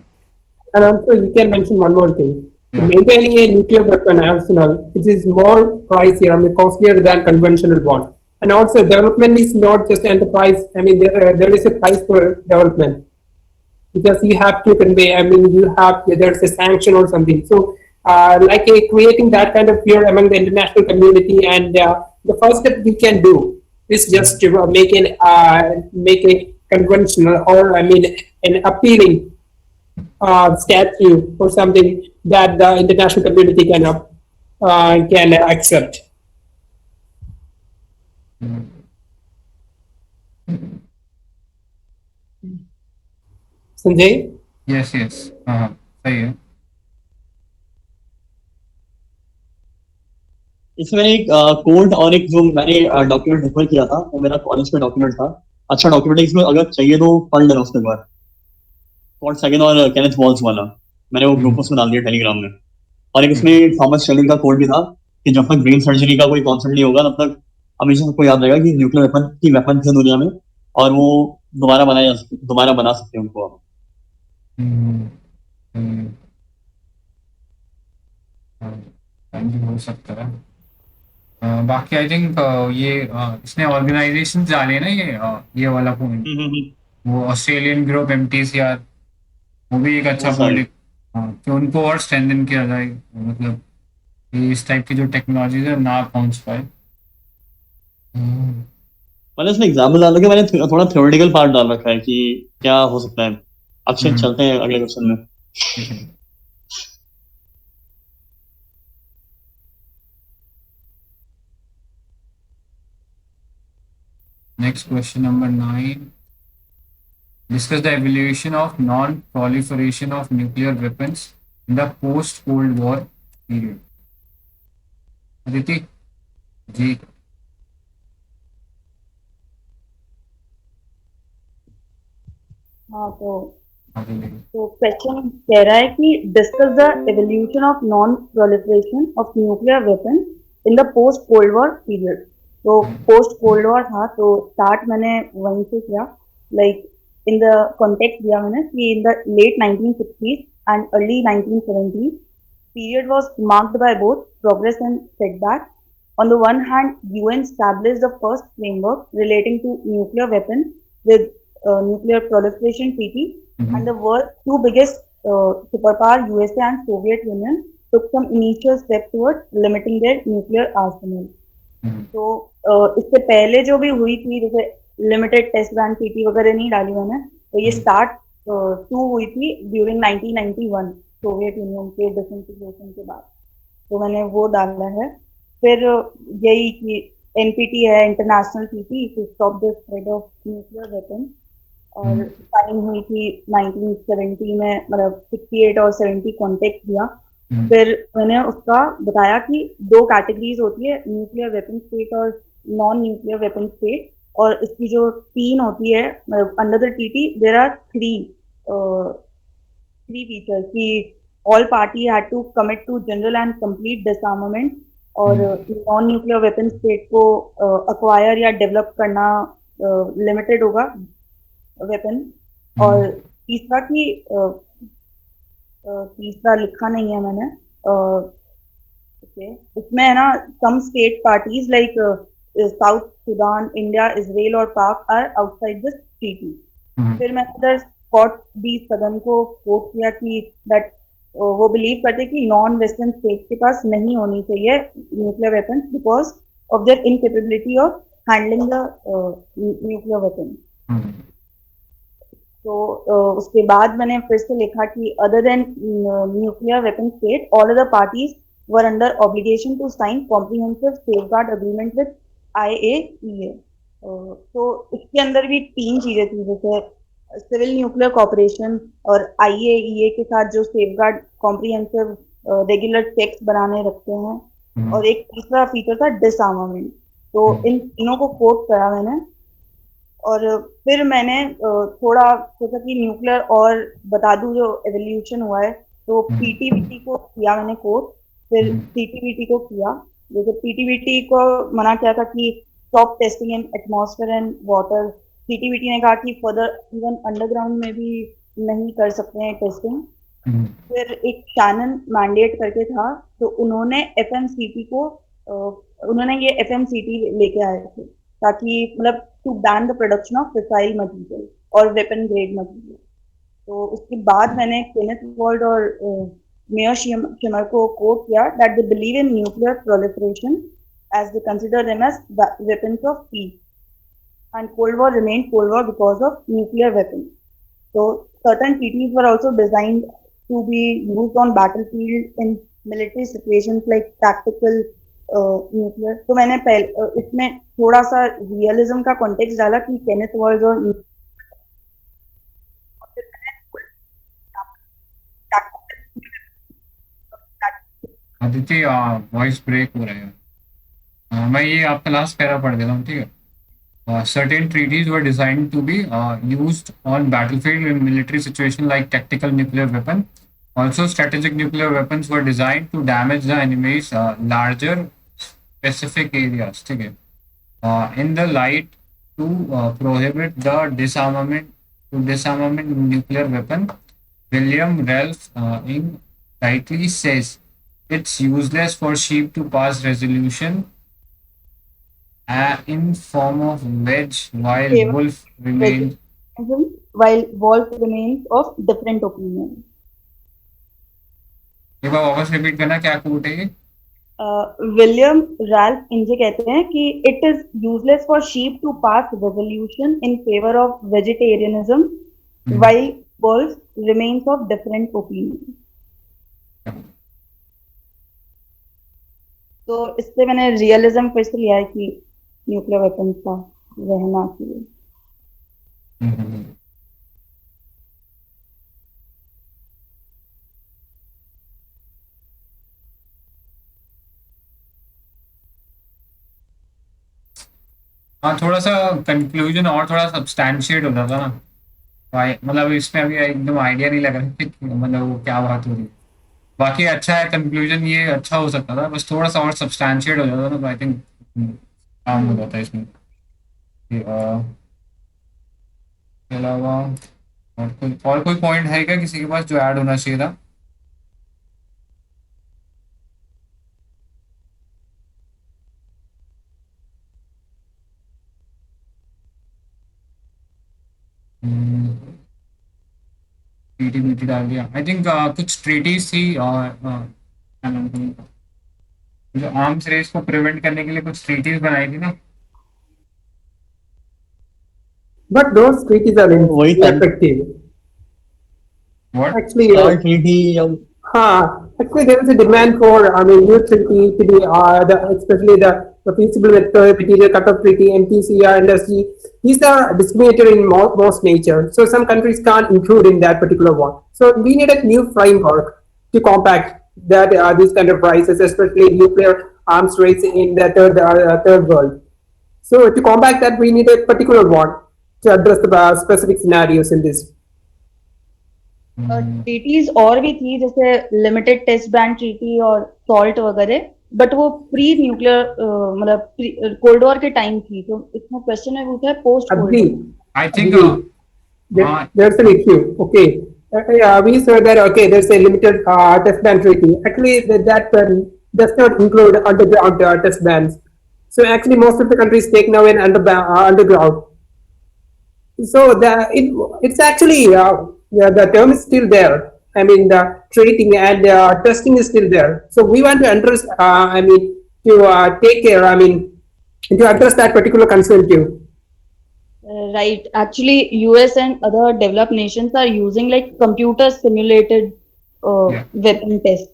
S15: And also, you can mention one more thing. Maintaining a nuclear weapon arsenal, it is more pricier and costlier than conventional one. And also, development is not just enterprise. I mean, there is a price for development because you have to convey. I mean, there's a sanction or something. So, creating that kind of fear among the international community, and the first step we can do is just to make a conventional, or I mean, an appealing statute or something that the international community can accept. Sanjay
S1: yes yes हाँ सही है
S8: इसमें मैंने एक कोड और एक जो मैंने डॉक्यूमेंट रेफर किया था वो मेरा कॉलेज का डॉक्यूमेंट था। अच्छा डॉक्यूमेंट है, इसमें अगर चाहिए तो पढ़ लेना उसके बाद। कॉड सेकंड और केनेथ वॉल्स वाला मैंने वो ग्रुप में डाल दिया टेलीग्राम में। और एक उसमें थॉमस शेलिंग का कोड भी था कि जब तक ब्रेन सर्जरी का कोई कॉन्सेप्ट नहीं होगा तब तक हमेशा सबको याद रहेगा कि न्यूक्लियर वेपन की वेपन है दुनिया में और वो दोबारा बना सकते हैं उनको आप।
S1: हो सकता है। बाकी आई थिंक ये इसने ऑर्गेनाइजेशन डाले ना ये वाला पॉइंट वो ऑस्ट्रेलियन ग्रुप MTCR वो भी एक अच्छा पॉइंट कि उनको और स्ट्रेंथन किया जाए मतलब इस टाइप की जो टेक्नोलॉजीज है ना पहुंच पाए।
S8: मैंने इसमें एग्जाम्पल डाल रखा है, मैंने थोड़ा थ्योरेटिकल पार्ट डाल रखा है कि क्या हो सकता है। अच्छा चलते हैं अगले क्वेश्चन में।
S1: Next question number 9. Discuss the evolution of non-proliferation of nuclear weapons in the post-Cold War period. Aditi जी
S16: हाँ तो क्वेश्चन कह रहा है कि discuss the evolution of non proliferation of nuclear weapon in the post cold war period. तो पोस्ट कोल्ड वॉर था तो स्टार्ट मैंने वहीं से किया लाइक इन द कॉन्टेक्स्ट दिया मैंने कि in the late 1960s and early 1970s period was marked by both progress and setback. On the one hand, UN established the first framework relating to nuclear weapons with nuclear proliferation treaty, and the world's two biggest superpower USA and Soviet Union took some initial steps towards limiting their nuclear arsenal. तो इससे पहले जो भी हुई थी जैसे लिमिटेड टेस्ट बैन ट्रीटी वगैरह नहीं डाली मैंने, तो ये स्टार्ट 2 हुई थी ड्यूरिंग 1991 सोवियत यूनियन के डिसइंटीग्रेशन के बाद, तो मैंने वो डाला है। फिर यही कि NPT है international treaty to stop the spread of nuclear weapon, और साइन हुई थी 1970 में, मतलब 68 और 70 कॉन्टेक्ट दिया। फिर मैंने उसका बताया कि 2 कैटेगरीज होती है न्यूक्लियर वेपन स्टेट और नॉन न्यूक्लियर वेपन स्टेट, और इसकी जो 3 होती है under the treaty there are 3 features कि all party had to commit to general and complete disarmament, और नॉन न्यूक्लियर वेपन स्टेट को अक्वायर या डेवलप करना लिमिटेड होगा वेपन, और तीसरा कि तीसरा लिखा नहीं है मैंने इसमें है ना, some state parties like South Sudan, India, Israel और Pak are outside this treaty. फिर मैंने इधर स्कॉट डी सदन को कोट किया कि दैट वो बिलीव करते कि नॉन वेस्टर्न स्टेट के पास नहीं होनी चाहिए nuclear weapon because of their incapability of handling the nuclear weapon. तो उसके बाद मैंने फिर से लिखा कि other than nuclear weapon state all other parties were under obligation to sign comprehensive safeguard agreement with IAEA। तो इसके अंदर भी 3 चीजें थी, जैसे सिविल न्यूक्लियर कॉर्पोरेशन और IAEA के साथ जो सेफगार्ड कॉम्प्रिहेंसिव रेगुलर चेक्स बनाने रखते हैं, और एक तीसरा फीचर था डिसआर्मामेंट। तो इन तीनों को कोट करा मैंने, और फिर मैंने थोड़ा सोचा कि न्यूक्लियर और बता दूं जो एवोल्यूशन हुआ है, तो PTBT को किया मैंने कोट, फिर CTBT को किया। जैसे PTBT को मना किया था कि stop testing in atmosphere and water, CTBT ने कहा कि फर्दर इवन अंडरग्राउंड में भी नहीं कर सकते हैं टेस्टिंग। फिर एक शैनन मैंडेट करके था, तो उन्होंने FMCT को उन्होंने ये FMCT लेके आए थे, ताकि मतलब to ban the production of fissile material और वेपन ग्रेड मटेरियल। तो उसके बाद मैंने केनेथ वॉल्ड और मेयर शिमर को कोट किया that they believe in nuclear proliferation as they consider them as weapons of peace, and Cold War remained Cold War because of nuclear weapons. So certain treaties were also designed to be used on battlefield in military situations like tactical nuclear. तो मैंने इसमें थोड़ा सा रियलिज्म का कॉन्टेक्स्ट डाला कि केनेथ वॉल्ड और
S1: आदित्य वॉइस ब्रेक हो रहा है। मैं ये आपका लास्ट पैरा पढ़ देता हूँ, ठीक है। Certain treaties were designed to be used on battlefield in military situation like tactical nuclear weapon. Also, strategic nuclear weapons were designed to damage the enemy's larger specific areas. ठीक है। In the light to prohibit the disarmament nuclear weapon, William Ralph Ing rightly says it's useless for sheep to pass resolution in form of wedge while wolf
S16: remains of different opinion.
S1: एक बार वापस रिपीट करना, क्या कोट है ये?
S16: विलियम रैल्फ इंजे कहते हैं कि it is useless for sheep to pass resolution in favour of vegetarianism while wolf remains of different opinion. तो इससे मैंने रियलिज्म फिर से लिया है कि न्यूक्लियर वेपन्स का रहना चाहिए।
S1: हाँ, थोड़ा सा कंक्लूजन और थोड़ा सब्सटैंशिएट होता था ना, मतलब इसमें अभी एकदम आइडिया नहीं लग रहा है कि मतलब वो क्या बात हो रही है। बाकी अच्छा है, कंक्लूजन ये अच्छा हो सकता था, बस थोड़ा सा और सब्सटैंशिएट हो जाता ना, तो आई थिंक काम हो जाता है इसमें। इसके अलावा और कोई पॉइंट है क्या किसी के पास जो ऐड होना चाहिए था? ट्रीटी डाल दिया। आई थिंक कुछ ट्रीटीज थी जो आर्म्स रेस को प्रिवेंट करने के लिए कुछ ट्रीटीज बनाई थी ना।
S15: But those treaties are ineffective.
S1: What?
S15: Actually, actually there is a demand for, new treaty to be, especially the feasible material cut-off treaty, MTCR, NSG. These are discriminatory in most nature. So some countries can't include in that particular one. So we need a new framework to combat that these kind of crises, especially nuclear arms race in the third world. So to combat that, we need a particular one to address the specific scenarios in this.
S16: Treaties और भी थी जैसे लिमिटेड टेस्ट बैन ट्रीटी और सॉल्ट वगैरह, बट वो प्री न्यूक्लियर मतलब कोल्ड वॉर के टाइम थी। तो इसमें क्वेश्चन है पूछा है post cold war.
S1: I think
S15: there's an issue. Okay, we said that there's a limited test ban treaty. Actually, that does not include underground test bans. So actually, most of the countries take now an underground. So it's actually the term is still there. I mean, the treating and testing is still there. So we want to address, to take care. To address that particular concern too.
S16: Right. Actually, US and other developed nations are using like computer simulated weapon test.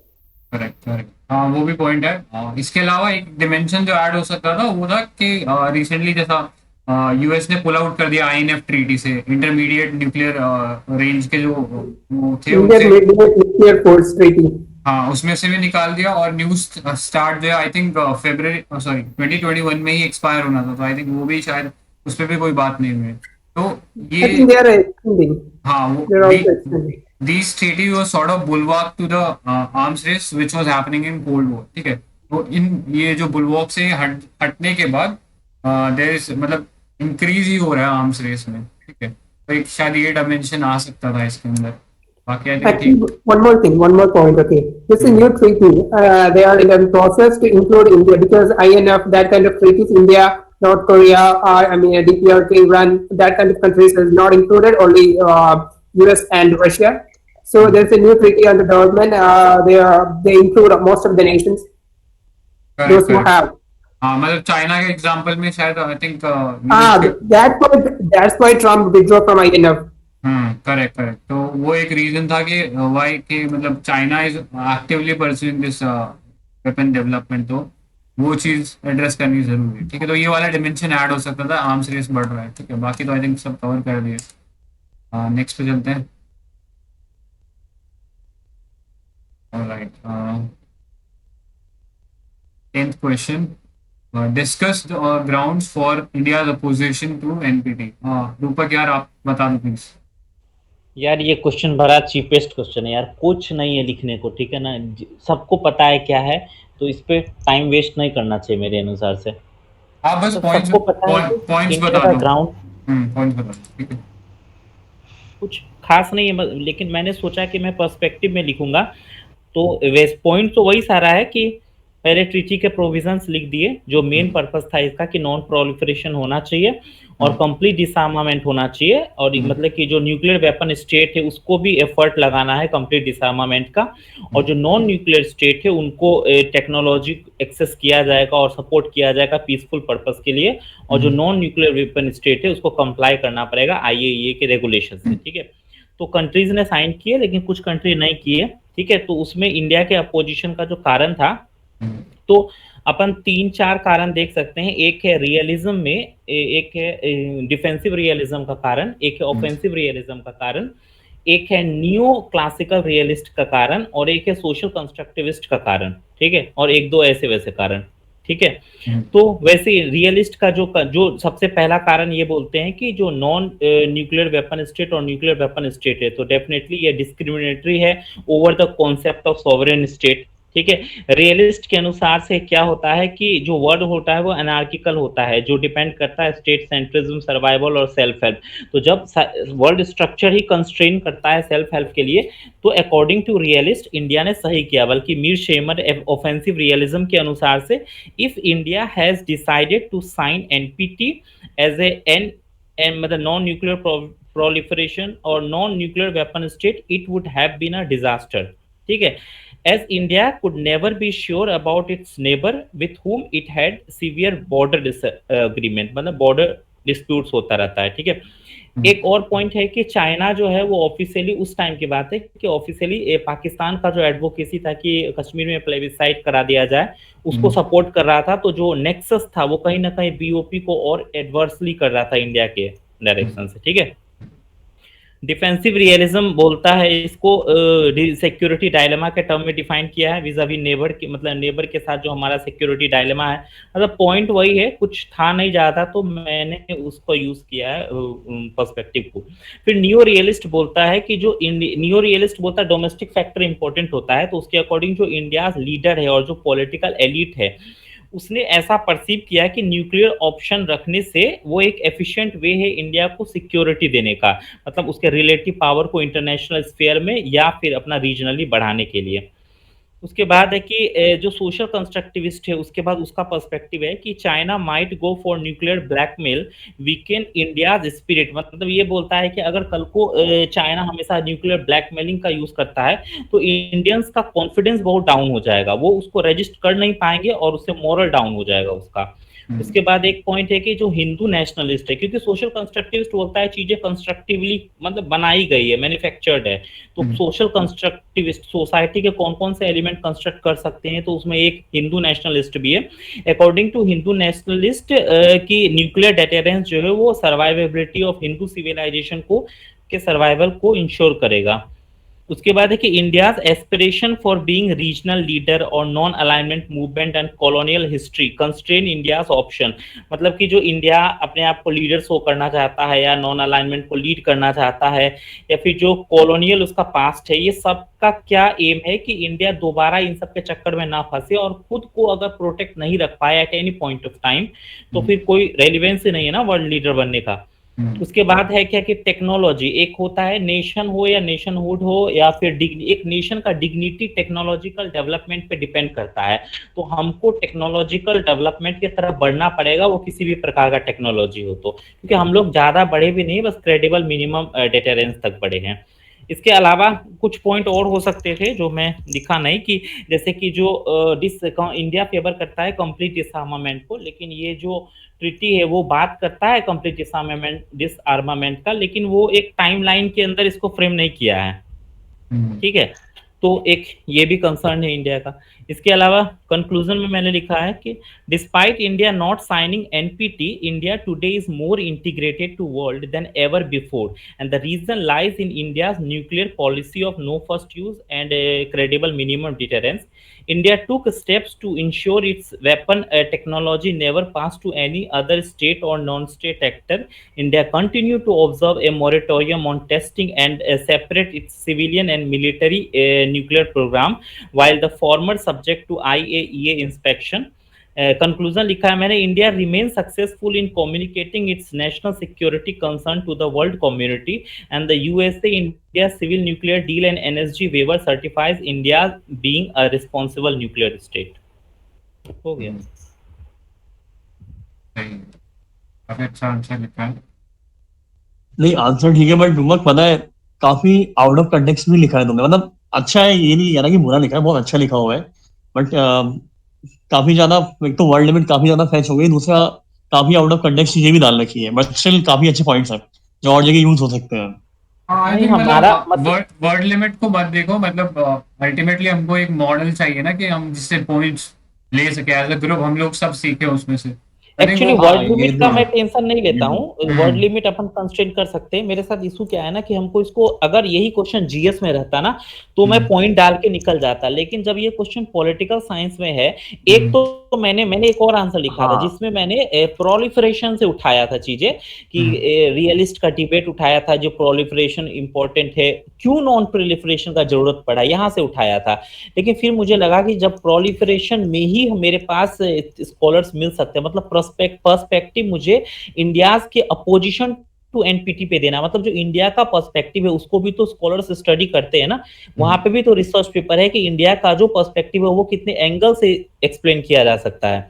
S1: Correct. हाँ, वो भी पॉइंट है। इसके अलावा एक डिमेंशन जो ऐड हो सकता था वो था कि रिसेंटली जैसा यूएस ने पुल आउट कर दिया आईएनएफ ट्रीटी से, इंटरमीडिएट न्यूक्लियर रेंज के जो वो थे
S15: न्यूक्लियर फोर्स ट्रीटी,
S1: हाँ उसमें से भी निकाल दिया। और न्यूज स्टार्ट जो है आई थिंक 2021 में ही एक्सपायर होना था, तो आई थिंक वो भी शायद उस पर भी कोई बात नहीं हुई। तो ये हाँ these treaties were sort of bulwark to the arms race which was happening in Cold War, ठीक है। तो ये जो बुलवॉक से हटने के बाद there is मतलब इंक्रीज ही हो रहा है आर्म्स रेस में, ठीक है। तो एक शायद ये डायमेंशन आ सकता था इसके अंदर।
S15: Actually, one more point. Okay, this is a new treaty. They are in the process to include India because INF, that kind of treaties, India North Korea, DPRK, Iran, that kind of countries is not included, only US and Russia. So there's a new treaty under development. They include most of the nations, those who have.
S1: हाँ मतलब चाइना के एग्जांपल में शायद I think
S15: That's why Trump withdrew from INF.
S1: Correct correct तो वो एक रीजन था कि वाई कि मतलब China is actively pursuing this weapon development, तो वो चीज एड्रेस करनी जरूरी है। ठीक है, तो ये वाला डिमेंशन ऐड हो सकता था, आर्म्स रेस बढ़ रहा है। ठीक है, बाकी तो आई थिंक सब कवर कर दिए। नेक्स्ट पे चलते हैं। Alright, 10th question, discuss grounds for India's opposition to NPT. Rupak यार आप बता दो प्लीज।
S10: यार ये क्वेश्चन बड़ा चीपेस्ट क्वेश्चन है यार, कुछ नहीं है लिखने को, ठीक है ना, सबको पता है क्या है, तो इस पे टाइम वेस्ट नहीं करना चाहिए मेरे अनुसार से।
S1: आप बस
S10: तो
S1: पॉइंट्स
S10: सबको पता है
S1: पॉइंट्स
S10: इंडिया
S1: बता
S10: का
S1: दो।
S10: ग्राउंड
S1: पॉइंट्स बता दो, ठीक है।
S10: कुछ खास नहीं है, लेकिन मैंने सोचा कि मैं पर्सपेक्टिव में लिखूंगा, तो वेस्ट पॉइंट तो वही सारा है कि पहले ट्रीटी के प्रोविजंस लिख दिए, जो मेन पर्पस था इसका कि नॉन प्रोलिफरेशन होना चाहिए और कंप्लीट डिसआर्मामेंट होना चाहिए, और मतलब कि जो न्यूक्लियर वेपन स्टेट है उसको भी एफर्ट लगाना है कंप्लीट डिसआर्मामेंट का, और जो नॉन न्यूक्लियर स्टेट है उनको टेक्नोलॉजी एक्सेस किया जाएगा और सपोर्ट किया जाएगा पीसफुल पर्पस के लिए, और जो नॉन न्यूक्लियर वेपन स्टेट है उसको कंप्लाई करना पड़ेगा IAEA के रेगुलेशन से। ठीक है, तो कंट्रीज ने साइन किए लेकिन कुछ कंट्री नहीं किए। ठीक है, तो उसमें इंडिया के अपोजिशन का जो कारण था, तो अपन 3-4 कारण देख सकते हैं। एक है रियलिज्म में, एक है डिफेंसिव रियलिज्म का कारण, एक है ऑफेंसिव रियलिज्म का कारण, एक है नियो क्लासिकल रियलिस्ट का कारण, और एक है सोशल कंस्ट्रक्टिविस्ट का कारण। ठीक है, और एक दो ऐसे वैसे कारण। ठीक है, तो वैसे रियलिस्ट का जो सबसे पहला कारण ये बोलते हैं कि जो नॉन न्यूक्लियर वेपन स्टेट और न्यूक्लियर वेपन स्टेट है, तो डेफिनेटली ये डिस्क्रिमिनेटरी है over the concept of sovereign state. ठीक है, रियलिस्ट के अनुसार से क्या होता है कि जो वर्ड होता है वो एनार्किकल होता है, जो डिपेंड करता है स्टेट सेंट्रिज्म, सर्वाइवल और सेल्फ हेल्प। तो जब वर्ल्ड स्ट्रक्चर ही कंस्ट्रेन करता है सेल्फ हेल्प के लिए, तो अकॉर्डिंग टू रियलिस्ट इंडिया ने सही किया। बल्कि मीर शेमर ऑफेंसिव रियलिज्म के अनुसार से, if India has decided to sign NPT as an मतलब नॉन न्यूक्लियर प्रोलिफरेशन और non nuclear weapon state, it would have been a disaster. ठीक है, as India could never be sure about its neighbor with whom it had severe border agreement, मतलब border disputes होता रहता है। ठीक है, एक और पॉइंट है कि चाइना जो है वो ऑफिशियली, उस टाइम की बात है कि ऑफिशियली पाकिस्तान का जो एडवोकेसी था कि कश्मीर में प्लेबिसाइट करा दिया जाए, उसको सपोर्ट कर रहा था। तो जो नेक्सस था वो कहीं ना कहीं BOP को और एडवर्सली कर रहा था इंडिया के डायरेक्शन से। ठीक है, डिफेंसिव रियलिज्म बोलता है इसको सिक्योरिटी डायलेमा के टर्म में डिफाइन किया है, विज़ावी नेबर के, मतलब नेबर के साथ जो हमारा सिक्योरिटी डायलेमा है, मतलब पॉइंट वही है, कुछ था नहीं ज़्यादा, तो मैंने उसको यूज किया है पर्सपेक्टिव को। फिर नियो रियलिस्ट बोलता है कि जो नियो रियलिस्ट बोलता है डोमेस्टिक फैक्टर इंपॉर्टेंट होता है, तो उसके अकॉर्डिंग जो इंडिया लीडर है और जो पॉलिटिकल एलिट है उसने ऐसा परसीव किया कि न्यूक्लियर ऑप्शन रखने से वो एक एफिशिएंट वे है इंडिया को सिक्योरिटी देने का, मतलब उसके रिलेटिव पावर को इंटरनेशनल स्फीयर में या फिर अपना रीजनली बढ़ाने के लिए। उसके बाद है कि जो सोशल कंस्ट्रक्टिविस्ट है उसके बाद उसका पर्सपेक्टिव है कि China might go for nuclear blackmail weekend India's spirit, मतलब ये बोलता है कि अगर कल को चाइना हमेशा न्यूक्लियर ब्लैकमेलिंग का यूज करता है तो इंडियंस का कॉन्फिडेंस बहुत डाउन हो जाएगा, वो उसको रजिस्ट कर नहीं पाएंगे और उससे मोरल डाउन हो जाएगा उसका। उसके बाद एक पॉइंट है कि जो हिंदू नेशनलिस्ट है, क्योंकि सोशल कंस्ट्रक्टिविस्ट बोलता है चीजें कंस्ट्रक्टिवली मतलब बनाई गई है, मैन्युफैक्चर्ड है, तो सोशल कंस्ट्रक्टिविस्ट सोसाइटी के कौन कौन से एलिमेंट कंस्ट्रक्ट कर सकते हैं, तो उसमें एक हिंदू नेशनलिस्ट भी है। अकॉर्डिंग टू हिंदू नेशनलिस्ट की न्यूक्लियर डेटेरेंस जो है वो सर्वाइवेबिलिटी ऑफ हिंदू सिविलाइजेशन को के सर्वाइवल को इंश्योर करेगा। उसके बाद है कि India's aspiration for being regional leader और non alignment movement and colonial history constrain India's option, मतलब कि जो इंडिया अपने आप को लीडर शो करना चाहता है या नॉन अलाइनमेंट को लीड करना चाहता है या फिर जो कॉलोनियल उसका पास्ट है, ये सब का क्या एम है कि इंडिया दोबारा इन सब के चक्कर में ना फंसे और खुद को अगर प्रोटेक्ट नहीं रख पाए at any point of time तो फिर कोई रेलिवेंस ही नहीं है ना वर्ल्ड लीडर बनने का। उसके बाद है क्या कि टेक्नोलॉजी, एक होता है नेशन हो या नेशनहुड हो या फिर एक नेशन का डिग्निटी टेक्नोलॉजिकल डेवलपमेंट पे डिपेंड करता है। तो हमको टेक्नोलॉजिकल डेवलपमेंट की तरफ बढ़ना पड़ेगा, वो किसी भी प्रकार का टेक्नोलॉजी हो तो, क्योंकि हम लोग ज्यादा बड़े भी नहीं, बस क्रेडिबल मिनिमम डेटरेंस तक बढ़े हैं। इसके अलावा कुछ पॉइंट और हो सकते थे जो मैं लिखा नहीं, कि जैसे कि जो इंडिया फेवर करता है कंप्लीट डिसआर्मामेंट को, लेकिन ये जो ट्रीटी है वो बात करता है कंप्लीट डिसआर्मामेंट का, लेकिन वो एक टाइमलाइन के अंदर इसको फ्रेम नहीं किया है। ठीक है, तो एक ये भी कंसर्न है इंडिया का। इसके अलावा कंक्लूजन में मैंने लिखा है कि despite India not signing NPT, India today is more integrated to world than ever before, and the reason lies in India's nuclear policy of no first use and credible minimum deterrence. India took steps to ensure its weapon technology never passed to any other state or non-state actor. India continued to observe a moratorium on testing and separate its civilian and military nuclear program, while the former subject to IAEA inspection. Conclusion लिखा है मैंने, India remain successful in communicating its national security concern to the world community, and the USA India civil nuclear deal and NSG waiver certifies India being a responsible nuclear state. हो गया।
S1: काफी अच्छा आंसर लिखा है।
S8: नहीं आंसर ठीक है, बट तुमको पता है काफी आउट ऑफ कंटेक्स्ट भी लिखा है तुमने। मतलब अच्छा है, ये नहीं कहना कि बुरा लिखा है, बहुत अच्छा लिखा हुआ है, बट काफी ज्यादा, एक तो वर्ड लिमिट काफी ज्यादा फैच हो गई, दूसरा काफी आउट ऑफ कंटेक्स्ट चीजें भी डाल रखी है, बट स्टिल काफी अच्छे पॉइंट्स हैं जो और जगह यूज हो सकते हैं।
S1: आई
S10: नहीं,
S1: थिंक
S10: हमारा
S1: मतलब वर्ड लिमिट को मत देखो, मतलब अल्टीमेटली हमको एक मॉडल चाहिए ना कि हम जिससे पॉइंट्स ले सके, एज अ ग्रुप हम लोग सब सीखे उसमें से।
S10: एक्चुअली वर्ड लिमिट का मैं टेंशन नहीं लेता हूँ, वर्ड लिमिट अपन कंस्ट्रेंट कर सकते हैं। मेरे साथ इशू क्या है ना कि हमको इसको, अगर यही क्वेश्चन जीएस में रहता ना तो मैं पॉइंट डाल के निकल जाता, लेकिन जब ये क्वेश्चन पॉलिटिकल साइंस में है, एक तो मैंने एक और आंसर लिखा था जिसमें मैंने प्रोलिफरेशन से उठाया था चीजें, कि रियलिस्ट का डिबेट उठाया था, जो प्रोलिफरेशन इंपॉर्टेंट है, क्यों नॉन प्रोलिफरेशन का जरूरत पड़ा, यहाँ से उठाया था। लेकिन फिर मुझे लगा कि जब प्रोलिफरेशन में ही मेरे पास स्कॉलर्स मिल सकते हैं, मतलब पर्सपेक्टिव मुझे इंडियाज के अपोजिशन टू एनपीटी पे देना, मतलब जो इंडिया का पर्सपेक्टिव है उसको भी तो स्कॉलर्स स्टडी करते हैं ना, वहां पे भी तो रिसर्च पेपर है कि इंडिया का जो पर्सपेक्टिव है वो कितने एंगल से एक्सप्लेन किया जा सकता है।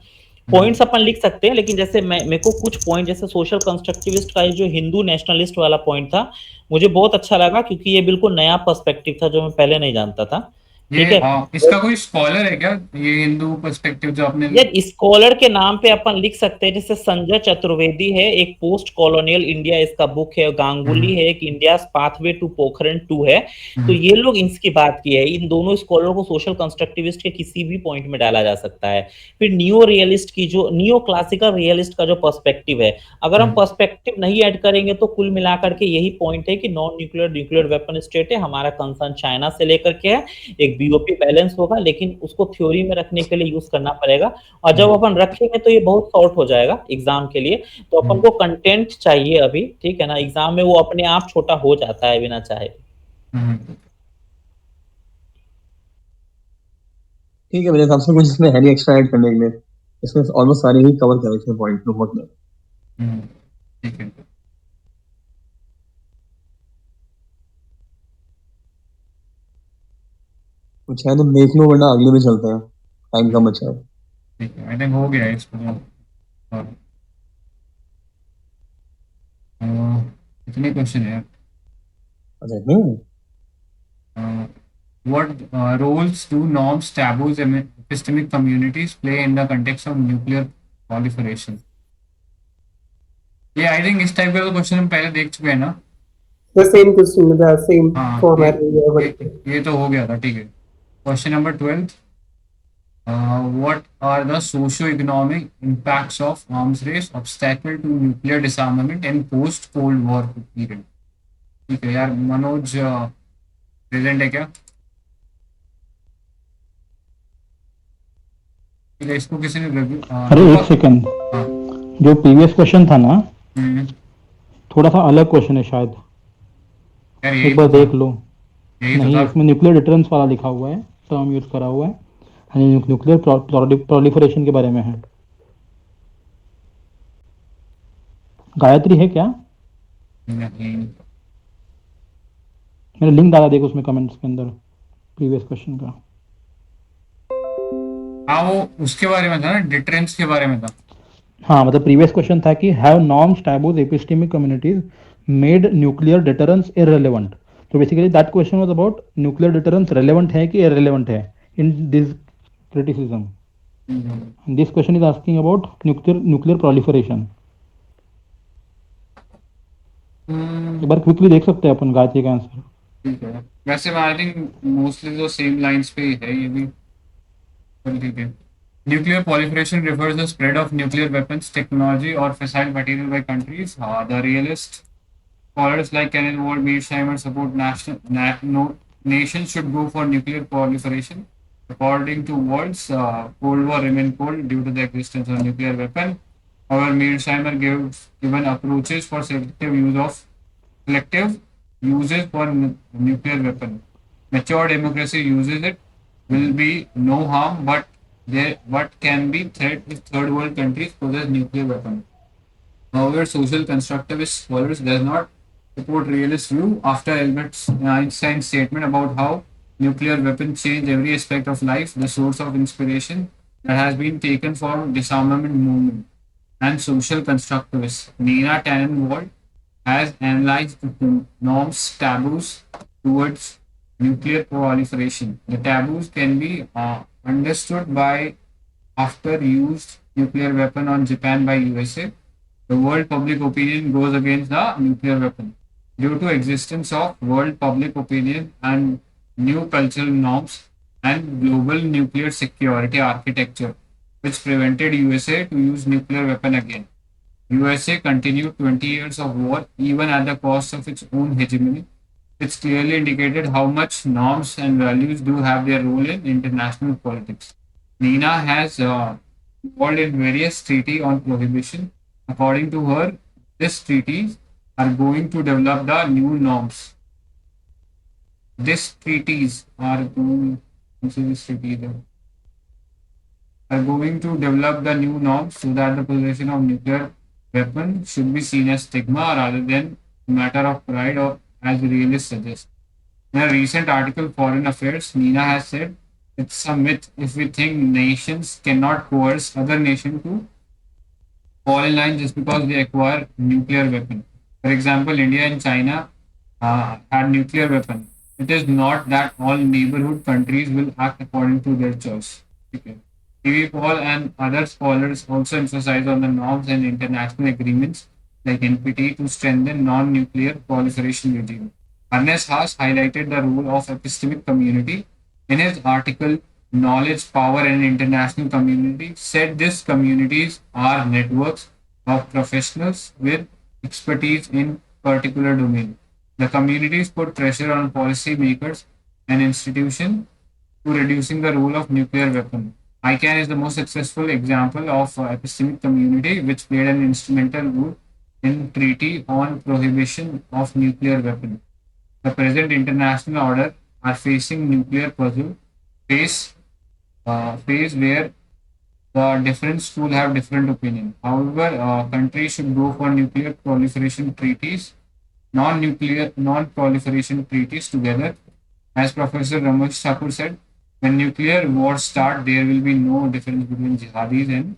S10: पॉइंट्स अपन लिख सकते हैं, लेकिन जैसे मेरे को कुछ पॉइंट, जैसे सोशल कंस्ट्रक्टिविस्ट का जो हिंदू नेशनलिस्ट वाला पॉइंट था, मुझे बहुत अच्छा लगा, क्योंकि ये बिल्कुल नया पर्सपेक्टिव था जो मैं पहले नहीं जानता था।
S1: ठीक है, इसका कोई स्कॉलर है क्या, ये हिंदू पर्सपेक्टिव जो आपने?
S10: यार स्कॉलर के नाम पे अपन लिख सकते हैं, जैसे संजय चतुर्वेदी है, एक पोस्ट कॉलोनियल इंडिया इसका बुक है, गांगुली है, एक इंडिया पाथवे टू पोखरण 2 है, तो ये लोग इसकी बात की है। इन दोनों स्कॉलर को सोशल कंस्ट्रक्टिविस्ट के किसी भी पॉइंट में डाला जा सकता है। फिर नियो रियलिस्ट की जो नियो क्लासिकल रियलिस्ट का जो पर्सपेक्टिव है, अगर हम पर्सपेक्टिव नहीं ऐड करेंगे तो कुल मिलाकर के यही पॉइंट है कि नॉन न्यूक्लियर वेपन स्टेट है, हमारा कंसर्न चाइना से लेकर के है, एक बीओपी बैलेंस होगा, लेकिन उसको थ्योरी में रखने के लिए यूज करना पड़ेगा, और जब अपन रखेंगे तो ये बहुत शॉर्ट हो जाएगा एग्जाम के लिए। तो अपन को कंटेंट चाहिए अभी, ठीक है ना, एग्जाम में वो अपने आप छोटा हो जाता है बिना चाहे।
S8: ठीक है, मेरे हिसाब से कुछ इसमें है नहीं एक्स्ट्रा ऐड करने के लिए, इसमें ऑलमोस्ट सारे ही कवर कर इसमें पॉइंट तो बहुत
S1: ठीक है।
S8: कुछ है तो देख लो, वरना अगले में चलते हैं, टाइम कम बचा है।
S1: ठीक है, आई थिंक हो गया इसको। और कितने क्वेश्चन है? What roles do norms, taboos, and epistemic communities play in the context of nuclear proliferation? ये आई थिंक इस टाइप का क्वेश्चन हम पहले देख चुके हैं ना?
S15: The same question, the same format.
S1: ये तो हो गया था, ठीक है। Question number 12. What are the socio-economic impacts of arms race, obstacle to nuclear disarmament and post-Cold War period? ठीक है यार, मनोज प्रेजेंट है क्या? ठीक है, इसको किसी ने
S13: अरे एक सेकंड, जो प्रीवियस क्वेश्चन था ना, थोड़ा सा अलग क्वेश्चन है शायद, एक बार देख लो। नहीं, इसमें न्यूक्लियर डिटरेंस वाला लिखा हुआ है, टर्म यूज करा हुआ है, न्यूक्लियर प्रोलिफरेशन के बारे में है। गायत्री है क्या?
S1: नहीं
S13: मैंने लिंक डाला, देखो उसमें कमेंट्स के अंदर प्रीवियस क्वेश्चन का।
S1: हाँ वो उसके बारे में था ना, डिटरेंस के बारे में था।
S13: हाँ मतलब प्रीवियस क्वेश्चन था कि have norms, taboos, epistemic communities made nuclear deterrence irrelevant. तो basically that question was about nuclear deterrence relevant है कि इररिलेवेंट है in this criticism. This question is asking about nuclear proliferation. एक बार क्विकली देख सकते हैं अपन गायत्री का आंसर।
S1: ठीक है, वैसे आई थिंक मोस्टली तो सेम लाइंस पे ही है ये भी, पर ठीक है। Nuclear proliferation refers to the spread of nuclear weapons, technology, or fissile material by countries. The realist scholars like Kenneth Ward, Mearsheimer support nations should go for nuclear proliferation. According to Ward's, Cold War remained cold due to the existence of nuclear weapon. However, Mearsheimer given approaches for selective uses for nuclear weapon. Mature democracy uses it will be no harm, but what can be threat if third world countries possess nuclear weapons. However, social constructivist scholars does not support realist view after Albert Einstein's statement about how nuclear weapons change every aspect of life, the source of inspiration that has been taken from disarmament movement and social constructivists. Nina Tannenwald has analyzed the norms, taboos towards nuclear proliferation. The taboos can be understood by after used nuclear weapon on Japan by USA. The world public opinion goes against the nuclear weapon. Due to existence of world public opinion and new cultural norms and global nuclear security architecture, which prevented USA to use nuclear weapon again. USA continued 20 years of war even at the cost of its own hegemony. It's clearly indicated how much norms and values do have their role in international politics. Nina has involved in various treaties on prohibition. According to her, these treaties are going to develop the new norms. These treaties are going to develop the new norms so that the possession of nuclear weapon should be seen as stigma rather than a matter of pride or as the realists suggest. In a recent article, Foreign Affairs, Nina has said it's a myth if we think nations cannot coerce other nations to fall in line just because they acquire nuclear weapon. For example, India and China had nuclear weapon. It is not that all neighborhood countries will act according to their choice. Okay. TV Paul and other scholars also emphasize on the norms and international agreements like NPT to strengthen non-nuclear proliferation regime. Ernest Haas highlighted the role of epistemic community in his article Knowledge, Power and International Community, said these communities are networks of professionals with expertise in particular domain. The communities put pressure on policy makers and institutions to reducing the role of nuclear weapon. ICANN is the most successful example of epistemic community which played an instrumental role in treaty on prohibition of nuclear weapons. The present international order are facing nuclear puzzle phase where the different schools have different opinion. However, countries should go for nuclear proliferation treaties, non-proliferation treaties together. As Professor Ramesh Thakur said, when nuclear wars start, there will be no difference between jihadis and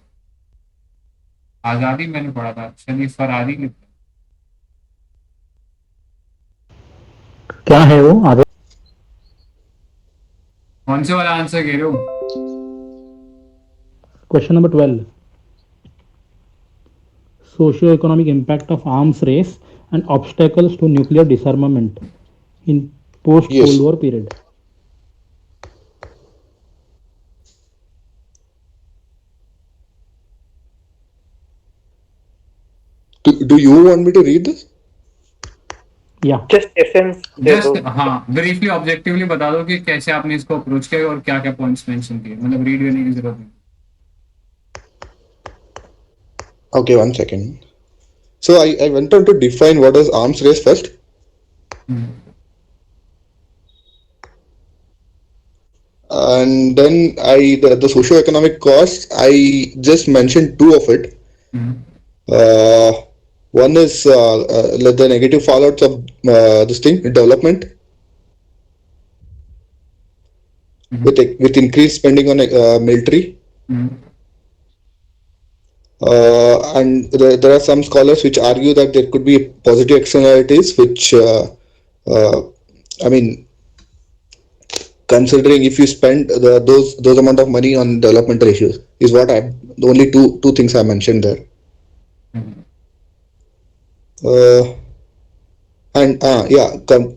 S1: आजादी मैंने पढ़ा था, शरीफ फरादी लिखता
S13: क्या है वो आगे?
S1: कौन से वाला आंसर कह रहे हो?
S13: Question number 12, socio-economic impact of arms race and obstacles to nuclear disarmament in post-Cold War period.
S17: Do you want me to read this?
S13: Yeah.
S11: Just essence दे दो।
S1: हाँ, ब्रीफली ऑब्जेक्टिवली बता दो कि कैसे आपने इसको अप्रोच किया और क्या क्या पॉइंट्स मेंशन किए, मतलब रीड करने की जरूरत नहीं।
S17: Okay, 1 second. So I went on to define what is arms race first. And then the socio-economic costs, I just mentioned 2 of it. One is the negative fallouts of this thing, development, with increased spending on military. And there are some scholars which argue that there could be positive externalities, which I mean, considering if you spend those amount of money on developmental issues, is what I the only two things I mentioned there. And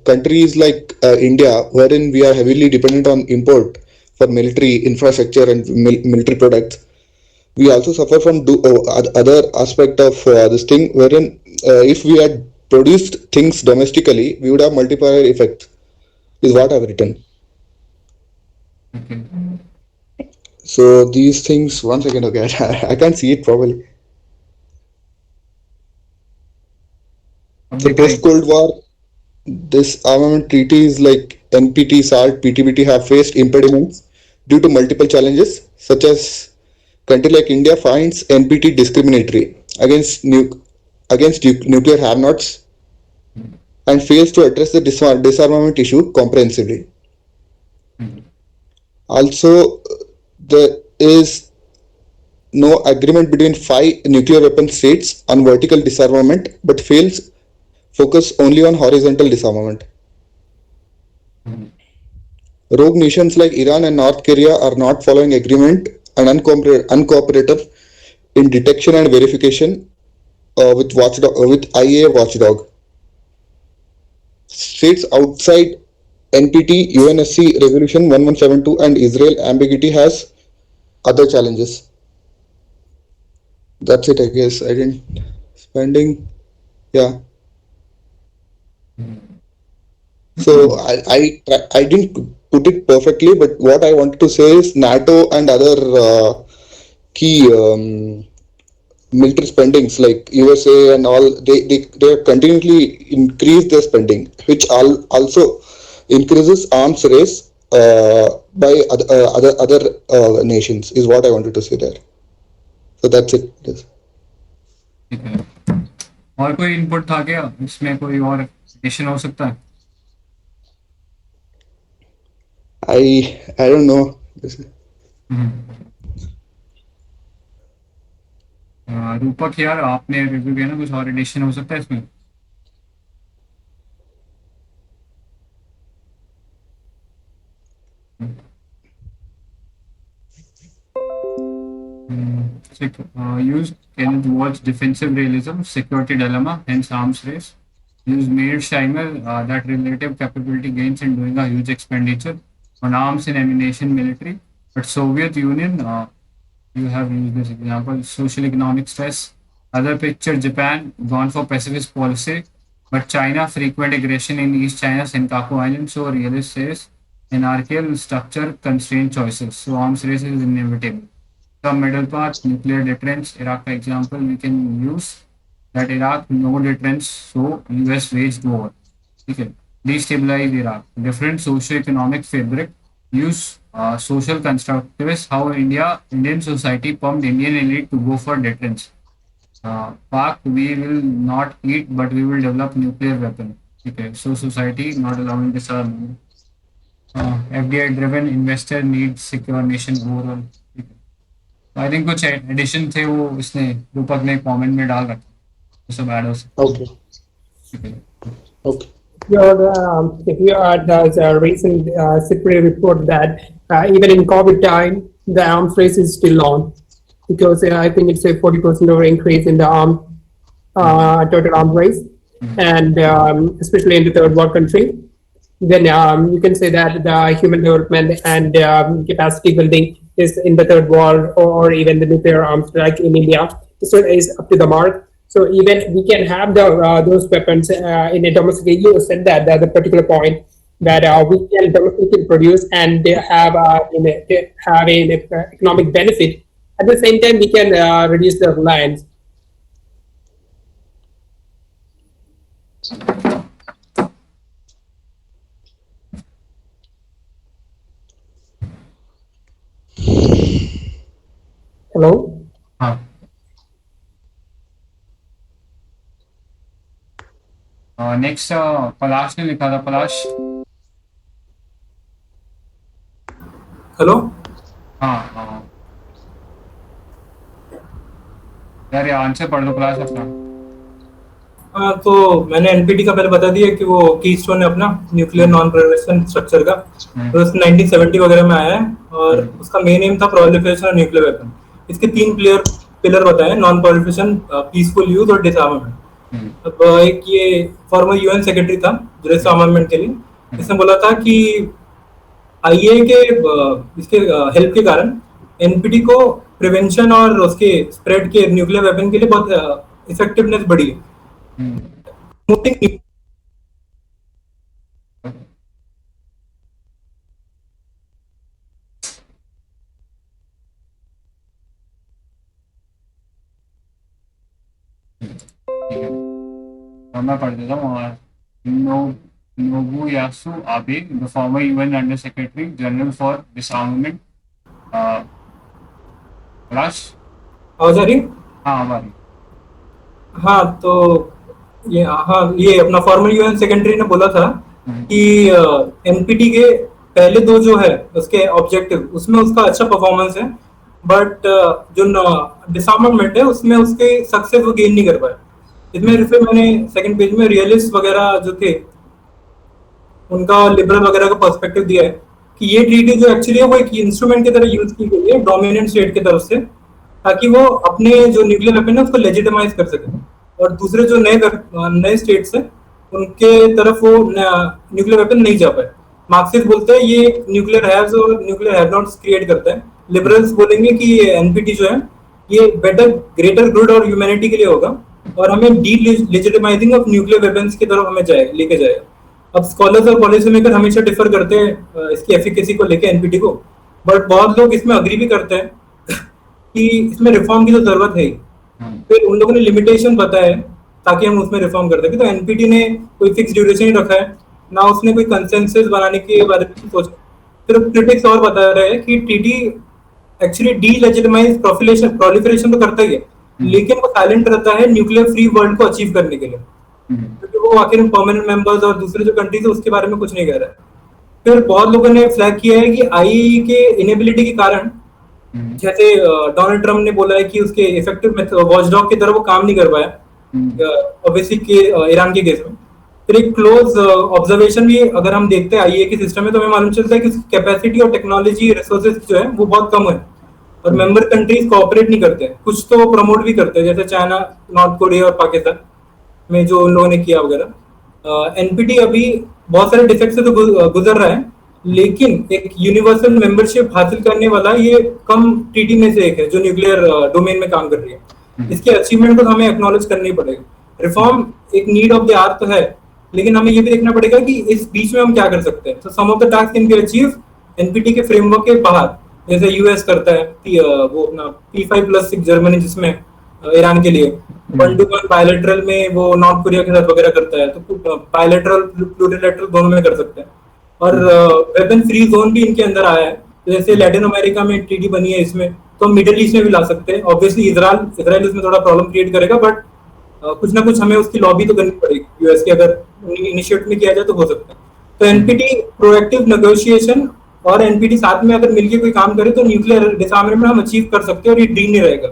S17: countries like India, wherein we are heavily dependent on import for military infrastructure and military products, we also suffer from other aspect of this thing, wherein if we had produced things domestically, we would have multiplier effect, is what I've written. So these things, one second, okay, I can't see it properly. So post-Cold War, this armament treaties like NPT, SALT, PTBT have faced impediments due to multiple challenges, such as country like India finds NPT discriminatory against nuclear have-nots and fails to address the disarmament issue comprehensively. Also, there is no agreement between 5 nuclear weapon states on vertical disarmament, but fails focus only on horizontal disarmament. Rogue nations like Iran and North Korea are not following agreement and uncooperative in detection and verification with IAEA watchdog. States outside NPT, UNSC Resolution 1172 and Israel ambiguity has other challenges. That's it, I guess. I didn't spending, yeah. So I didn't put it perfectly, but what I wanted to say is NATO and other key military spendings like USA and all, they continually increase their spending, which also increases arms race by other nations, is what I wanted to say there. So that's it.
S1: ठीक है, और कोई इनपुट था क्या इसमें? कोई और एडिशन हो सकता है?
S17: I don't know.
S1: रूपक यार, आपने रिव्यू किया ना, कुछ और एडिशन हो सकता है इसमें? Use Kenneth Walt's defensive realism, security dilemma, hence arms race. Use Meir Scheimer, that relative capability gains in doing a huge expenditure on arms and ammunition military. But Soviet Union, you have used this example, social economic stress. Other picture, Japan, gone for pacifist policy, but China, frequent aggression in East China, Senkaku Island. So realist says, anarchical structure, constrained choices. So arms race is inevitable. The middle path, nuclear deterrence, Iraq example, we can use that Iraq, no deterrence, so US waged war. Okay. Destabilize Iraq. Different socio-economic fabric. Use social constructivists, how Indian society pumped Indian elite to go for deterrence. Pak, we will not eat, but we will develop nuclear weapon. Okay. So society not allowing disarmament. FDI-driven investor needs secure nation overall. I think कुछ एडिशन थे वो इसने रूपक ने कमेंट में डाल रखा, वो सब ऐड हो सकता है.
S17: Okay.
S15: If you add the recent CIPRI report that even in COVID time, the arms race is still on, because I think it's a 40% over increase in the total arms race, and especially in the third world country. Then you can say that the human development and capacity building is in the third world, or even the nuclear arms like in India, so is up to the mark. So even we can have those weapons in a domestic. You said that the particular point that we can domestically produce and they have an economic benefit. At the same time, we can reduce the reliance. Hello?
S1: Next Palash ने लिखा था, पलाश।
S6: हेलो।
S1: हाँ यार ये आंसर पढ़ दो पलाश अपना।
S6: हाँ, तो मैंने एनपीटी का पहले बता दिया कि वो कीस्टोन है अपना न्यूक्लियर नॉन प्रोलिफरेशन स्ट्रक्चर का, तो 1970 वगैरह में आया है और उसका मेन एम था प्रोलिफरेशन और न्यूक्लियर वेपन। इसके 3 पिलर बताए, नॉन प्रोलिफरेशन, पीसफुल यूज और डिसआर्मामेंट। अब एक ये फॉर्मर यूएन सेक्रेटरी था डिसआर्मामेंट के लिए, इसने बोला था कि आईए के इसके हेल्प के कारण एनपीटी को प्रिवेंशन और उसके स्प्रेड के न्यूक्लियर वेपन के लिए बहुत इफेक्टिवनेस बढ़ी है।
S1: मैं पढ़ देता हूँ। Nobuyasu Abe, the former UN Under Secretary General for Disarmament. पलाश
S6: आवाज आ रही?
S1: हाँ हमारी।
S6: हाँ, तो ये अपना फॉर्मर यूएन सेक्रेटरी ने बोला था कि एनपीटी के पहले 2 जो है उसके ऑब्जेक्टिव, उसमें उसका अच्छा परफॉर्मेंस है, बट जो डिसआर्मामेंट है उसमें उसके सक्सेस वो गेन नहीं कर पाए। इसमें फिर मैंने सेकंड पेज में रियलिस्ट वगैरह जो थे उनका लिबरल वगैरह का पर्सपेक्टिव दिया है कि ये ट्रीटी जो एक्चुअली है वो एक इंस्ट्रूमेंट की तरह यूज की गई है डोमिनेंट स्टेट की तरफ से, ताकि वो अपने जो न्यूक्लियर वेपन है उसको लेजिटिमाइज कर सके और दूसरे जो नए स्टेट्स है उनके तरफ वो न्यूक्लियर वेपन नहीं जा पाए। मार्क्सिस्ट बोलते हैं ये न्यूक्लियर हैव्स और न्यूक्लियर हैव नॉट्स क्रिएट करता है। लिबरल्स बोलेंगे कि ये एनपीटी जो है ये बेटर ग्रेटर गुड और ह्यूमैनिटी के लिए होगा और हमें D legitimising of nuclear weapons की तरफ हमें लेके जाएगा। अब स्कॉलर्स और पॉलिसी मेकर हमेशा डिफर करते हैं इसकी एफिकेसी को लेके एनपीटी को, बट बहुत लोग इसमें अग्री भी करते हैं कि इसमें रिफॉर्म की तो जरूरत है ही। फिर उन लोगों ने लिमिटेशन बताया है ताकि हम उसमें रिफॉर्म कर सकें। तो एनपीटी ने कोई फिक्स ड्यूरेशन ही रखा है ना, उसने कोई कंसेंसस बनाने के बारे में सोचा। फिर क्रिटिक्स और बता रहे हैं कि TT actually D legitimise proliferation तो करता ही है, लेकिन वो साइलेंट रहता है न्यूक्लियर फ्री वर्ल्ड को अचीव करने के लिए, क्योंकि वो आखिर परमानेंट मेंबर्स और दूसरे जो कंट्रीज है उसके बारे में कुछ नहीं कह रहा है। फिर बहुत लोगों ने फ्लैग किया है कि आईई के इनेबिलिटी के कारण, जैसे डोनाल्ड ट्रम्प ने बोला है कि उसके इफेक्टिव वॉचडॉग की तरह वो काम नहीं कर पाया ऑब्वियसली के ईरान के केस में। फिर एक क्लोज ऑब्जर्वेशन भी अगर हम देखते हैं आईए के सिस्टम में तो हमें मालूम चलता है कि उसकी कैपेसिटी और टेक्नोलॉजी रिसोर्सेज जो है वो बहुत कम है और मेंबर कंट्रीज कोऑपरेट नहीं करते हैं। कुछ तो प्रमोट भी करते हैं, जैसे चाइना, नॉर्थ कोरिया और पाकिस्तान में जो उन लोगों ने किया वगैरह। एनपीटी अभी बहुत सारे डिफेक्ट से तो गुजर रहा है, लेकिन एक यूनिवर्सल मेंबरशिप हासिल करने वाला ये कम ट्रीटी में से एक है जो न्यूक्लियर डोमेन में काम कर रही है। इसके अचीवमेंट को हमें एक्नॉलेज करना ही पड़ेगा। रिफॉर्म एक नीड ऑफ द आवर तो है, लेकिन हमें ये भी देखना पड़ेगा कि इस बीच में हम क्या कर सकते हैं। तो some of the task can be achieve NPT के फ्रेमवर्क के बाहर, जैसे यूएस करता है वो अपना P5+6 जर्मनी जिसमें ईरान के लिए 1-to-1 बायलैटरल में वो नॉर्थ कोरिया के साथ वगैरह करता है, तो बायलैटरल प्लूरिलैटरल दोनों में कर सकते हैं। और वेपन फ्री जोन भी इनके अंदर आया है, जैसे लैटिन अमेरिका में ट्रीटी बनी है इसमें, तो मिडिल ईस्ट में भी ला सकते हैं। ऑब्वियसली इजराइल इसमें थोड़ा प्रॉब्लम क्रिएट करेगा, बट कुछ ना कुछ हमें उसकी लॉबी तो करनी पड़ेगी यूएस की, अगर इनिशिएट में किया जाए तो हो सकता है। तो एनपीटी प्रोएक्टिव नेगोशिएशन और एनपीटी साथ में अगर मिलकर कोई काम करे तो न्यूक्लियर डिसआर्ममेंट हम अचीव कर सकते हैं और ये ड्रीम नहीं रहेगा।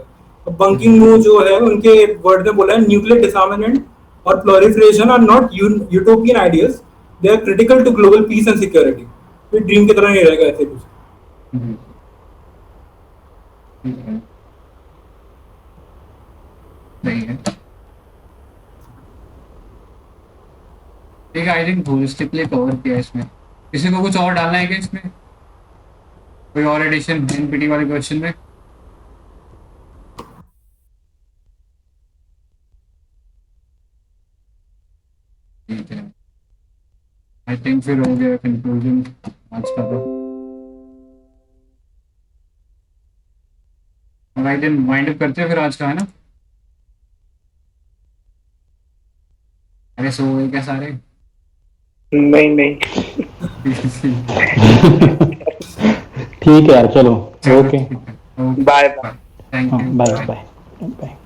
S6: बंकिंग मू जो है उनके वर्ड में बोला है, न्यूक्लियर डिसआर्ममेंट और proliferation are not utopian ideas, they are critical to global peace and security. तो ड्रीम की तरह नहीं रहेगा ऐसे कुछ।
S1: नहीं है ठीक है। आई थिंक होलिस्टिकली कवर किया इसमें। किसी को कुछ और डालना है क्या इसमें? कोई और एडिशन एनपीटी वाले क्वेश्चन में? ठीक है, आई थिंक फिर हो गया कंक्लूजन आज का। तो आई थिंक वाइंड अप करते हैं फिर आज का, है ना? अरे सो गए क्या सारे?
S11: नहीं
S7: ठीक है यार, चलो okay,
S11: bye bye.
S1: Thank you,
S7: bye bye bye.